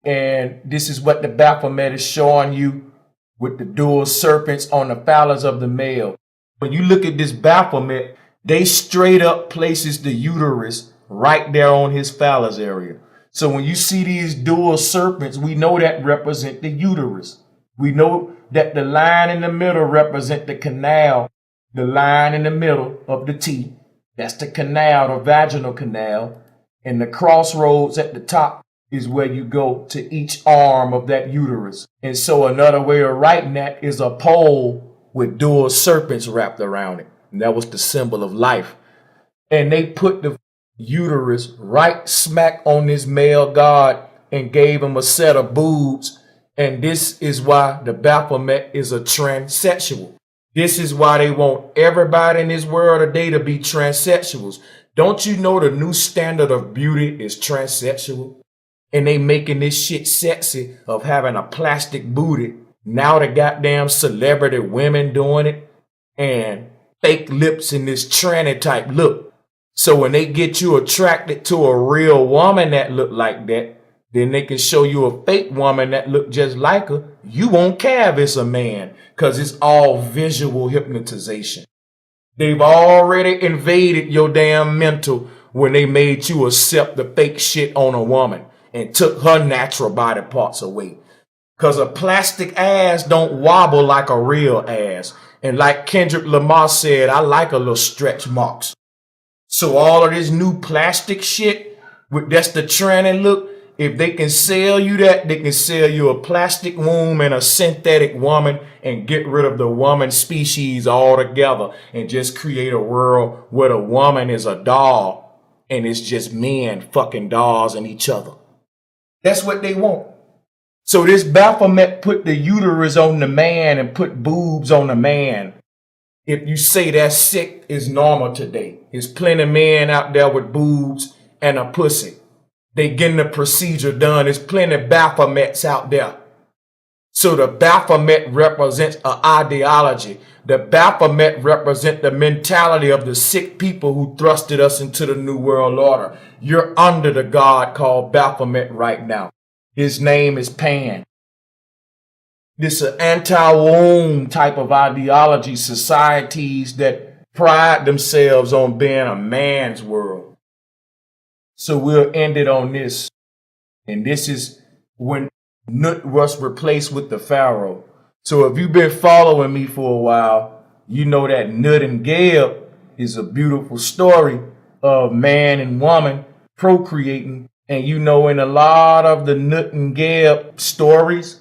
And this is what the Baphomet is showing you with the dual serpents on the phallus of the male. When you look at this Baphomet, they straight up places the uterus right there on his phallus area. So when you see these dual serpents, we know that represent the uterus. We know that the line in the middle represent the canal, the line in the middle of the T. That's the canal, the vaginal canal. And the crossroads at the top is where you go to each arm of that uterus. And so another way of writing that is a pole with dual serpents wrapped around it. And that was the symbol of life. And they put the uterus right smack on this male god and gave him a set of boobs. And this is why the Baphomet is a transsexual. This is why they want everybody in this world today to be transsexuals. Don't you know the new standard of beauty is transsexual? And they making this shit sexy of having a plastic booty. Now the goddamn celebrity women doing it. And fake lips in this tranny type look. So when they get you attracted to a real woman that look like that, then they can show you a fake woman that look just like her. You won't care if it's a man, because it's all visual hypnotization. They've already invaded your damn mental when they made you accept the fake shit on a woman and took her natural body parts away. Because a plastic ass don't wobble like a real ass. And like Kendrick Lamar said, I like a little stretch marks. So all of this new plastic shit, that's the tranny look. If they can sell you that, they can sell you a plastic womb and a synthetic woman and get rid of the woman species altogether and just create a world where the woman is a doll and it's just men fucking dolls and each other. That's what they want. So this Baphomet put the uterus on the man and put boobs on the man. If you say that sick is normal today, there's plenty of men out there with boobs and a pussy. They getting the procedure done. There's plenty of Baphomets out there. So the Baphomet represents an ideology. The Baphomet represent the mentality of the sick people who thrusted us into the New World Order. You're under the god called Baphomet right now. His name is Pan. This is an anti-womb type of ideology, societies that pride themselves on being a man's world. So we'll end it on this. And this is when Nut was replaced with the Pharaoh. So if you've been following me for a while, you know that Nut and Geb is a beautiful story of man and woman procreating. And you know, in a lot of the Nut and Geb stories,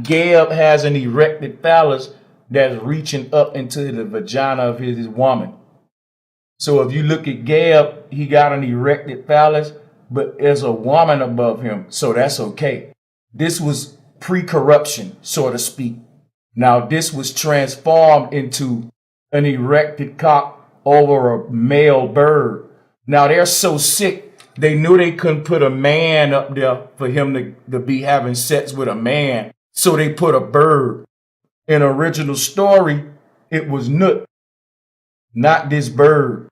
Geb has an erected phallus that's reaching up into the vagina of his woman. So if you look at Geb, he got an erected phallus, but there's a woman above him, so that's okay. This was pre-corruption, so to speak. Now this was transformed into an erected cock over a male bird. Now they're so sick, they knew they couldn't put a man up there for him to be having sex with a man, so they put a bird. In the original story, it was Nut, not this bird.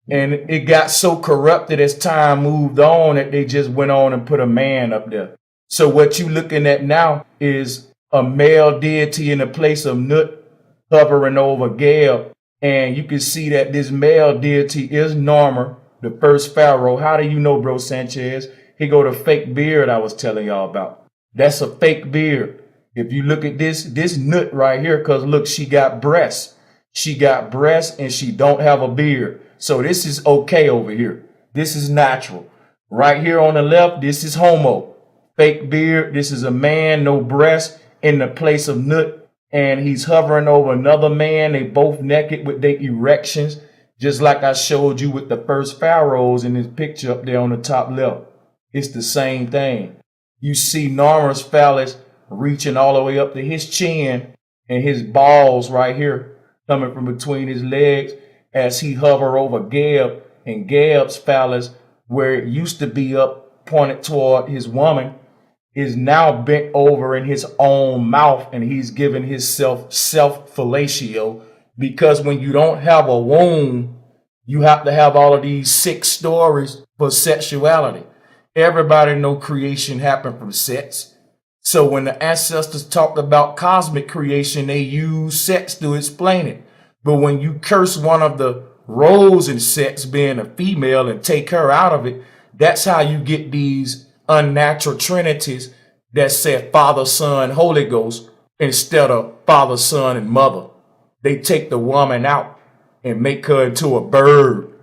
And it got so corrupted as time moved on that they just went on and put a man up there. So what you looking at now is a male deity in the place of Nut hovering over Geb. And you can see that this male deity is Narmer, the first pharaoh. How do you know, bro Sanchez? He go the fake beard I was telling y'all about. That's a fake beard. If you look at this Nut right here, because look, she got breasts. She got breasts and she don't have a beard. So this is okay over here. This is natural. Right here on the left, this is homo. Fake beard. This is a man, no breast in the place of Nut. and he's hovering over another man. They both naked with their erections, just like I showed you with the first pharaohs in this picture up there on the top left. It's the same thing. You see Norma's phallus reaching all the way up to his chin, and his balls right here coming from between his legs as he hover over Geb, and Geb's phallus, where it used to be up pointed toward his woman, is now bent over in his own mouth, and he's giving himself fellatio, because when you don't have a womb, you have to have all of these 6 stories for sexuality. Everybody know creation happened from sex. So when the ancestors talked about cosmic creation, they used sex to explain it. But when you curse one of the roles in sex, being a female, and take her out of it, that's how you get these unnatural trinities that said Father, Son, Holy Ghost instead of Father, Son, and Mother. They take the woman out and make her into a bird.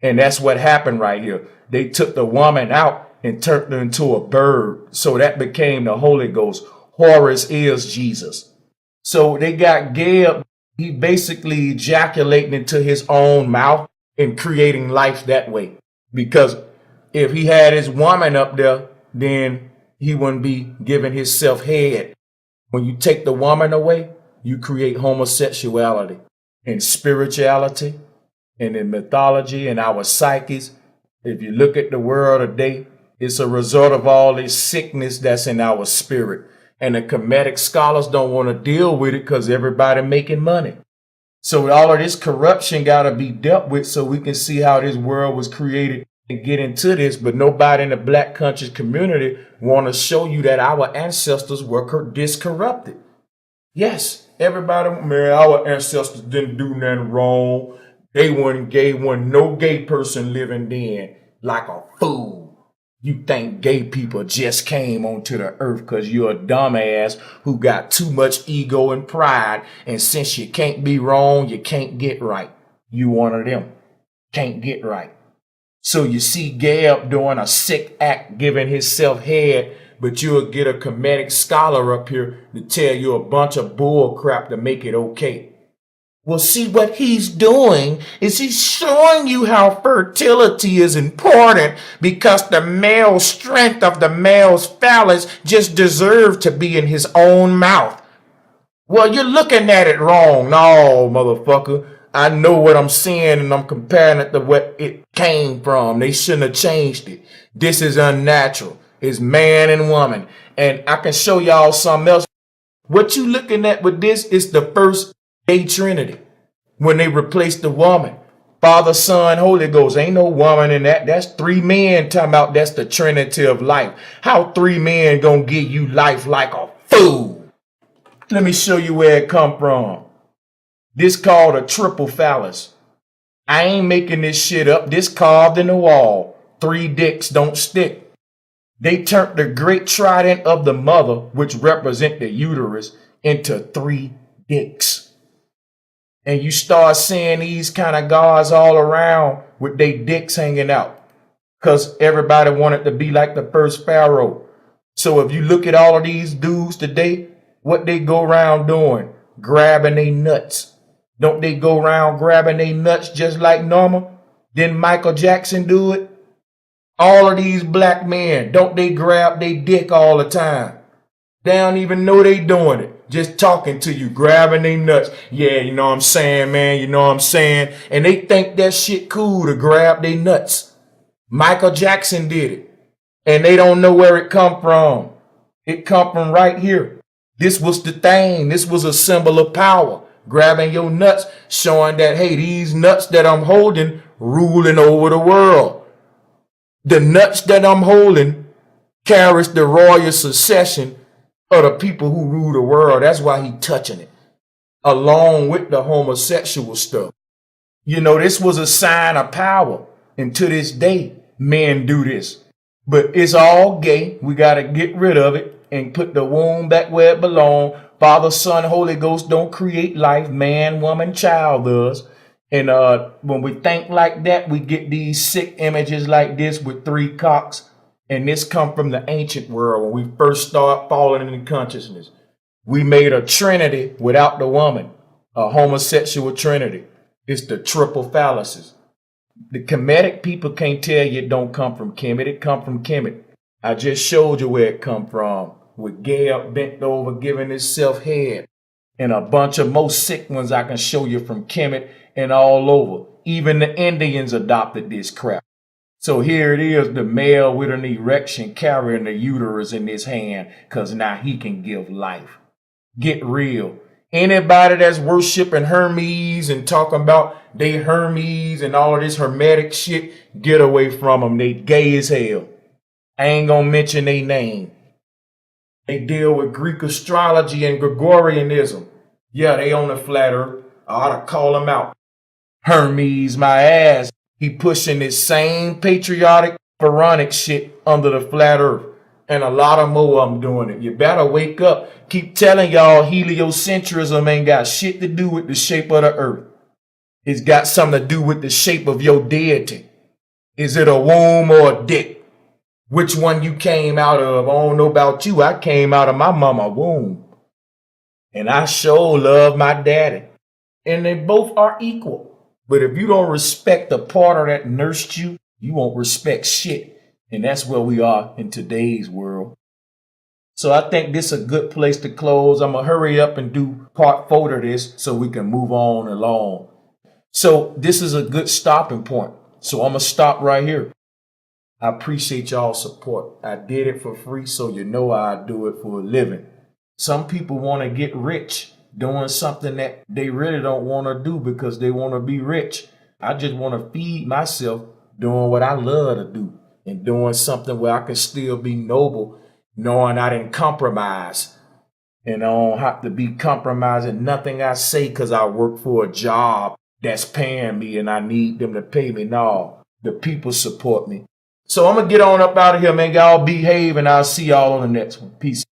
And that's what happened right here. They took the woman out and turned her into a bird. So that became the Holy Ghost. Horus is Jesus. So they got Geb, he basically ejaculating into his own mouth and creating life that way. Because if he had his woman up there, then he wouldn't be giving himself head. When you take the woman away, you create homosexuality and spirituality and in mythology and our psyches. If you look at the world today, it's a result of all this sickness that's in our spirit. And the Kemetic scholars don't want to deal with it because everybody making money. So all of this corruption got to be dealt with so we can see how this world was created and get into this. But nobody in the Black conscious community want to show you that our ancestors were discorrupted. Yes, everybody, man, our ancestors didn't do nothing wrong. They weren't gay, wasn't no gay person living then, like a fool. You think gay people just came onto the earth because you're a dumbass who got too much ego and pride. And since you can't be wrong, you can't get right. You one of them. Can't get right. So you see Geb doing a sick act, giving himself head, but you'll get a Kemetic scholar up here to tell you a bunch of bull crap to make it okay. Well, see, what he's doing is he's showing you how fertility is important because the male strength of the male's phallus just deserves to be in his own mouth. Well, you're looking at it wrong. No, motherfucker. I know what I'm saying, and I'm comparing it to what it came from. They shouldn't have changed it. This is unnatural. It's man and woman. And I can show y'all something else. What you looking at with this is the first gay trinity. When they replaced the woman. Father, Son, Holy Ghost. Ain't no woman in that. That's 3 men talking about that's the trinity of life. How 3 men gonna give you life like a fool? Let me show you where it come from. This called a triple phallus. I ain't making this shit up. This carved in the wall. 3 dicks don't stick. They turned the great trident of the mother, which represent the uterus, into 3 dicks. And you start seeing these kind of gods all around with their dicks hanging out. Because everybody wanted to be like the first pharaoh. So if you look at all of these dudes today, what they go around doing? Grabbing their nuts. Don't they go around grabbing their nuts just like Norma? Didn't Michael Jackson do it? All of these black men, don't they grab their dick all the time? They don't even know they doing it. Just talking to you, grabbing their nuts. Yeah, you know what I'm saying, man. You know what I'm saying? And they think that shit cool to grab their nuts. Michael Jackson did it. And they don't know where it come from. It come from right here. This was the thing. This was a symbol of power. Grabbing your nuts, showing that, hey, these nuts that I'm holding, ruling over the world. The nuts that I'm holding carries the royal succession of the people who rule the world. That's why he touching it, along with the homosexual stuff. You know, this was a sign of power. And to this day, men do this. But it's all gay. We got to get rid of it and put the womb back where it belongs. Father, Son, Holy Ghost don't create life. Man, woman, child does. And when we think like that, we get these sick images like this with 3 cocks. And this come from the ancient world when we first start falling into consciousness. We made a trinity without the woman, a homosexual trinity. It's the triple phalluses. The Kemetic people can't tell you it don't come from Kemet. It come from Kemet. I just showed you where it come from, with Gab bent over giving himself head, and a bunch of most sick ones I can show you from Kemet and all over. Even the Indians adopted this crap. So here it is, the male with an erection carrying the uterus in his hand, because now he can give life. Get real. Anybody that's worshiping Hermes and talking about they Hermes and all of this hermetic shit, get away from them. They gay as hell. I ain't gonna mention their name. They deal with Greek astrology and Gregorianism. Yeah, they on the flat earth. I ought to call them out. Hermes, my ass. He pushing this same patriotic pharaonic shit under the flat earth. And a lot of more of them doing it. You better wake up. Keep telling y'all heliocentrism ain't got shit to do with the shape of the earth. It's got something to do with the shape of your deity. Is it a womb or a dick? Which one you came out of? I don't know about you. I came out of my mama womb. And I sure love my daddy. And they both are equal. But if you don't respect the part that nursed you, you won't respect shit. And that's where we are in today's world. So I think this is a good place to close. I'm going to hurry up and do part 4 of this so we can move on along. So this is a good stopping point. So I'm going to stop right here. I appreciate y'all's support. I did it for free, so you know I do it for a living. Some people want to get rich doing something that they really don't want to do because they want to be rich. I just want to feed myself doing what I love to do and doing something where I can still be noble, knowing I didn't compromise. And I don't have to be compromising nothing I say because I work for a job that's paying me and I need them to pay me. No, the people support me. So I'm going to get on up out of here, man. Y'all behave and I'll see y'all on the next one. Peace.